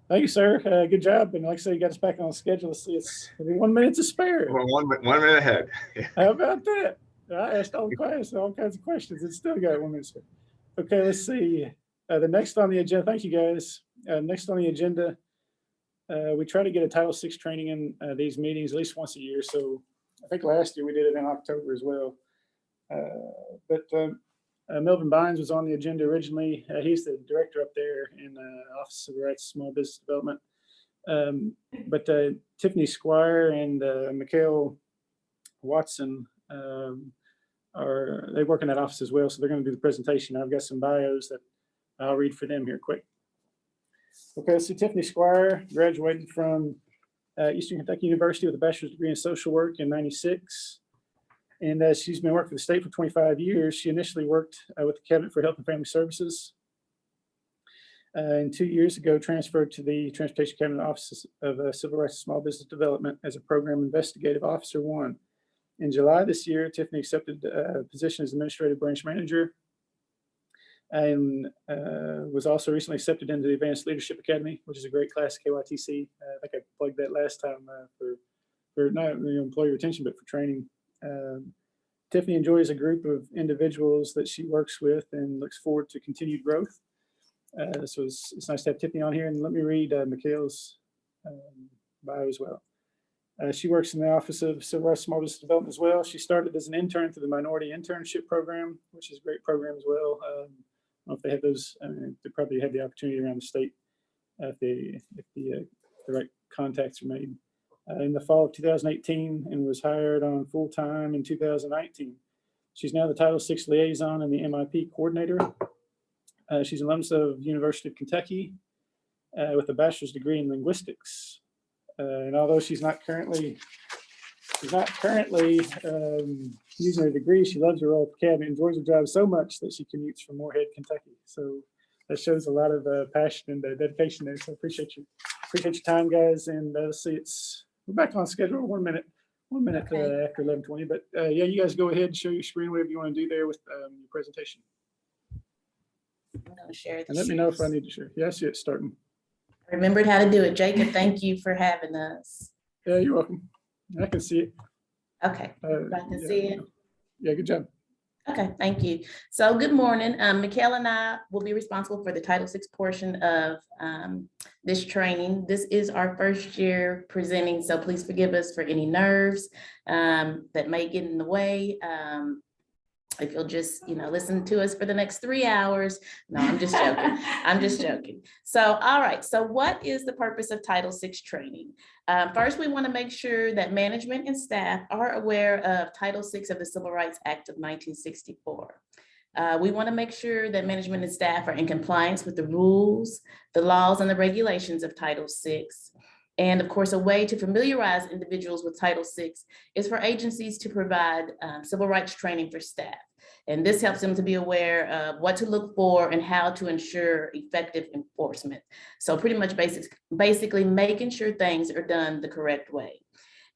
Thank you, sir. Good job. And like I said, you got us back on the schedule. Let's see, it's 1 minute to spare. Well, 1 minute ahead. How about that? I asked all kinds of questions. It's still got 1 minute to spare. Okay, let's see. The next on the agenda, thank you guys. Next on the agenda, we try to get a Title VI training in these meetings at least once a year. So I think last year we did it in October as well. But Melvin Bynes was on the agenda originally. He's the director up there in Office of Civil Rights, Small Business Development. But Tiffany Squire and Mikhail Watson they work in that office as well, so they're going to do the presentation. I've got some bios that I'll read for them here quick. Okay, so Tiffany Squire graduated from Eastern Kentucky University with a bachelor's degree in social work in '96. And she's been working for the state for 25 years. She initially worked with the Cabinet for Health and Family Services. And 2 years ago, transferred to the Transportation Cabinet Office of Civil Rights and Small Business Development as a Program Investigative Officer 1. In July this year, Tiffany accepted a position as Administrative Branch Manager and was also recently accepted into the Advanced Leadership Academy, which is a great class at KYTC. I think I plugged that last time for not employee retention, but for training. Tiffany enjoys a group of individuals that she works with and looks forward to continued growth. So it's nice to have Tiffany on here. And let me read Mikhail's bio as well. She works in the Office of Civil Rights and Small Business Development as well. She started as an intern through the Minority Internship Program, which is a great program as well. I don't know if they have those. They probably have the opportunity around the state if the right contacts are made. In the fall of 2018 and was hired on full-time in 2019. She's now the Title VI liaison and the MIP coordinator. She's an alumnus of University of Kentucky with a bachelor's degree in linguistics. And although she's not currently using her degree, she loves her role at the cabinet, enjoys her job so much that she commutes from Moorhead, Kentucky. So that shows a lot of passion and dedication there. So I appreciate your time, guys. And let's see, we're back on schedule. 1 minute Okay. after 11:20. But yeah, you guys go ahead and show your screen, whatever you want to do there with your presentation. I'm gonna share And the let me know if I sheets. need to share. Yeah, I see it starting. Remembered how to do it. Jacob, thank you for having us. Yeah, you're welcome. I can see it. Okay, I can Yeah, see it. Yeah, good job. Okay, thank you. So good morning. Mikhail and I will be responsible for the Title VI portion of this training. This is our first year presenting, so please forgive us for any nerves that may get in the way. If you'll just, listen to us for the next 3 hours. No, I'm just joking. I'm just joking. So, all right. So what is the purpose of Title VI training? First, we want to make sure that management and staff are aware of Title VI of the Civil Rights Act of 1964. We want to make sure that management and staff are in compliance with the rules, the laws, and the regulations of Title VI. And of course, a way to familiarize individuals with Title VI is for agencies to provide civil rights training for staff. And this helps them to be aware of what to look for and how to ensure effective enforcement. So pretty much basically making sure things are done the correct way.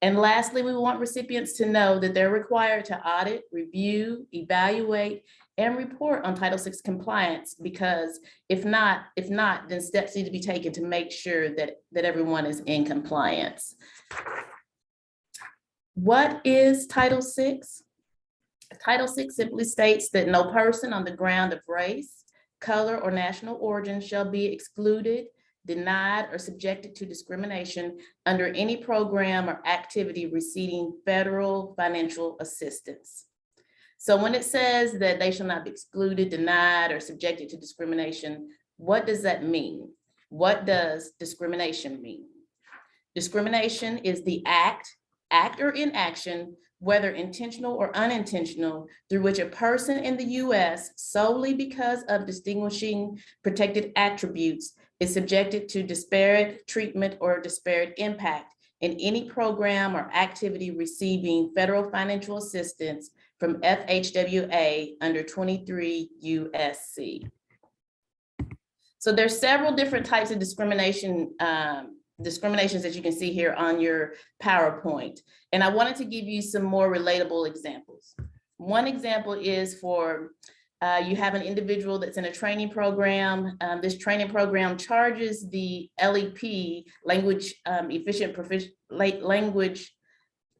And lastly, we want recipients to know that they're required to audit, review, evaluate, and report on Title VI compliance, because if not, then steps need to be taken to make sure that everyone is in compliance. What is Title VI? Title VI simply states that no person on the ground of race, color, or national origin shall be excluded, denied, or subjected to discrimination under any program or activity receiving federal financial assistance. So when it says that they shall not be excluded, denied, or subjected to discrimination, what does that mean? What does discrimination mean? Discrimination is the act or inaction, whether intentional or unintentional, through which a person in the U.S. solely because of distinguishing protected attributes is subjected to disparate treatment or disparate impact in any program or activity receiving federal financial assistance from FHWA under 23 U.S.C. So there's several different types of discriminations that you can see here on your PowerPoint. And I wanted to give you some more relatable examples. One example is for you have an individual that's in a training program. This training program charges the LEP, language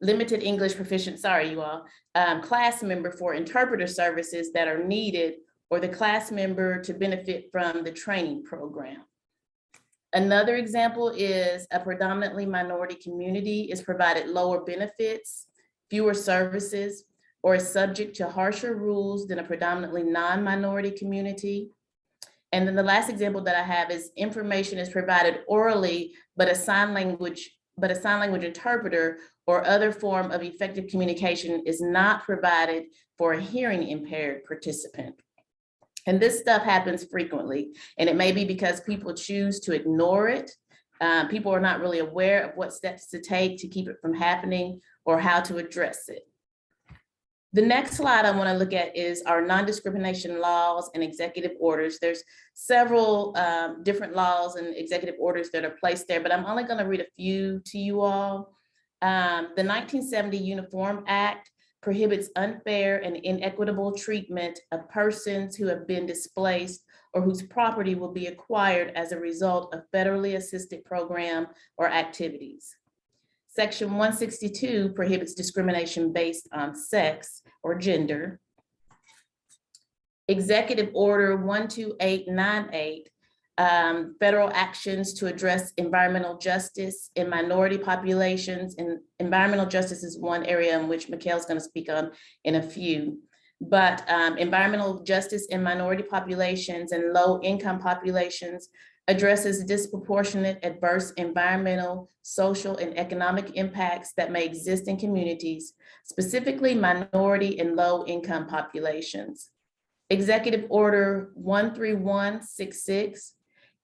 limited English proficient, sorry you all, class member for interpreter services that are needed, or the class member to benefit from the training program. Another example is a predominantly minority community is provided lower benefits, fewer services, or is subject to harsher rules than a predominantly non-minority community. And then the last example that I have is information is provided orally, but a sign language interpreter or other form of effective communication is not provided for a hearing impaired participant. And this stuff happens frequently, and it may be because people choose to ignore it. People are not really aware of what steps to take to keep it from happening or how to address it. The next slide I want to look at is our non-discrimination laws and executive orders. There's several different laws and executive orders that are placed there, but I'm only going to read a few to you all. The 1970 Uniform Act prohibits unfair and inequitable treatment of persons who have been displaced or whose property will be acquired as a result of federally assisted program or activities. Section 162 prohibits discrimination based on sex or gender. Executive Order 12898, federal actions to address environmental justice in minority populations. And environmental justice is one area in which Mikhail's going to speak on in a few. But environmental justice in minority populations and low-income populations addresses disproportionate adverse environmental, social, and economic impacts that may exist in communities, specifically minority and low-income populations. Executive Order 13166,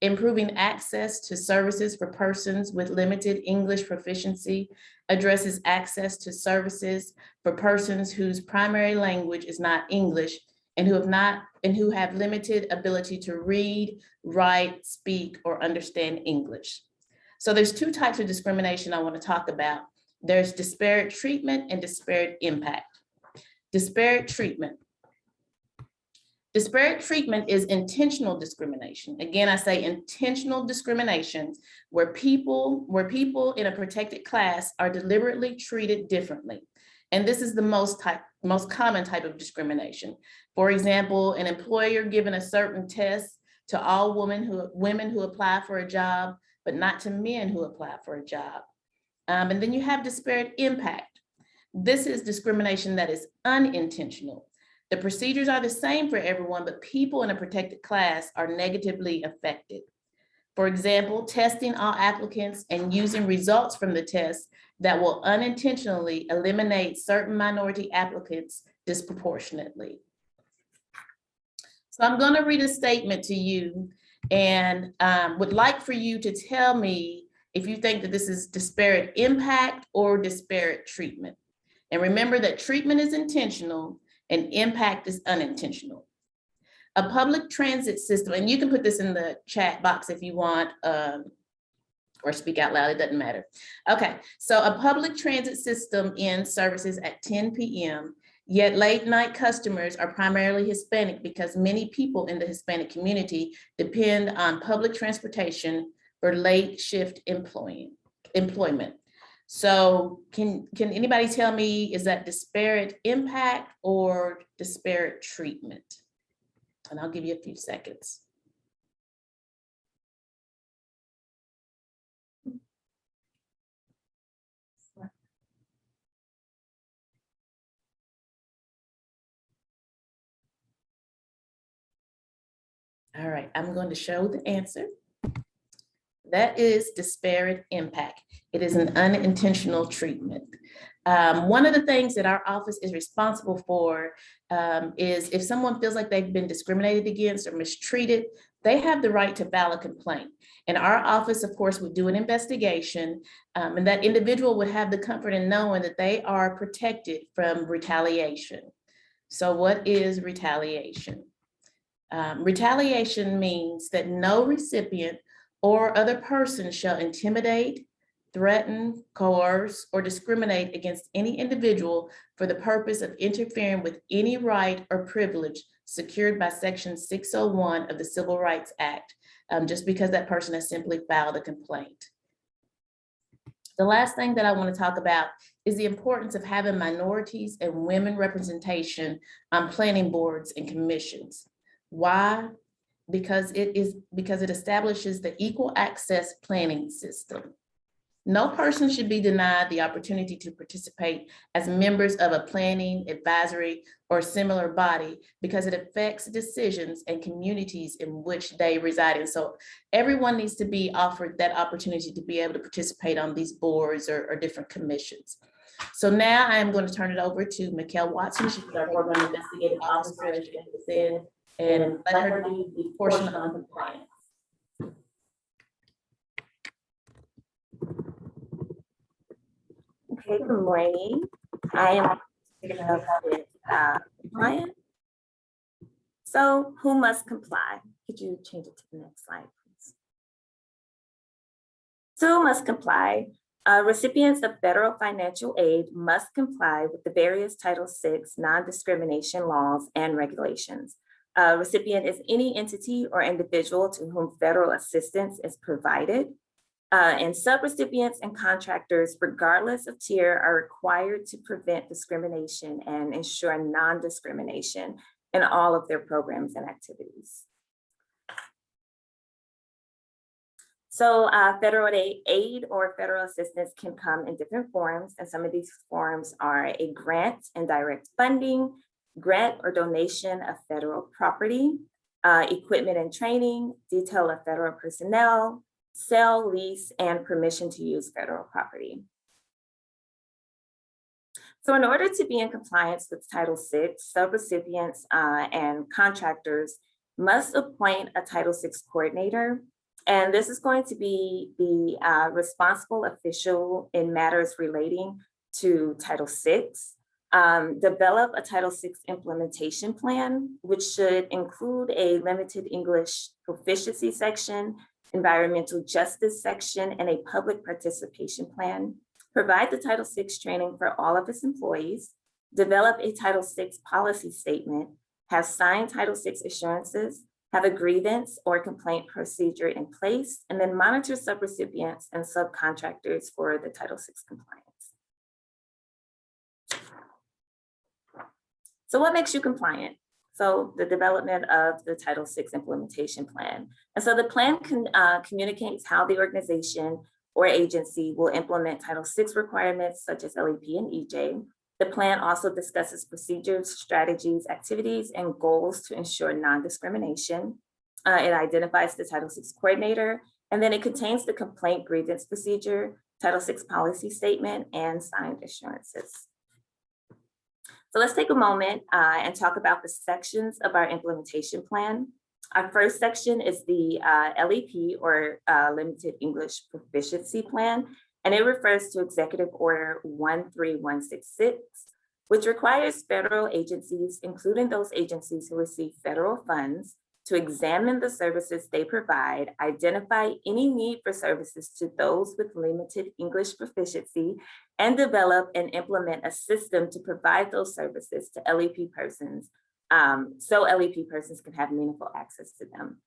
improving access to services for persons with limited English proficiency, addresses access to services for persons whose primary language is not English and who have limited ability to read, write, speak, or understand English. So there's two types of discrimination I want to talk about. There's disparate treatment and disparate impact. Disparate treatment. Disparate treatment is intentional discrimination. Again, I say intentional discrimination where people in a protected class are deliberately treated differently. And this is the most common type of discrimination. For example, an employer giving a certain test to all women who apply for a job, but not to men who apply for a job. And then you have disparate impact. This is discrimination that is unintentional. The procedures are the same for everyone, but people in a protected class are negatively affected. For example, testing all applicants and using results from the test that will unintentionally eliminate certain minority applicants disproportionately. So I'm going to read a statement to you and would like for you to tell me if you think that this is disparate impact or disparate treatment. And remember that treatment is intentional and impact is unintentional. A public transit system, and you can put this in the chat box if you want, or speak out loud, it doesn't matter. Okay, so a public transit system ends services at 10 p.m., yet late night customers are primarily Hispanic because many people in the Hispanic community depend on public transportation for late shift employment. So can anybody tell me, is that disparate impact or disparate treatment? And I'll give you a few seconds. All right, I'm going to show the answer. That is disparate impact. It is an unintentional treatment. One of the things that our office is responsible for is if someone feels like they've been discriminated against or mistreated, they have the right to file a complaint. And our office, of course, would do an investigation, and that individual would have the comfort in knowing that they are protected from retaliation. So what is retaliation? Retaliation means that no recipient or other person shall intimidate, threaten, coerce, or discriminate against any individual for the purpose of interfering with any right or privilege secured by Section 601 of the Civil Rights Act, just because that person has simply filed a complaint. The last thing that I want to talk about is the importance of having minorities and women representation on planning boards and commissions. Why? Because it establishes the equal access planning system. No person should be denied the opportunity to participate as members of a planning, advisory, or similar body because it affects decisions and communities in which they reside in. So everyone needs to be offered that opportunity to be able to participate on these boards or different commissions. So now I am going to turn it over to Mikkel Watson. She's our program investigative officer, as Jessica said, and let her do the portion on compliance. Okay, good morning. I am with compliance. So who must comply? Could you change it to the next slide, please? So who must comply? Recipients of federal financial aid must comply with the various Title VI non-discrimination laws and regulations. Recipient is any entity or individual to whom federal assistance is provided. And subrecipients and contractors, regardless of tier, are required to prevent discrimination and ensure non-discrimination in all of their programs and activities. So federal aid or federal assistance can come in different forms, and some of these forms are a grant and direct funding, grant or donation of federal property, equipment and training, detail of federal personnel, sale, lease, and permission to use federal property. So in order to be in compliance with Title VI, subrecipients and contractors must appoint a Title VI coordinator. And this is going to be the responsible official in matters relating to Title VI. Develop a Title VI implementation plan, which should include a limited English proficiency section, environmental justice section, and a public participation plan. Provide the Title VI training for all of its employees. Develop a Title VI policy statement. Have signed Title VI assurances. Have a grievance or complaint procedure in place, and then monitor subrecipients and subcontractors for the Title VI compliance. So what makes you compliant? So the development of the Title VI implementation plan. And so the plan communicates how the organization or agency will implement Title VI requirements such as LEP and EJ. The plan also discusses procedures, strategies, activities, and goals to ensure non-discrimination. It identifies the Title VI coordinator, and then it contains the complaint grievance procedure, Title VI policy statement, and signed assurances. So let's take a moment and talk about the sections of our implementation plan. Our first section is the LEP, or Limited English Proficiency Plan, and it refers to Executive Order 13166, which requires federal agencies, including those agencies who receive federal funds, to examine the services they provide, identify any need for services to those with limited English proficiency, and develop and implement a system to provide those services to LEP persons, so LEP persons can have meaningful access to them.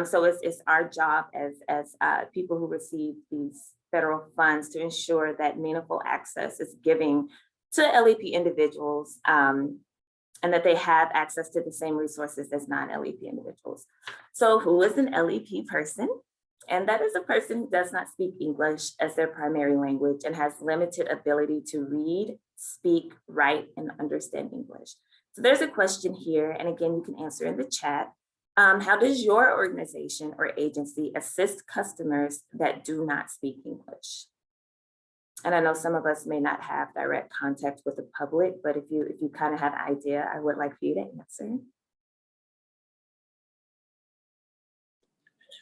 So it's our job as people who receive these federal funds to ensure that meaningful access is given to LEP individuals and that they have access to the same resources as non-LEP individuals. So who is an LEP person? And that is a person who does not speak English as their primary language and has limited ability to read, speak, write, and understand English. So there's a question here, and again, you can answer in the chat. How does your organization or agency assist customers that do not speak English? And I know some of us may not have direct contact with the public, but if you kind of have an idea, I would like for you to answer.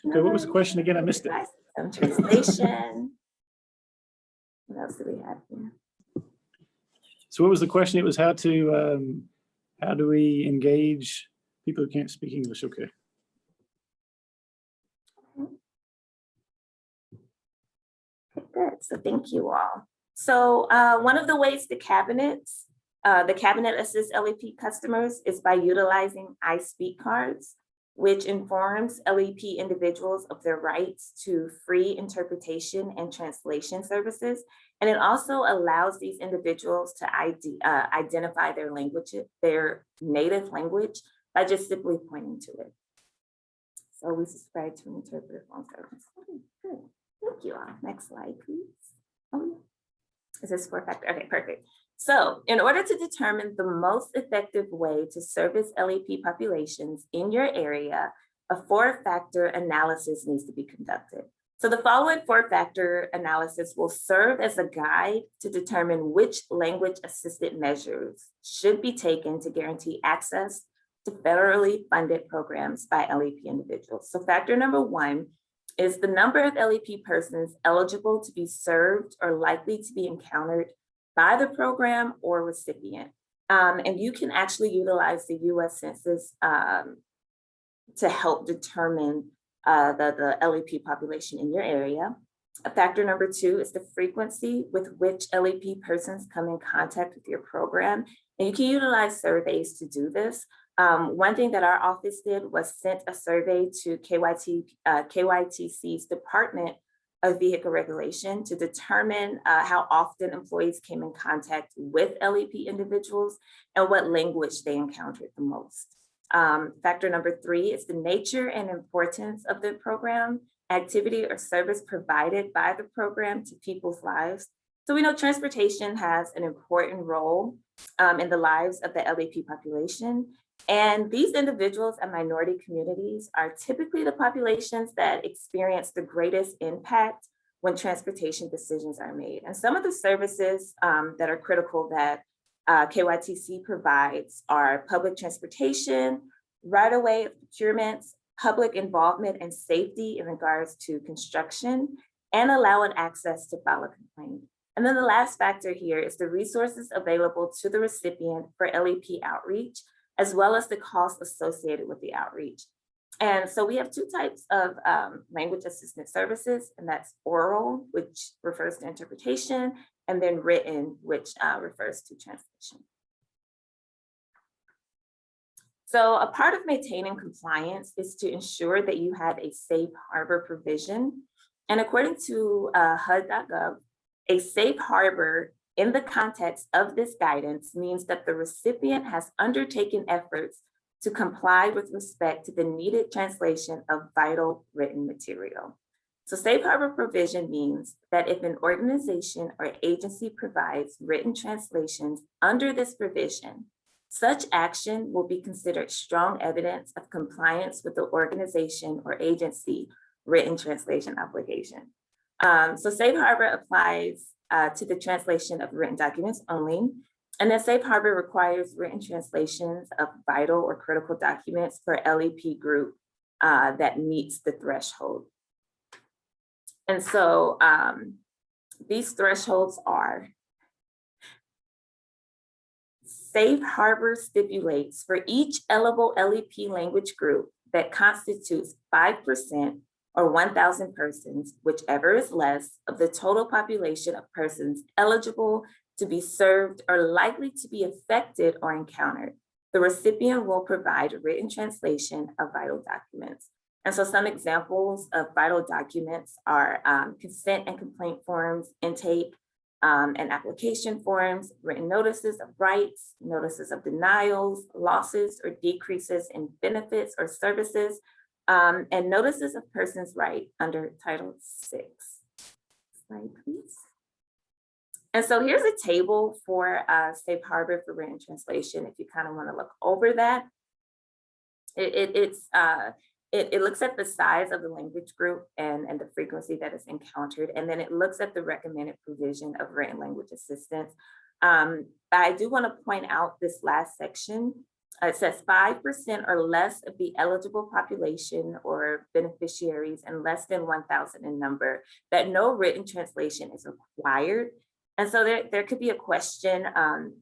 Okay, what was the question again? I missed it. Some translation. What else do we have here? So what was the question? It was how do we engage people who can't speak English? Okay. Good, so thank you all. So one of the ways the cabinet assists LEP customers is by utilizing I Speak cards, which informs LEP individuals of their rights to free interpretation and translation services. And it also allows these individuals to identify their language, their native language, by just simply pointing to it. So we subscribe to an interpreter phone service. Okay, good. Thank you all. Next slide, please. Is this four factor? Okay, perfect. So in order to determine the most effective way to service LEP populations in your area, a four-factor analysis needs to be conducted. So the following four-factor analysis will serve as a guide to determine which language-assisted measures should be taken to guarantee access to federally funded programs by LEP individuals. So factor number one is the number of LEP persons eligible to be served or likely to be encountered by the program or recipient. And you can actually utilize the US Census to help determine the LEP population in your area. Factor number two is the frequency with which LEP persons come in contact with your program. And you can utilize surveys to do this. One thing that our office did was sent a survey to KYTC's Department of Vehicle Regulation to determine how often employees came in contact with LEP individuals and what language they encountered the most. Factor number three is the nature and importance of the program, activity or service provided by the program to people's lives. So we know transportation has an important role in the lives of the LEP population. And these individuals and minority communities are typically the populations that experience the greatest impact when transportation decisions are made. And some of the services that are critical that KYTC provides are public transportation, right-of-way procurements, public involvement and safety in regards to construction, and allowing access to file a complaint. And then the last factor here is the resources available to the recipient for LEP outreach, as well as the costs associated with the outreach. And so we have two types of language assistance services, and that's oral, which refers to interpretation, and then written, which refers to translation. So a part of maintaining compliance is to ensure that you have a safe harbor provision. And according to HUD.gov, a safe harbor in the context of this guidance means that the recipient has undertaken efforts to comply with respect to the needed translation of vital written material. So safe harbor provision means that if an organization or agency provides written translations under this provision, such action will be considered strong evidence of compliance with the organization or agency written translation obligation. So safe harbor applies to the translation of written documents only. And then safe harbor requires written translations of vital or critical documents for LEP group that meets the threshold. And so these thresholds are: safe harbor stipulates for each eligible LEP language group that constitutes 5% or 1,000 persons, whichever is less, of the total population of persons eligible to be served or likely to be affected or encountered, the recipient will provide a written translation of vital documents. And so some examples of vital documents are consent and complaint forms, intake and application forms, written notices of rights, notices of denials, losses or decreases in benefits or services, and notices of persons' right under Title VI. Slide, please. And so here's a table for safe harbor for written translation. If you kind of want to look over that, it looks at the size of the language group and the frequency that is encountered, and then it looks at the recommended provision of written language assistance. I do want to point out this last section. It says 5% or less of the eligible population or beneficiaries and less than 1,000 in number, that no written translation is required. And so there could be a question,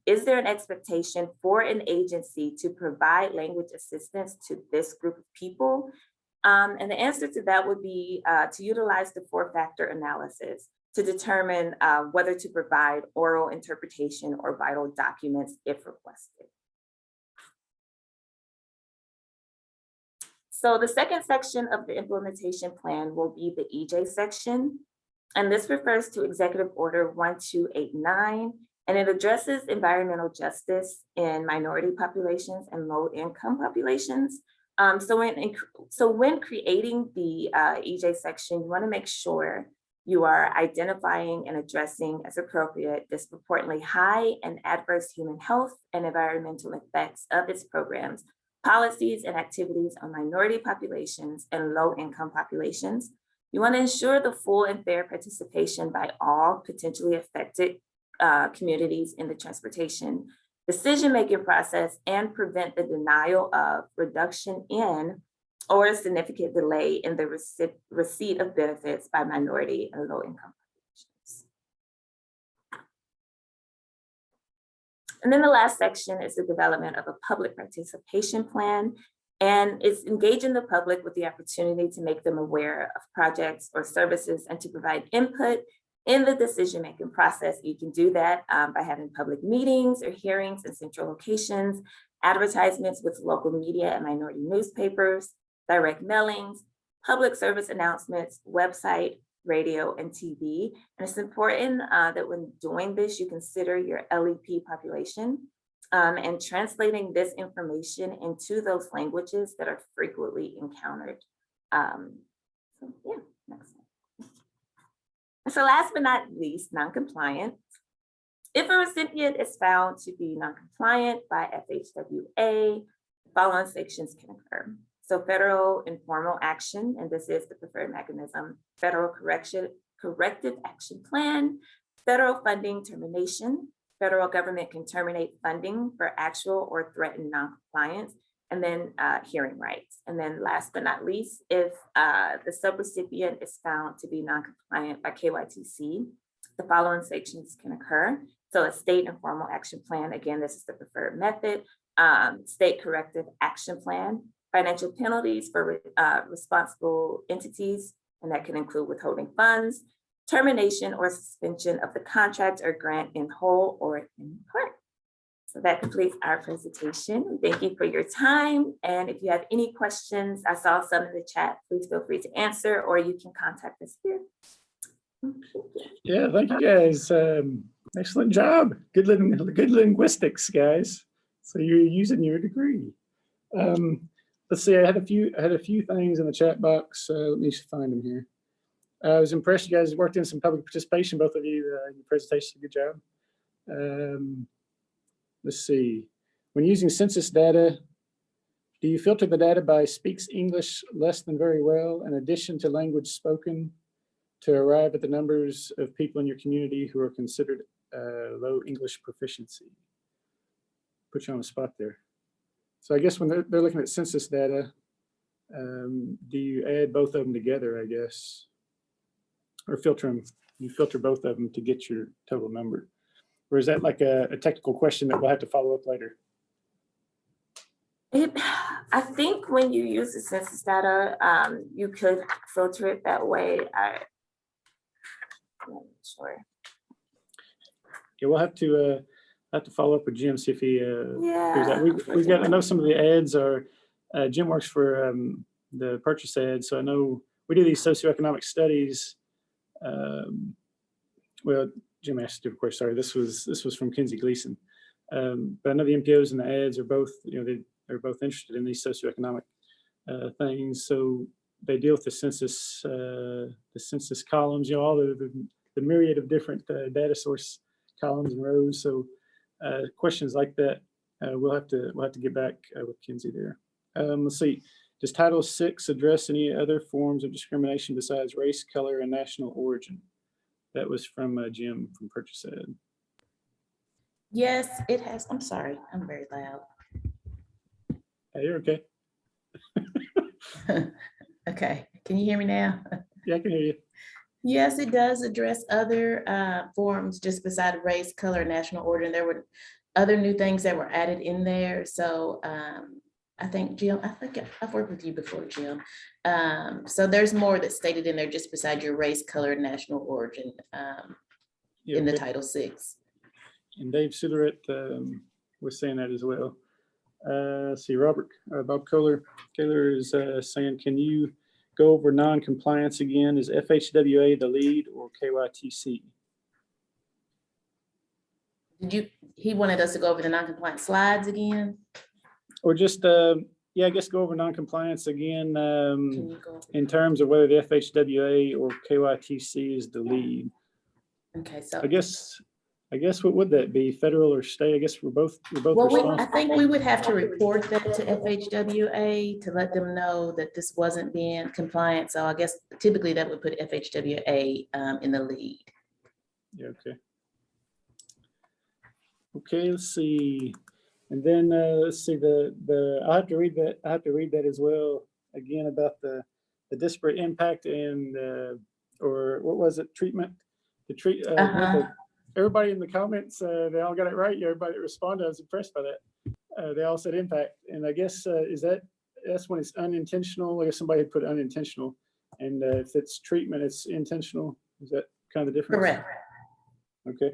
is there an expectation for an agency to provide language assistance to this group of people? And the answer to that would be to utilize the four-factor analysis to determine whether to provide oral interpretation or vital documents if requested. So the second section of the implementation plan will be the EJ section. And this refers to Executive Order 1289, and it addresses environmental justice in minority populations and low-income populations. So when creating the EJ section, you want to make sure You are identifying and addressing as appropriate disproportionately high and adverse human health and environmental effects of its programs, policies, and activities on minority populations and low-income populations. You want to ensure the full and fair participation by all potentially affected communities in the transportation decision-making process and prevent the denial of, reduction in, or a significant delay in the receipt of benefits by minority and low-income populations. And then the last section is the development of a public participation plan, and it's engaging the public with the opportunity to make them aware of projects or services and to provide input in the decision-making process. You can do that by having public meetings or hearings in central locations, advertisements with local media and minority newspapers, direct mailings, public service announcements, website, radio, and TV. And it's important that when doing this, you consider your LEP population and translating this information into those languages that are frequently encountered. So yeah, next slide. So last but not least, non-compliant. If a recipient is found to be non-compliant by FHWA, the following sections can occur. So federal informal action, and this is the preferred mechanism, federal corrective action plan, federal funding termination, federal government can terminate funding for actual or threatened non-compliance, and then hearing rights. And then last but not least, if the subrecipient is found to be non-compliant by KYTC, the following sections can occur. So a state informal action plan, again, this is the preferred method, state corrective action plan, financial penalties for responsible entities, and that can include withholding funds, termination or suspension of the contract or grant in whole or in part. So that completes our presentation. Thank you for your time. And if you have any questions, I saw some in the chat, please feel free to answer, or you can contact us here. Yeah, thank you guys. Excellent job. Good linguistics, guys. So you're using your degree. Let's see, I had a few things in the chat box. Let me find them here. I was impressed you guys worked in some public participation, both of you, in your presentation. Good job. Let's see. When using census data, do you filter the data by speaks English less than very well, in addition to language spoken, to arrive at the numbers of people in your community who are considered low English proficiency? Put you on the spot there. So I guess when they're looking at census data, do you add both of them together, I guess? Or filter them, you filter both of them to get your total number? Or is that like a technical question that we'll have to follow up later? I think when you use the census data, you could filter it that way. I'm not sure. Yeah, we'll have to follow up with Jim, see if he figures out. We've got, I know some of the ads are, Jim works for the purchase ads, so I know we do these socioeconomic studies. Well, Jim asked you, of course, sorry, this was from Kinsey Gleason. But I know the MPOs and the ads are both, they're both interested in these socioeconomic things. So they deal with the census columns, all the myriad of different data source columns and rows. So questions like that, we'll have to get back with Kinsey there. Let's see, does Title VI address any other forms of discrimination besides race, color, and national origin? That was from Jim from Purchase Ed. Yes, it has. I'm sorry, I'm very loud. Hey, you're okay. Okay, can you hear me now? Yeah, I can hear you. Yes, it does address other forms just beside race, color, national origin. There were other new things that were added in there. So I think, Jim, I think I've worked with you before, Jim. So there's more that's stated in there just beside your race, color, and national origin in the Title VI. And Dave Suderett was saying that as well. See, Bob Kohler is saying, can you go over non-compliance again? Is FHWA the lead or KYTC? He wanted us to go over the non-compliant slides again? Or just, Yeah, I guess go over non-compliance again, Can you go? in terms of whether the FHWA or KYTC is the lead. Okay, so. I guess what would that be? Federal or state? I guess we're both Well, I responsible. think we would have to report that to FHWA to let them know that this wasn't being compliant. So I guess typically that would put FHWA in the lead. Yeah, okay. Okay, let's see. And then let's see I have to read that as well again about the disparate impact and or what was it, treatment? Everybody in the comments, they all got it right. Everybody that responded, I was impressed by that. They all said impact. And I guess that's when it's unintentional. I guess somebody had put unintentional. And if it's treatment, it's intentional. Is that kind of the difference? Correct. Okay.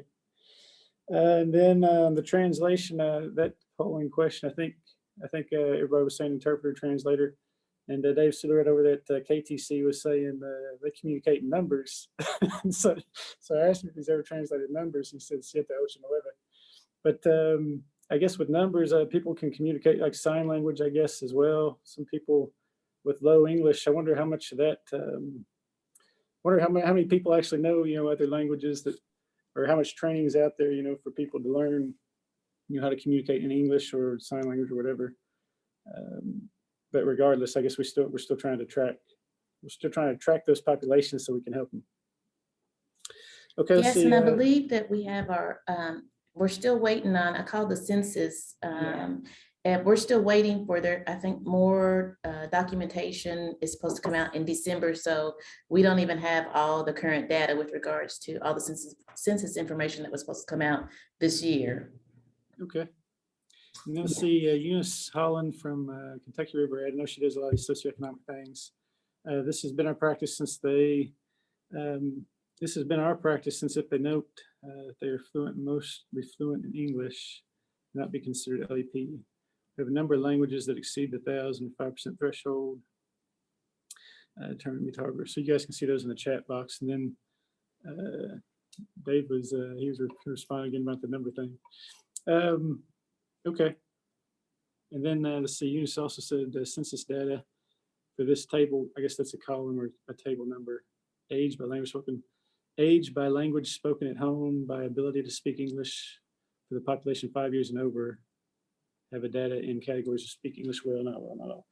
And then the translation, that polling question, I think everybody was saying interpreter, translator. And Dave Sidler over that KTC was saying they communicate in numbers. so I asked him if he's ever translated numbers. He said, Siete, ocho, nueve. But I guess with numbers, people can communicate like sign language, I guess, as well. Some people with low English, I wonder how much of that, wonder how many people actually know, other languages that, or how much training is out there, for people to learn, how to communicate in English or sign language or whatever. But regardless, I guess we're still trying to track those populations so we can help them. Okay, let's Yes, see. and I believe that we have our, we're still waiting on, I call the census, and we're still waiting for I think more documentation is supposed to come out in December. So we don't even have all the current data with regards to all the census information that was supposed to come out this year. Okay. And then let's see, Eunice Holland from Kentucky River. I know she does a lot of socioeconomic things. This has been our practice since if they note that they are mostly fluent in English, not be considered LEP. We have a number of languages that exceed the 1,005% threshold. Determined to be targeted. So you guys can see those in the chat box. And then Dave was responding again about the number thing. Okay. And then let's see, Eunice also said the census data for this table, I guess that's a column or a table number, age by language spoken at home, by ability to speak English for the population 5 years and over, have a data in categories of speak English well, not all.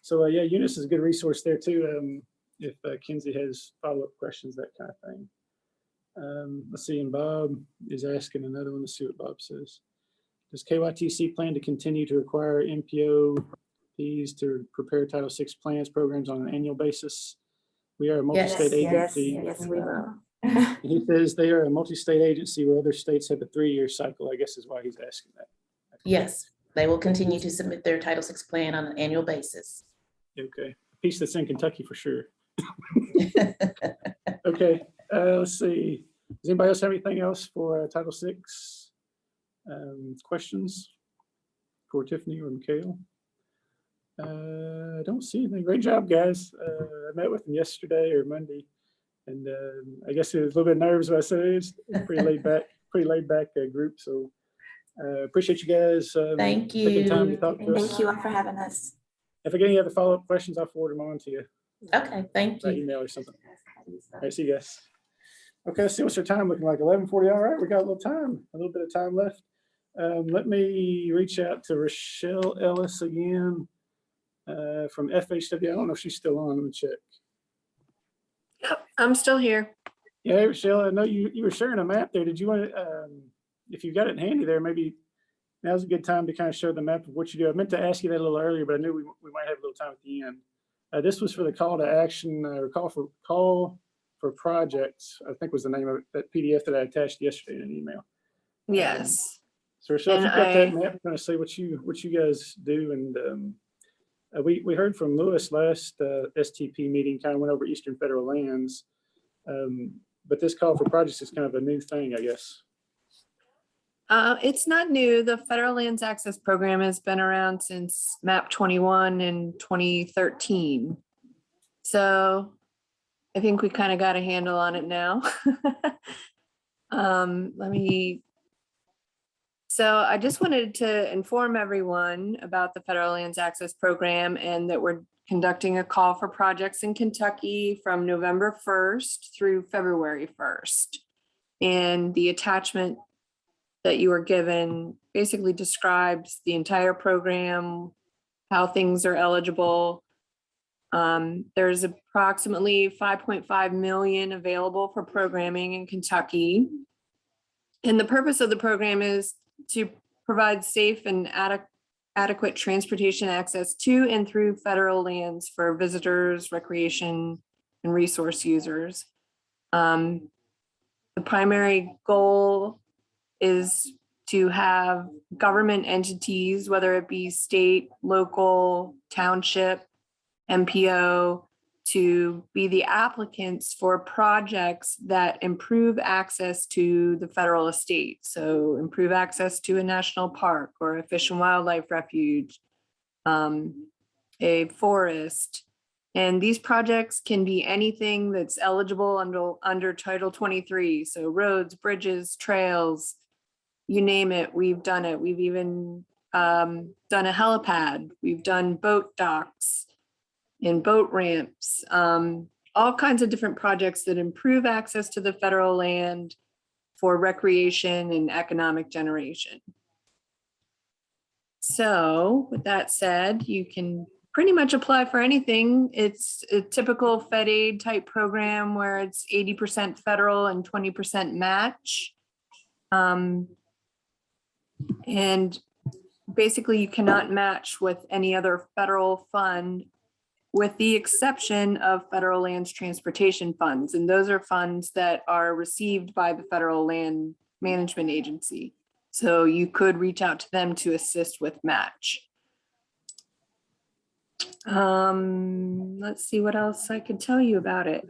So yeah, Eunice is a good resource there too. If Kinsey has follow-up questions, that kind of thing. Let's see, and Bob is asking another one. Let's see what Bob says. Does KYTC plan to continue to require MPOPs to prepare Title VI plans programs on an annual basis? We are a multi-state agency. Yes, we will. He says they are a multi-state agency where other states have a 3-year cycle, I guess is why he's asking that. Yes, they will continue to submit their Title VI plan on an annual basis. Okay, a piece that's in Kentucky for sure. Okay, let's see. Does anybody else have anything else for Title VI? Questions for Tiffany or Mikhail? I don't see anything. Great job, guys. I met with them yesterday or Monday, and I guess it was a little bit nervous. But I said it's pretty laid back group. So appreciate you guys. Thank you. Taking time to talk to us. Thank you all for having us. If I get any other follow-up questions, I'll forward them on to you. Okay, thank By you. email or something. All right, see you guys. Okay, let's see what's our time looking like. 11:40. All right, we got a little bit of time left. Let me reach out to Rochelle Ellis again from FHW. I don't know if she's still on. Let me check. Yep, I'm still here. Yeah, hey, Rochelle, I know you were sharing a map there. Did you want to, if you got it handy there, maybe now's a good time to kind of show the map of what you do. I meant to ask you that a little earlier, but I knew we might have a little time at the end. This was for the call to action or call for projects, I think was the name of it, that PDF that I attached yesterday in an email. Yes. So Rochelle, if And you got that map, I'm going to say what you guys do. And we heard from Lewis last STP meeting, kind of went over Eastern Federal Lands. But this call for projects is kind of a new thing, I guess. It's not new. The Federal Lands Access Program has been around since MAP 21 in 2013. So I think we kind of got a handle on it now. Let me So I just wanted to inform everyone about the Federal Lands Access Program and that we're conducting a call for projects in Kentucky from November 1st through February 1st. And the attachment that you were given basically describes the entire program, how things are eligible. There's approximately 5.5 million available for programming in Kentucky. And the purpose of the program is to provide safe and adequate transportation access to and through federal lands for visitors, recreation, and resource users. The primary goal is to have government entities, whether it be state, local, township, MPO, to be the applicants for projects that improve access to the federal estate. So improve access to a national park or a fish and wildlife refuge, a forest. And these projects can be anything that's eligible under Title 23. So roads, bridges, trails, you name it, we've done it. We've even done a helipad. We've done boat docks and boat ramps, all kinds of different projects that improve access to the federal land for recreation and economic generation. So with that said, you can pretty much apply for anything. It's a typical Fed aid type program where it's 80% federal and 20% match. And basically you cannot match with any other federal fund with the exception of federal lands transportation funds. And those are funds that are received by the Federal Land Management Agency. So you could reach out to them to assist with match. Let's see what else I could tell you about it.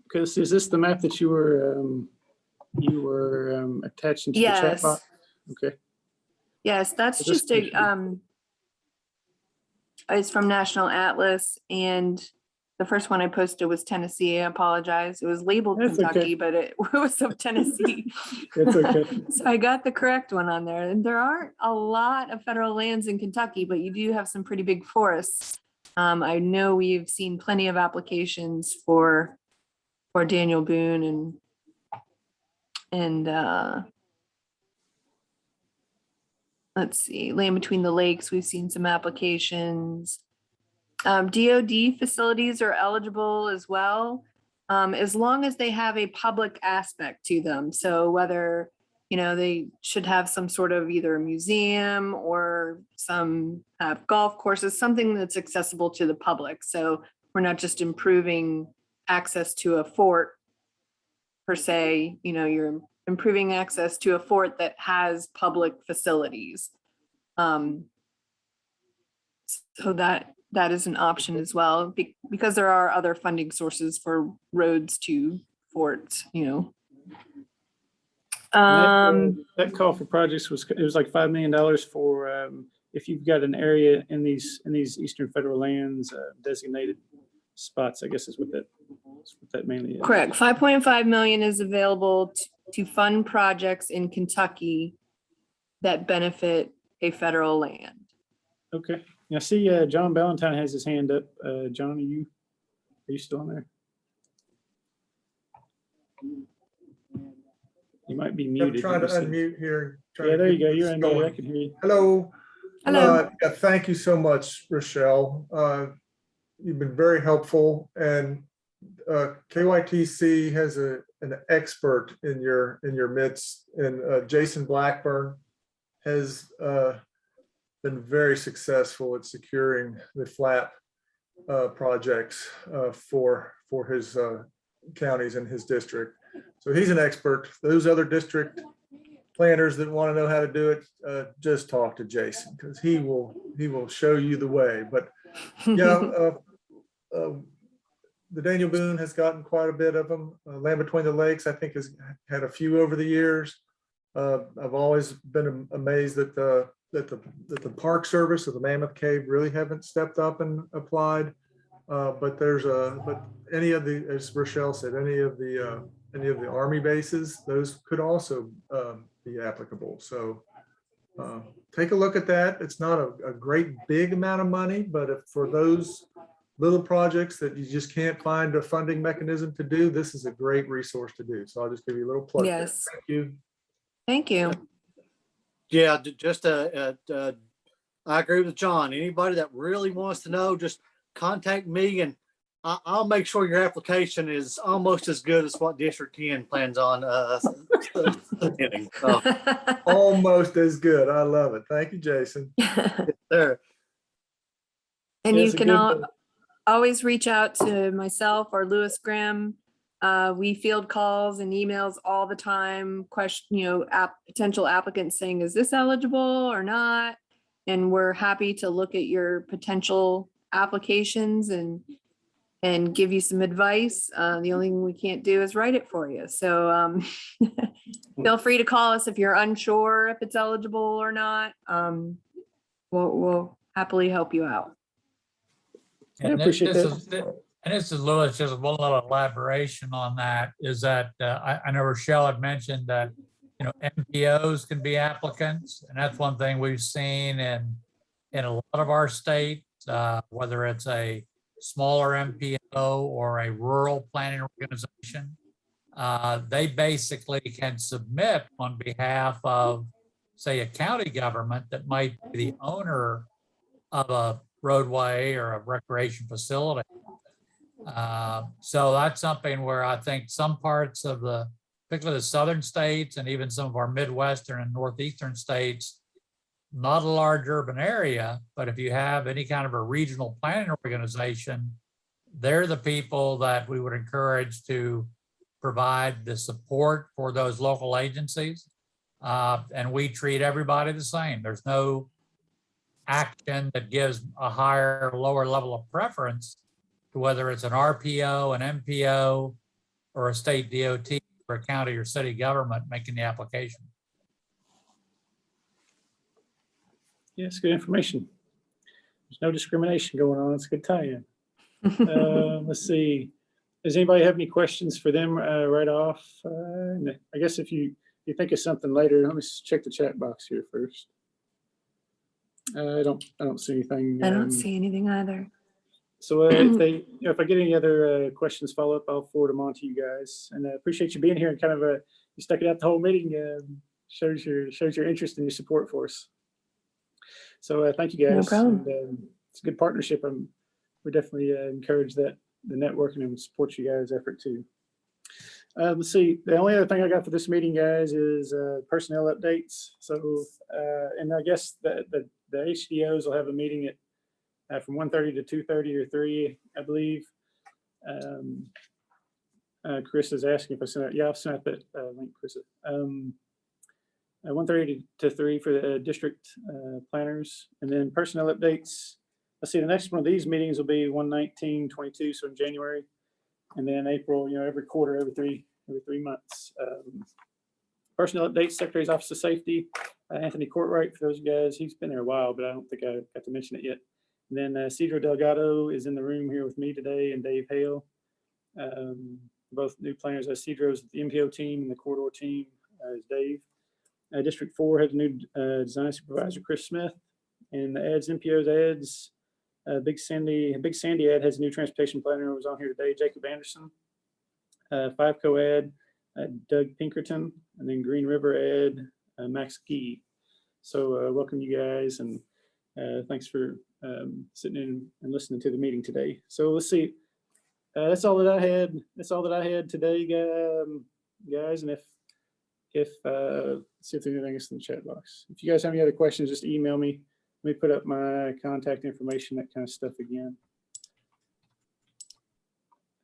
Because is this the map that you were attaching to the chat box? Okay. Yes, that's So this just a, it's from National Atlas, and the first one I posted was Tennessee. I apologize. It was labeled That's Kentucky, okay. but it was of Tennessee. It's okay. So I got the correct one on there. And there aren't a lot of federal lands in Kentucky, but you do have some pretty big forests. I know we've seen plenty of applications for Daniel Boone and let's see, Land Between the Lakes, we've seen some applications. DOD facilities are eligible as well, as long as they have a public aspect to them. So whether, they should have some sort of either a museum or some have golf courses, something that's accessible to the public. So we're not just improving access to a fort per se, you're improving access to a fort that has public facilities. So that is an option as well, because there are other funding sources for roads to forts, That call for projects was like $5 million for if you've got an area in these Eastern federal lands, designated spots, I guess is what that mainly is. Correct. 5.5 million is available to fund projects in Kentucky that benefit a federal land. Okay. Now see, John Ballantyne has his hand up. John, are you still on there? You might be muted. I'm trying to unmute here. Yeah, there you go. You're unmuted. I can hear you. Hello. Hello. Yeah, thank you so much, Rochelle. You've been very helpful, and KYTC has an expert in your midst, and Jason Blackburn has been very successful at securing the FLAP projects for his counties in his district. So he's an expert. Those other district planners that want to know how to do it, just talk to Jason, because he will show you the way. But yeah, the Daniel Boone has gotten quite a bit of them. Land Between the Lakes, I think, has had a few over the years. I've always been amazed that the Park Service of the Mammoth Cave really haven't stepped up and applied. But any of the, as Rochelle said, any of the Army bases, those could also be applicable. So Take a look at that. It's not a great big amount of money, but if for those little projects that you just can't find a funding mechanism to do, this is a great resource to do. So I'll just give you a little plug. there. Yes. Thank you. Thank you. Yeah, just I agree with John. Anybody that really wants to know, just contact me and I'll make sure your application is almost as good as what District 10 plans on submitting. So, Almost as good. I love it. Thank you, Jason. there. And Yeah, you it's a can good- always reach out to myself or Lewis Graham. We field calls and emails all the time, potential applicants saying, is this eligible or not? And we're happy to look at your potential applications and give you some advice. The only thing we can't do is write it for you. So feel free to call us if you're unsure if it's eligible or not. We'll happily help you out. I appreciate that. And this is Lewis, just one little elaboration on that is that I know Rochelle had mentioned that, MPOs can be applicants. And that's one thing we've seen in a lot of our states, whether it's a smaller MPO or a rural planning organization. They basically can submit on behalf of, say, a county government that might be the owner of a roadway or a recreation facility. So that's something where I think some parts of particularly the southern states and even some of our Midwestern and Northeastern states, not a large urban area, but if you have any kind of a regional planning organization, they're the people that we would encourage to provide the support for those local agencies. And we treat everybody the same. There's no action that gives a higher or lower level of preference to whether it's an RPO, an MPO, or a state DOT or a county or city government making the application. Yeah, it's good information. There's no discrimination going on. It's a good tie-in. Let's see. Does anybody have any questions for them right off? I guess if you think of something later, let me check the chat box here first. I don't see anything. I don't see anything either. So if I get any other questions, follow up, I'll forward them on to you guys. And I appreciate you being here and kind of you stuck it out the whole meeting. Shows your interest and your support for us. So thank you guys. No problem. And, it's a good partnership. We definitely encourage that the networking and support you guys' effort too. Let's see. The only other thing I got for this meeting, guys, is personnel updates. So, and I guess the HDOs will have a meeting at from 1:30 to 2:30 or 3, I believe. Chris is asking if I sent out. Yeah, I've sent out that link, Chris. 1:30 to 3 for the district planners, and then personnel updates. Let's see. The next one of these meetings will be 1/19/22, so in January, and then April. Every quarter, every three months. Personnel updates, Secretary's Office of Safety, Anthony Courtwright. For those of you guys, he's been there a while, but I don't think I got to mention it yet. And then Cedro Delgado is in the room here with me today, and Dave Hale, both new planners. Cedro's the MPO team and the corridor team is Dave. District 4 has a new design supervisor, Chris Smith, and the ads, MPO's ads. Big Sandy ad has a new transportation planner who was on here today, Jacob Anderson. 5 co-ad, Doug Pinkerton, and then Green River ad, Max Gee. So welcome you guys, and thanks for sitting in and listening to the meeting today. So let's see. That's all that I had. That's all that I had today, guys. And if see if there's anything else in the chat box. If you guys have any other questions, just email me. Let me put up my contact information, that kind of stuff again.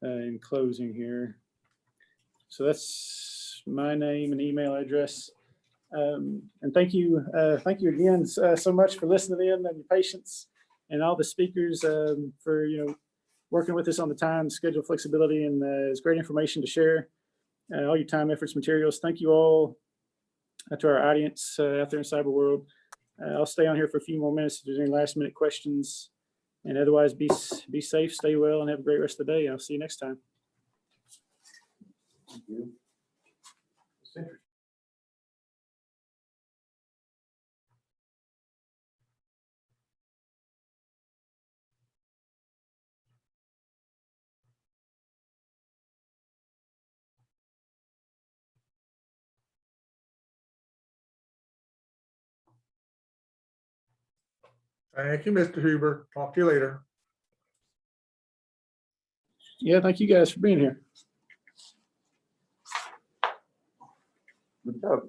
In closing here. So that's my name and email address. And thank you again so much for listening in and your patience, and all the speakers for working with us on the time, schedule flexibility, and it's great information to share. All your time, efforts, materials. Thank you all to our audience out there in cyber world. I'll stay on here for a few more minutes if there's any last minute questions, and otherwise be safe, stay well, and have a great rest of the day. I'll see you next time. Thank you. Thank you, Mr. Huber. Talk to you later. Yeah, thank you guys for being here. Good job.